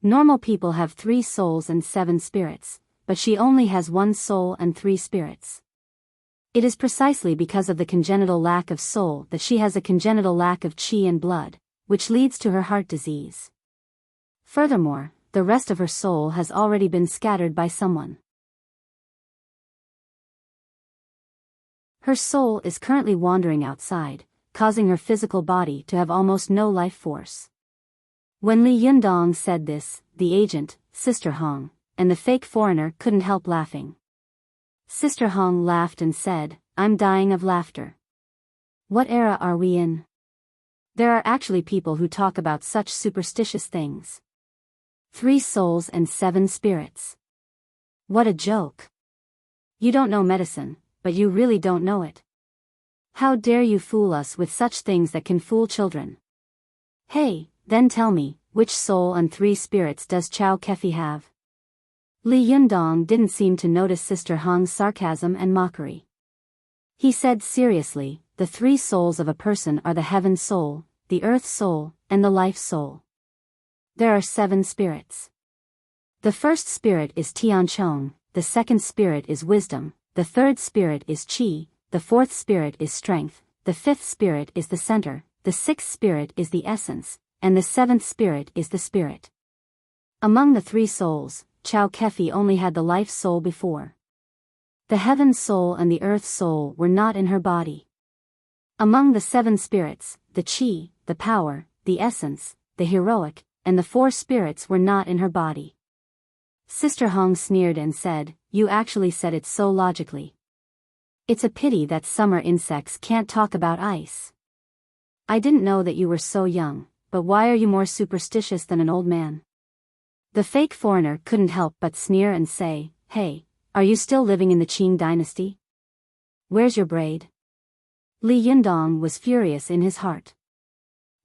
Normal people have 3 souls and 7 spirits, but she only has 1 soul and 3 spirits. It is precisely because of the congenital lack of soul that she has a congenital lack of qi and blood, which leads to her heart disease. Furthermore, the rest of her soul has already been scattered by someone. Her soul is currently wandering outside, causing her physical body to have almost no life force." When Li Yundong said this, the agent, Sister Hong, and the fake foreigner couldn't help laughing. Sister Hong laughed and said, "I'm dying of laughter. What era are we in? There are actually people who talk about such superstitious things. 3 souls and 7 spirits. What a joke. You don't know medicine, but you really don't know it. How dare you fool us with such things that can fool children? Hey, then tell me, which soul and 3 spirits does Chao Kefi have?" Li Yundong didn't seem to notice Sister Hong's sarcasm and mockery. He said seriously, "The 3 souls of a person are the heaven soul, the earth soul, and the life soul. There are 7 spirits. The first spirit is Tianchong, the second spirit is wisdom, the third spirit is qi, the fourth spirit is strength, the fifth spirit is the center, the sixth spirit is the essence, and the 7th spirit is the spirit." Among the 3 souls, Chao Kefi only had the life soul before. The heaven soul and the earth soul were not in her body. Among the 7 spirits, the qi, the power, the essence, the heroic, and the 4 spirits were not in her body. Sister Hong sneered and said, "You actually said it so logically. It's a pity that summer insects can't talk about ice. I didn't know that you were so young, but why are you more superstitious than an old man?" The fake foreigner couldn't help but sneer and say, "Hey, are you still living in the Qing dynasty? Where's your braid?" Li Yundong was furious in his heart.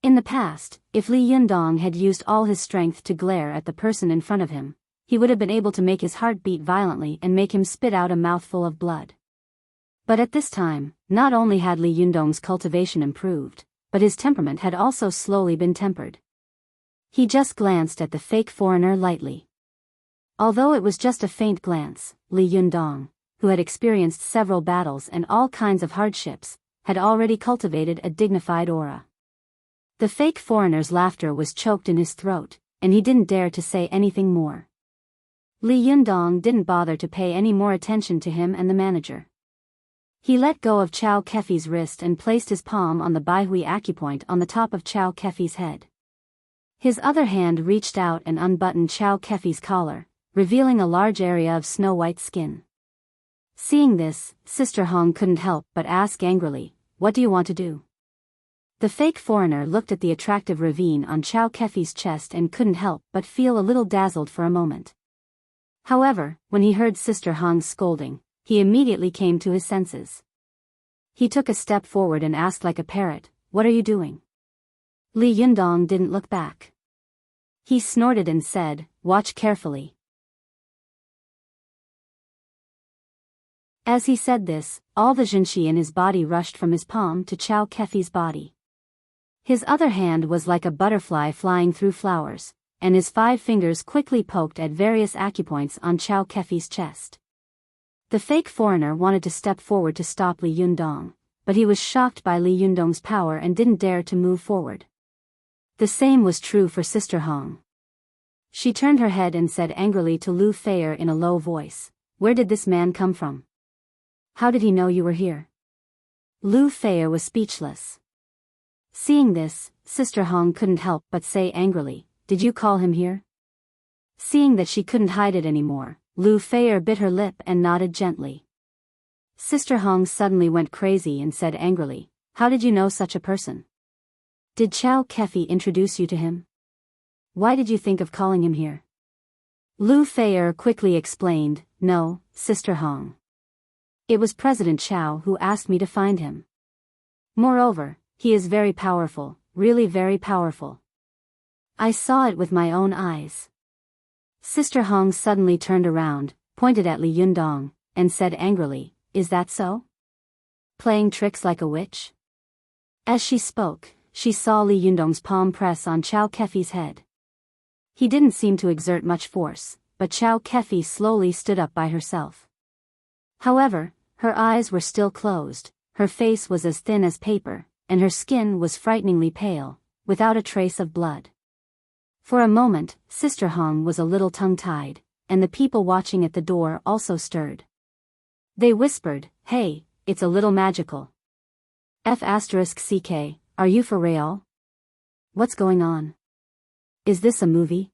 In the past, if Li Yundong had used all his strength to glare at the person in front of him, he would have been able to make his heart beat violently and make him spit out a mouthful of blood. But at this time, not only had Li Yundong's cultivation improved, but his temperament had also slowly been tempered. He just glanced at the fake foreigner lightly. Although it was just a faint glance, Li Yundong, who had experienced several battles and all kinds of hardships, had already cultivated a dignified aura. The fake foreigner's laughter was choked in his throat, and he didn't dare to say anything more. Li Yundong didn't bother to pay any more attention to him and the manager. He let go of Chao Kefi's wrist and placed his palm on the Baihui acupoint on the top of Chao Kefi's head. His other hand reached out and unbuttoned Chao Kefi's collar, revealing a large area of snow-white skin. Seeing this, Sister Hong couldn't help but ask angrily, "What do you want to do?" The fake foreigner looked at the attractive ravine on Chao Kefi's chest and couldn't help but feel a little dazzled for a moment. However, when he heard Sister Hong's scolding, he immediately came to his senses. He took a step forward and asked like a parrot, "What are you doing?" Li Yundong didn't look back. He snorted and said, "Watch carefully." As he said this, all the zhenqi in his body rushed from his palm to Chao Kefi's body. His other hand was like a butterfly flying through flowers, and his 5 fingers quickly poked at various acupoints on Chao Kefi's chest. The fake foreigner wanted to step forward to stop Li Yundong, but he was shocked by Li Yundong's power and didn't dare to move forward. The same was true for Sister Hong. She turned her head and said angrily to Lu Feier in a low voice, "Where did this man come from? How did he know you were here?" Lu Feier was speechless. Seeing this, Sister Hong couldn't help but say angrily, "Did you call him here?" Seeing that she couldn't hide it anymore, Lu Feier bit her lip and nodded gently. Sister Hong suddenly went crazy and said angrily, "How did you know such a person? Did Chao Kefi introduce you to him?" Why did you think of calling him here? Lu Feier quickly explained, no, Sister Hong. It was President Chao who asked me to find him. Moreover, he is very powerful, really very powerful. I saw it with my own eyes. Sister Hong suddenly turned around, pointed at Li Yundong, and said angrily, is that so? Playing tricks like a witch? As she spoke, she saw Li Yundong's palm press on Chao Kefi's head. He didn't seem to exert much force, but Chao Kefi slowly stood up by herself. However, her eyes were still closed, her face was as thin as paper, and her skin was frighteningly pale, without a trace of blood. For a moment, Sister Hong was a little tongue-tied, and the people watching at the door also stirred. They whispered, hey, it's a little magical. F***CK, are you for real? What's going on? Is this a movie?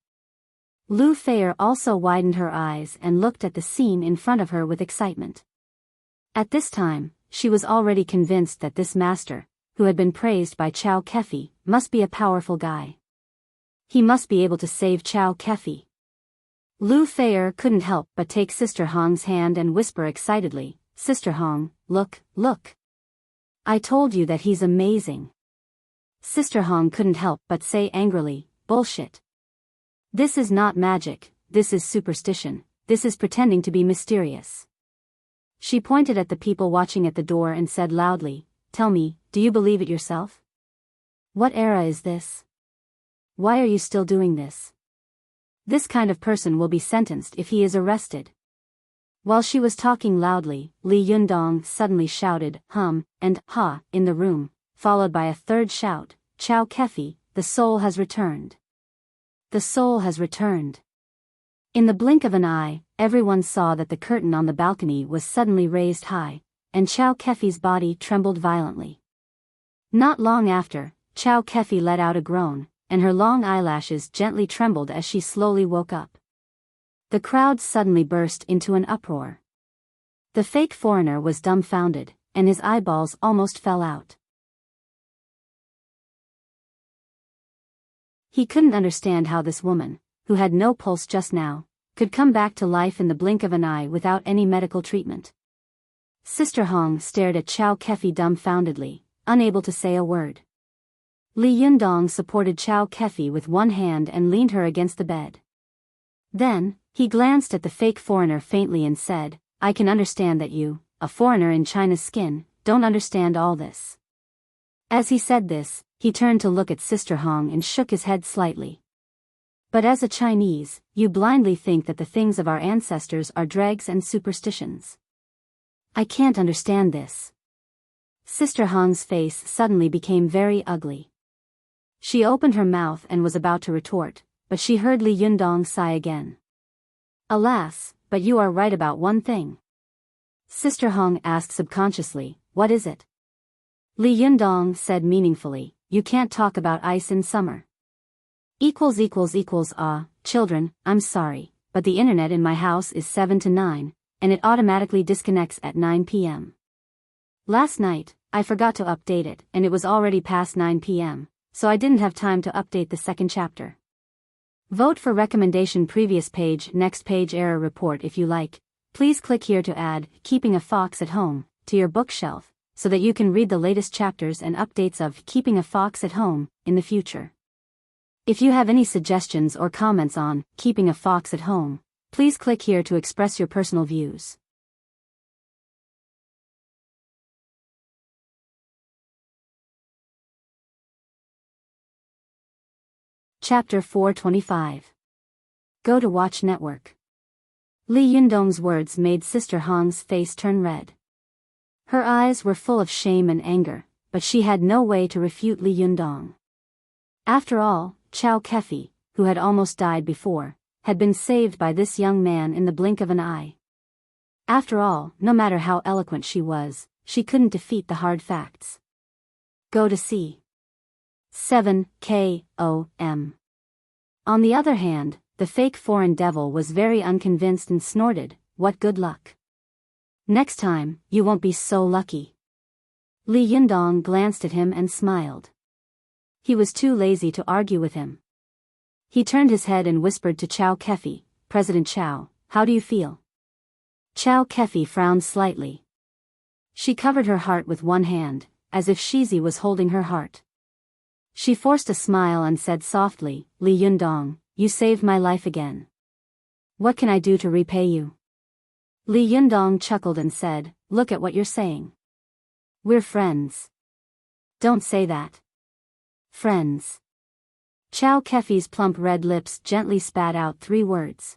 Lu Feier also widened her eyes and looked at the scene in front of her with excitement. At this time, she was already convinced that this master, who had been praised by Chao Kefi, must be a powerful guy. He must be able to save Chao Kefi. Lu Feier couldn't help but take Sister Hong's hand and whisper excitedly, Sister Hong, look, look. I told you that he's amazing. Sister Hong couldn't help but say angrily, bullshit. This is not magic, this is superstition, this is pretending to be mysterious. She pointed at the people watching at the door and said loudly, tell me, do you believe it yourself? What era is this? Why are you still doing this? This kind of person will be sentenced if he is arrested. While she was talking loudly, Li Yundong suddenly shouted, and ha, in the room, followed by a third shout, Chao Kefi, the soul has returned. The soul has returned. In the blink of an eye, everyone saw that the curtain on the balcony was suddenly raised high, and Chao Kefi's body trembled violently. Not long after, Chao Kefi let out a groan, and her long eyelashes gently trembled as she slowly woke up. The crowd suddenly burst into an uproar. The fake foreigner was dumbfounded, and his eyeballs almost fell out. He couldn't understand how this woman, who had no pulse just now, could come back to life in the blink of an eye without any medical treatment. Sister Hong stared at Chao Kefi dumbfoundedly, unable to say a word. Li Yundong supported Chao Kefi with one hand and leaned her against the bed. Then, he glanced at the fake foreigner faintly and said, I can understand that you, a foreigner in China's skin, don't understand all this. As he said this, he turned to look at Sister Hong and shook his head slightly. But as a Chinese, you blindly think that the things of our ancestors are dregs and superstitions. I can't understand this. Sister Hong's face suddenly became very ugly. She opened her mouth and was about to retort, but she heard Li Yundong sigh again. Alas, but you are right about one thing. Sister Hong asked subconsciously, what is it? Li Yundong said meaningfully, you can't talk about ice in summer. Children, I'm sorry, but the internet in my house is 7 to 9, and it automatically disconnects at 9 p.m. Last night, I forgot to update it and it was already past 9 p.m., so I didn't have time to update the second chapter. Vote for recommendation previous page next page error report if you like. Please click here to add Keeping a Fox at Home to your bookshelf, so that you can read the latest chapters and updates of Keeping a Fox at Home in the future. If you have any suggestions or comments on Keeping a Fox at Home, please click here to express your personal views. Chapter 425. Go to Watch Network. Li Yundong's words made Sister Hong's face turn red. Her eyes were full of shame and anger, but she had no way to refute Li Yundong. After all, Chao Kefi, who had almost died before, had been saved by this young man in the blink of an eye. After all, no matter how eloquent she was, she couldn't defeat the hard facts. Go to see. 7 KOM. On the other hand, the fake foreign devil was very unconvinced and snorted, what good luck. Next time, you won't be so lucky. Li Yundong glanced at him and smiled. He was too lazy to argue with him. He turned his head and whispered to Chow Kefi, President Chow, how do you feel? Chow Kefi frowned slightly. She covered her heart with one hand, as if Shizi was holding her heart. She forced a smile and said softly, Li Yundong, you saved my life again. What can I do to repay you? Li Yundong chuckled and said, look at what you're saying. We're friends. Don't say that. Friends. Chow Kefi's plump red lips gently spat out 3 words.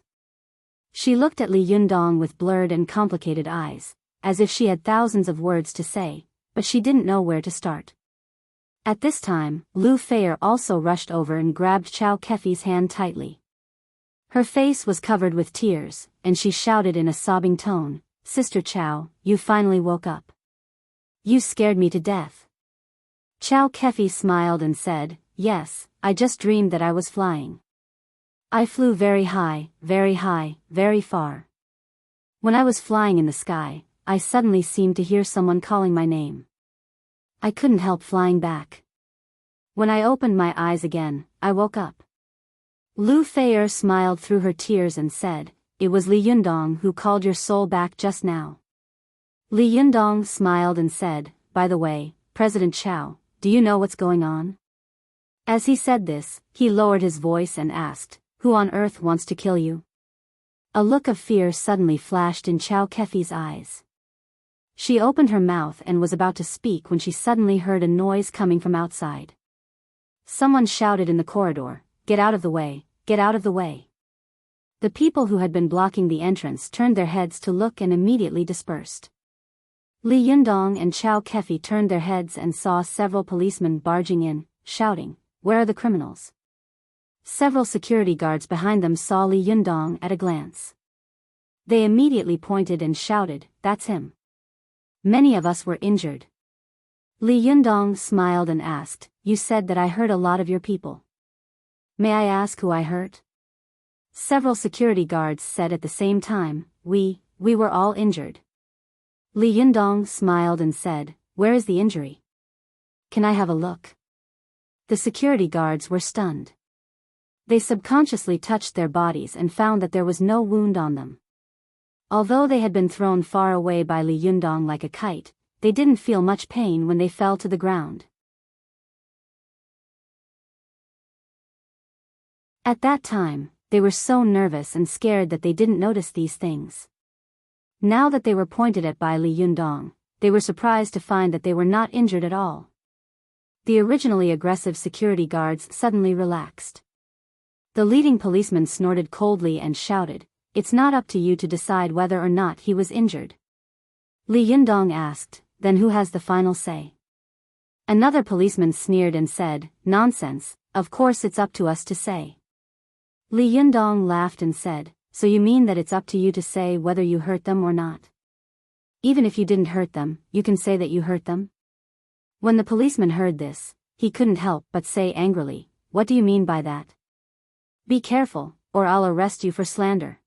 She looked at Li Yundong with blurred and complicated eyes, as if she had thousands of words to say, but she didn't know where to start. At this time, Lu Feier also rushed over and grabbed Chow Kefi's hand tightly. Her face was covered with tears, and she shouted in a sobbing tone, Sister Chow, you finally woke up. You scared me to death. Chow Kefi smiled and said, yes, I just dreamed that I was flying. I flew very high, very far. When I was flying in the sky, I suddenly seemed to hear someone calling my name. I couldn't help flying back. When I opened my eyes again, I woke up. Lu Feier smiled through her tears and said, it was Li Yundong who called your soul back just now. Li Yundong smiled and said, by the way, President Chow, do you know what's going on? As he said this, he lowered his voice and asked, who on earth wants to kill you? A look of fear suddenly flashed in Chow Kefi's eyes. She opened her mouth and was about to speak when she suddenly heard a noise coming from outside. Someone shouted in the corridor, get out of the way, get out of the way. The people who had been blocking the entrance turned their heads to look and immediately dispersed. Li Yundong and Chow Kefi turned their heads and saw several policemen barging in, shouting, where are the criminals? Several security guards behind them saw Li Yundong at a glance. They immediately pointed and shouted, that's him. Many of us were injured. Li Yundong smiled and asked, you said that I hurt a lot of your people. May I ask who I hurt? Several security guards said at the same time, we were all injured. Li Yundong smiled and said, where is the injury? Can I have a look? The security guards were stunned. They subconsciously touched their bodies and found that there was no wound on them. Although they had been thrown far away by Li Yundong like a kite, they didn't feel much pain when they fell to the ground. At that time, they were so nervous and scared that they didn't notice these things. Now that they were pointed at by Li Yundong, they were surprised to find that they were not injured at all. The originally aggressive security guards suddenly relaxed. The leading policeman snorted coldly and shouted, it's not up to you to decide whether or not he was injured. Li Yundong asked, then who has the final say? Another policeman sneered and said, nonsense, of course it's up to us to say. Li Yundong laughed and said, so you mean that it's up to you to say whether you hurt them or not? Even if you didn't hurt them, you can say that you hurt them? When the policeman heard this, he couldn't help but say angrily, what do you mean by that? Be careful, or I'll arrest you for slander.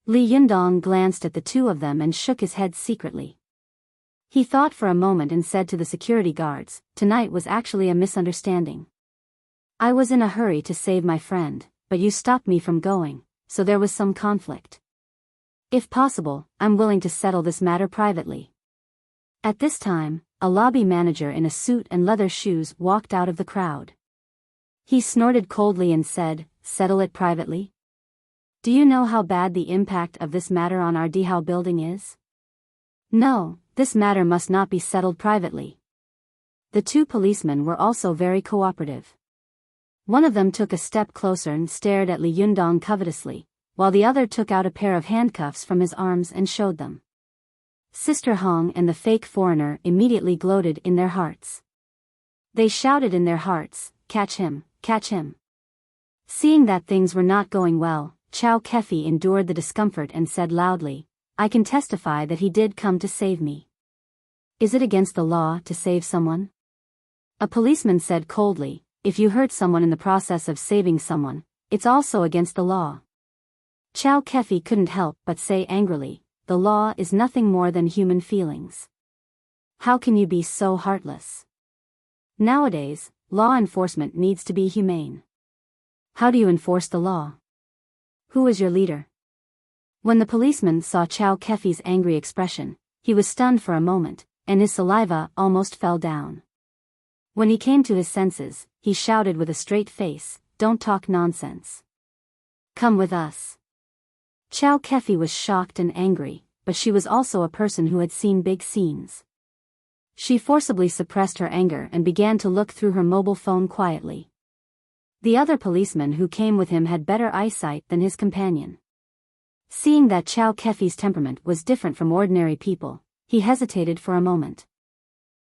Li Yundong glanced at the two of them and shook his head secretly. He thought for a moment and said to the security guards, tonight was actually a misunderstanding. I was in a hurry to save my friend, but you stopped me from going, so there was some conflict. If possible, I'm willing to settle this matter privately. At this time, a lobby manager in a suit and leather shoes walked out of the crowd. He snorted coldly and said, settle it privately? Do you know how bad the impact of this matter on our Dihao building is? No, this matter must not be settled privately. The two policemen were also very cooperative. One of them took a step closer and stared at Li Yundong covetously, while the other took out a pair of handcuffs from his arms and showed them. Sister Hong and the fake foreigner immediately gloated in their hearts. They shouted in their hearts, catch him, catch him. Seeing that things were not going well, Chow Kefi endured the discomfort and said loudly, I can testify that he did come to save me. Is it against the law to save someone? A policeman said coldly, if you hurt someone in the process of saving someone, it's also against the law. Chow Kefi couldn't help but say angrily, the law is nothing more than human feelings. How can you be so heartless? Nowadays, law enforcement needs to be humane. How do you enforce the law? Who is your leader? When the policeman saw Chow Kefi's angry expression, he was stunned for a moment, and his saliva almost fell down. When he came to his senses, he shouted with a straight face, "Don't talk nonsense. Come with us." Chow Kefi was shocked and angry, but she was also a person who had seen big scenes. She forcibly suppressed her anger and began to look through her mobile phone quietly. The other policeman who came with him had better eyesight than his companion. Seeing that Chow Kefi's temperament was different from ordinary people, he hesitated for a moment.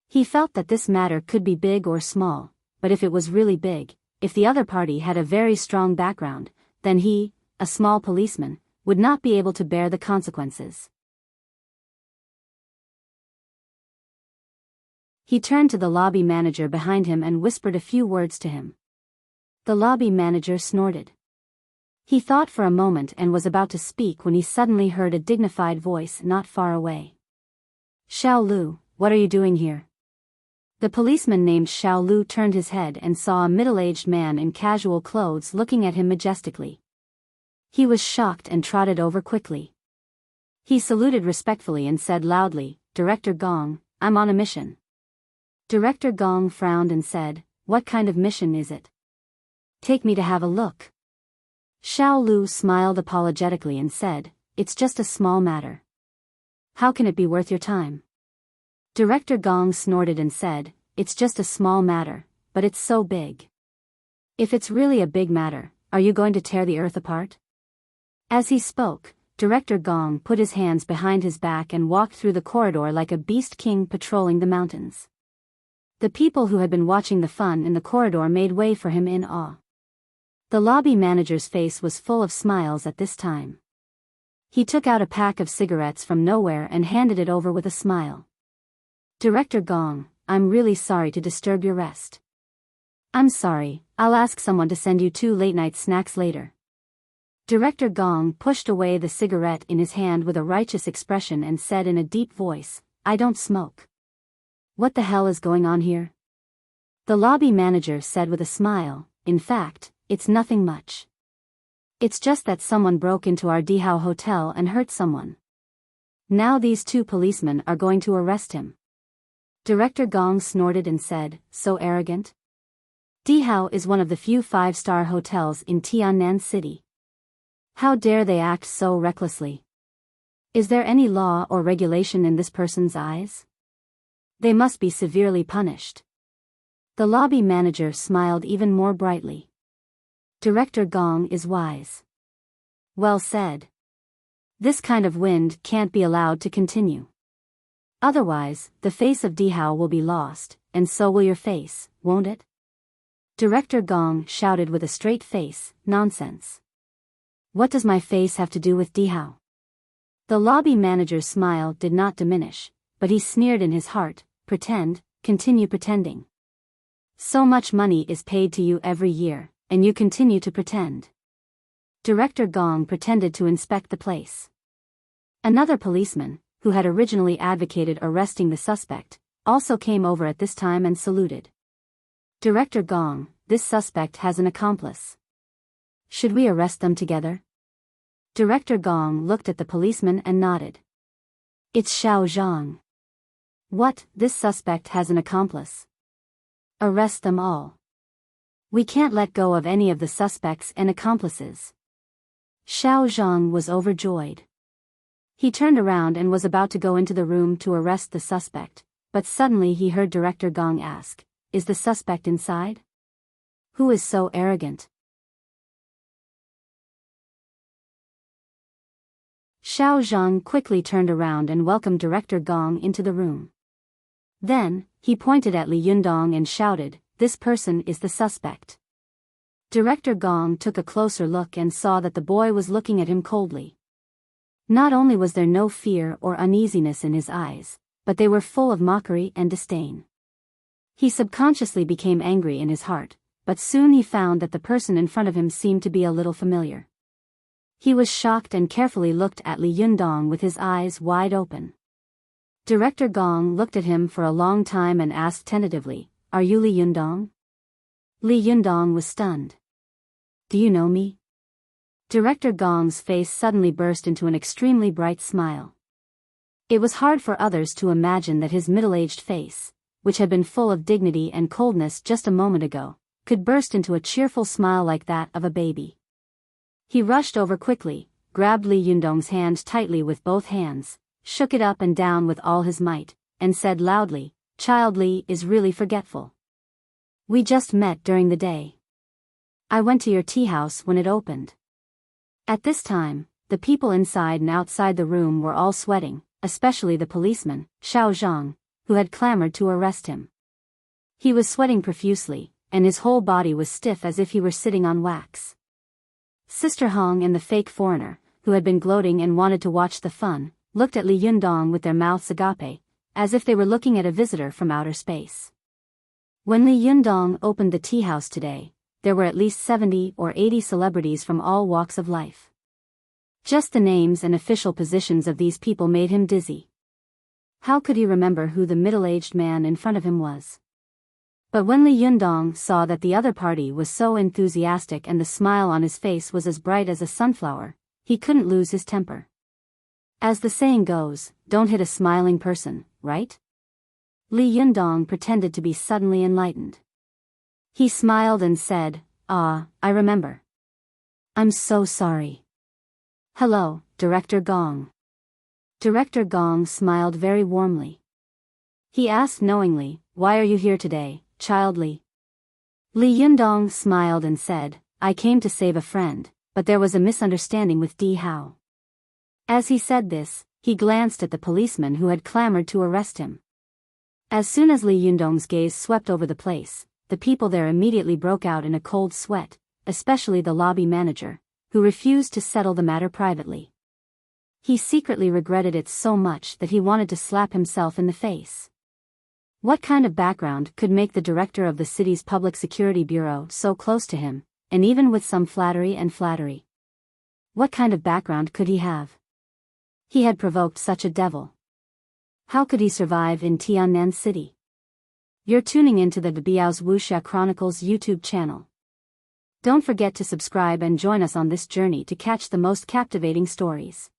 He felt that this matter could be big or small, but if it was really big, if the other party had a very strong background, then he, a small policeman, would not be able to bear the consequences. He turned to the lobby manager behind him and whispered a few words to him. The lobby manager snorted. He thought for a moment and was about to speak when he suddenly heard a dignified voice not far away. "Xiao Lu, what are you doing here?" The policeman named Xiao Lu turned his head and saw a middle-aged man in casual clothes looking at him majestically. He was shocked and trotted over quickly. He saluted respectfully and said loudly, "Director Gong, I'm on a mission." Director Gong frowned and said, "What kind of mission is it? Take me to have a look." Xiao Lu smiled apologetically and said, "It's just a small matter. How can it be worth your time?" Director Gong snorted and said, "It's just a small matter, but it's so big. If it's really a big matter, are you going to tear the earth apart?" As he spoke, Director Gong put his hands behind his back and walked through the corridor like a beast king patrolling the mountains. The people who had been watching the fun in the corridor made way for him in awe. The lobby manager's face was full of smiles at this time. He took out a pack of cigarettes from nowhere and handed it over with a smile. "Director Gong, I'm really sorry to disturb your rest." "I'm sorry, I'll ask someone to send you 2 late-night snacks later." Director Gong pushed away the cigarette in his hand with a righteous expression and said in a deep voice, "I don't smoke." "What the hell is going on here?" The lobby manager said with a smile, "In fact, it's nothing much. It's just that someone broke into our Dihao hotel and hurt someone. Now these 2 policemen are going to arrest him." Director Gong snorted and said, "So arrogant? Dihao is one of the few 5-star hotels in Tiannan City. How dare they act so recklessly? Is there any law or regulation in this person's eyes? They must be severely punished." The lobby manager smiled even more brightly. "Director Gong is wise. Well said. This kind of wind can't be allowed to continue. Otherwise, the face of Dihao will be lost, and so will your face, won't it?" Director Gong shouted with a straight face, "Nonsense. What does my face have to do with Dihao?" The lobby manager's smile did not diminish, but he sneered in his heart, continue pretending. So much money is paid to you every year, and you continue to pretend." Director Gong pretended to inspect the place. Another policeman, who had originally advocated arresting the suspect, also came over at this time and saluted. "Director Gong, this suspect has an accomplice. Should we arrest them together?" Director Gong looked at the policeman and nodded. "It's Xiao Zhang." "What, this suspect has an accomplice? Arrest them all. We can't let go of any of the suspects and accomplices." Xiao Zhang was overjoyed. He turned around and was about to go into the room to arrest the suspect, but suddenly he heard Director Gong ask, "Is the suspect inside? Who is so arrogant?" Xiao Zhang quickly turned around and welcomed Director Gong into the room. Then, he pointed at Li Yundong and shouted, "This person is the suspect." Director Gong took a closer look and saw that the boy was looking at him coldly. Not only was there no fear or uneasiness in his eyes, but they were full of mockery and disdain. He subconsciously became angry in his heart, but soon he found that the person in front of him seemed to be a little familiar. He was shocked and carefully looked at Li Yundong with his eyes wide open. Director Gong looked at him for a long time and asked tentatively, "Are you Li Yundong?" Li Yundong was stunned. Do you know me? Director Gong's face suddenly burst into an extremely bright smile. It was hard for others to imagine that his middle-aged face, which had been full of dignity and coldness just a moment ago, could burst into a cheerful smile like that of a baby. He rushed over quickly, grabbed Li Yundong's hand tightly with both hands, shook it up and down with all his might, and said loudly, "Child Li is really forgetful. We just met during the day. I went to your tea house when it opened." At this time, the people inside and outside the room were all sweating, especially the policeman, Xiao Zhang, who had clamored to arrest him. He was sweating profusely, and his whole body was stiff as if he were sitting on wax. Sister Hong and the fake foreigner, who had been gloating and wanted to watch the fun, looked at Li Yundong with their mouths agape, as if they were looking at a visitor from outer space. When Li Yundong opened the tea house today, there were at least 70 or 80 celebrities from all walks of life. Just the names and official positions of these people made him dizzy. How could he remember who the middle-aged man in front of him was? But when Li Yundong saw that the other party was so enthusiastic and the smile on his face was as bright as a sunflower, he couldn't lose his temper. As the saying goes, don't hit a smiling person, right? Li Yundong pretended to be suddenly enlightened. He smiled and said, "Ah, I remember. I'm so sorry. Hello, Director Gong." Director Gong smiled very warmly. He asked knowingly, "Why are you here today, Child Li?" Li Yundong smiled and said, "I came to save a friend, but there was a misunderstanding with Di Hao." As he said this, he glanced at the policeman who had clamored to arrest him. As soon as Li Yundong's gaze swept over the place, the people there immediately broke out in a cold sweat, especially the lobby manager, who refused to settle the matter privately. He secretly regretted it so much that he wanted to slap himself in the face. What kind of background could make the director of the city's public security bureau so close to him, and even with some flattery? What kind of background could he have? He had provoked such a devil. How could he survive in Tiannan City? You're tuning into the Biyao's Wuxia Chronicles YouTube channel. Don't forget to subscribe and join us on this journey to catch the most captivating stories.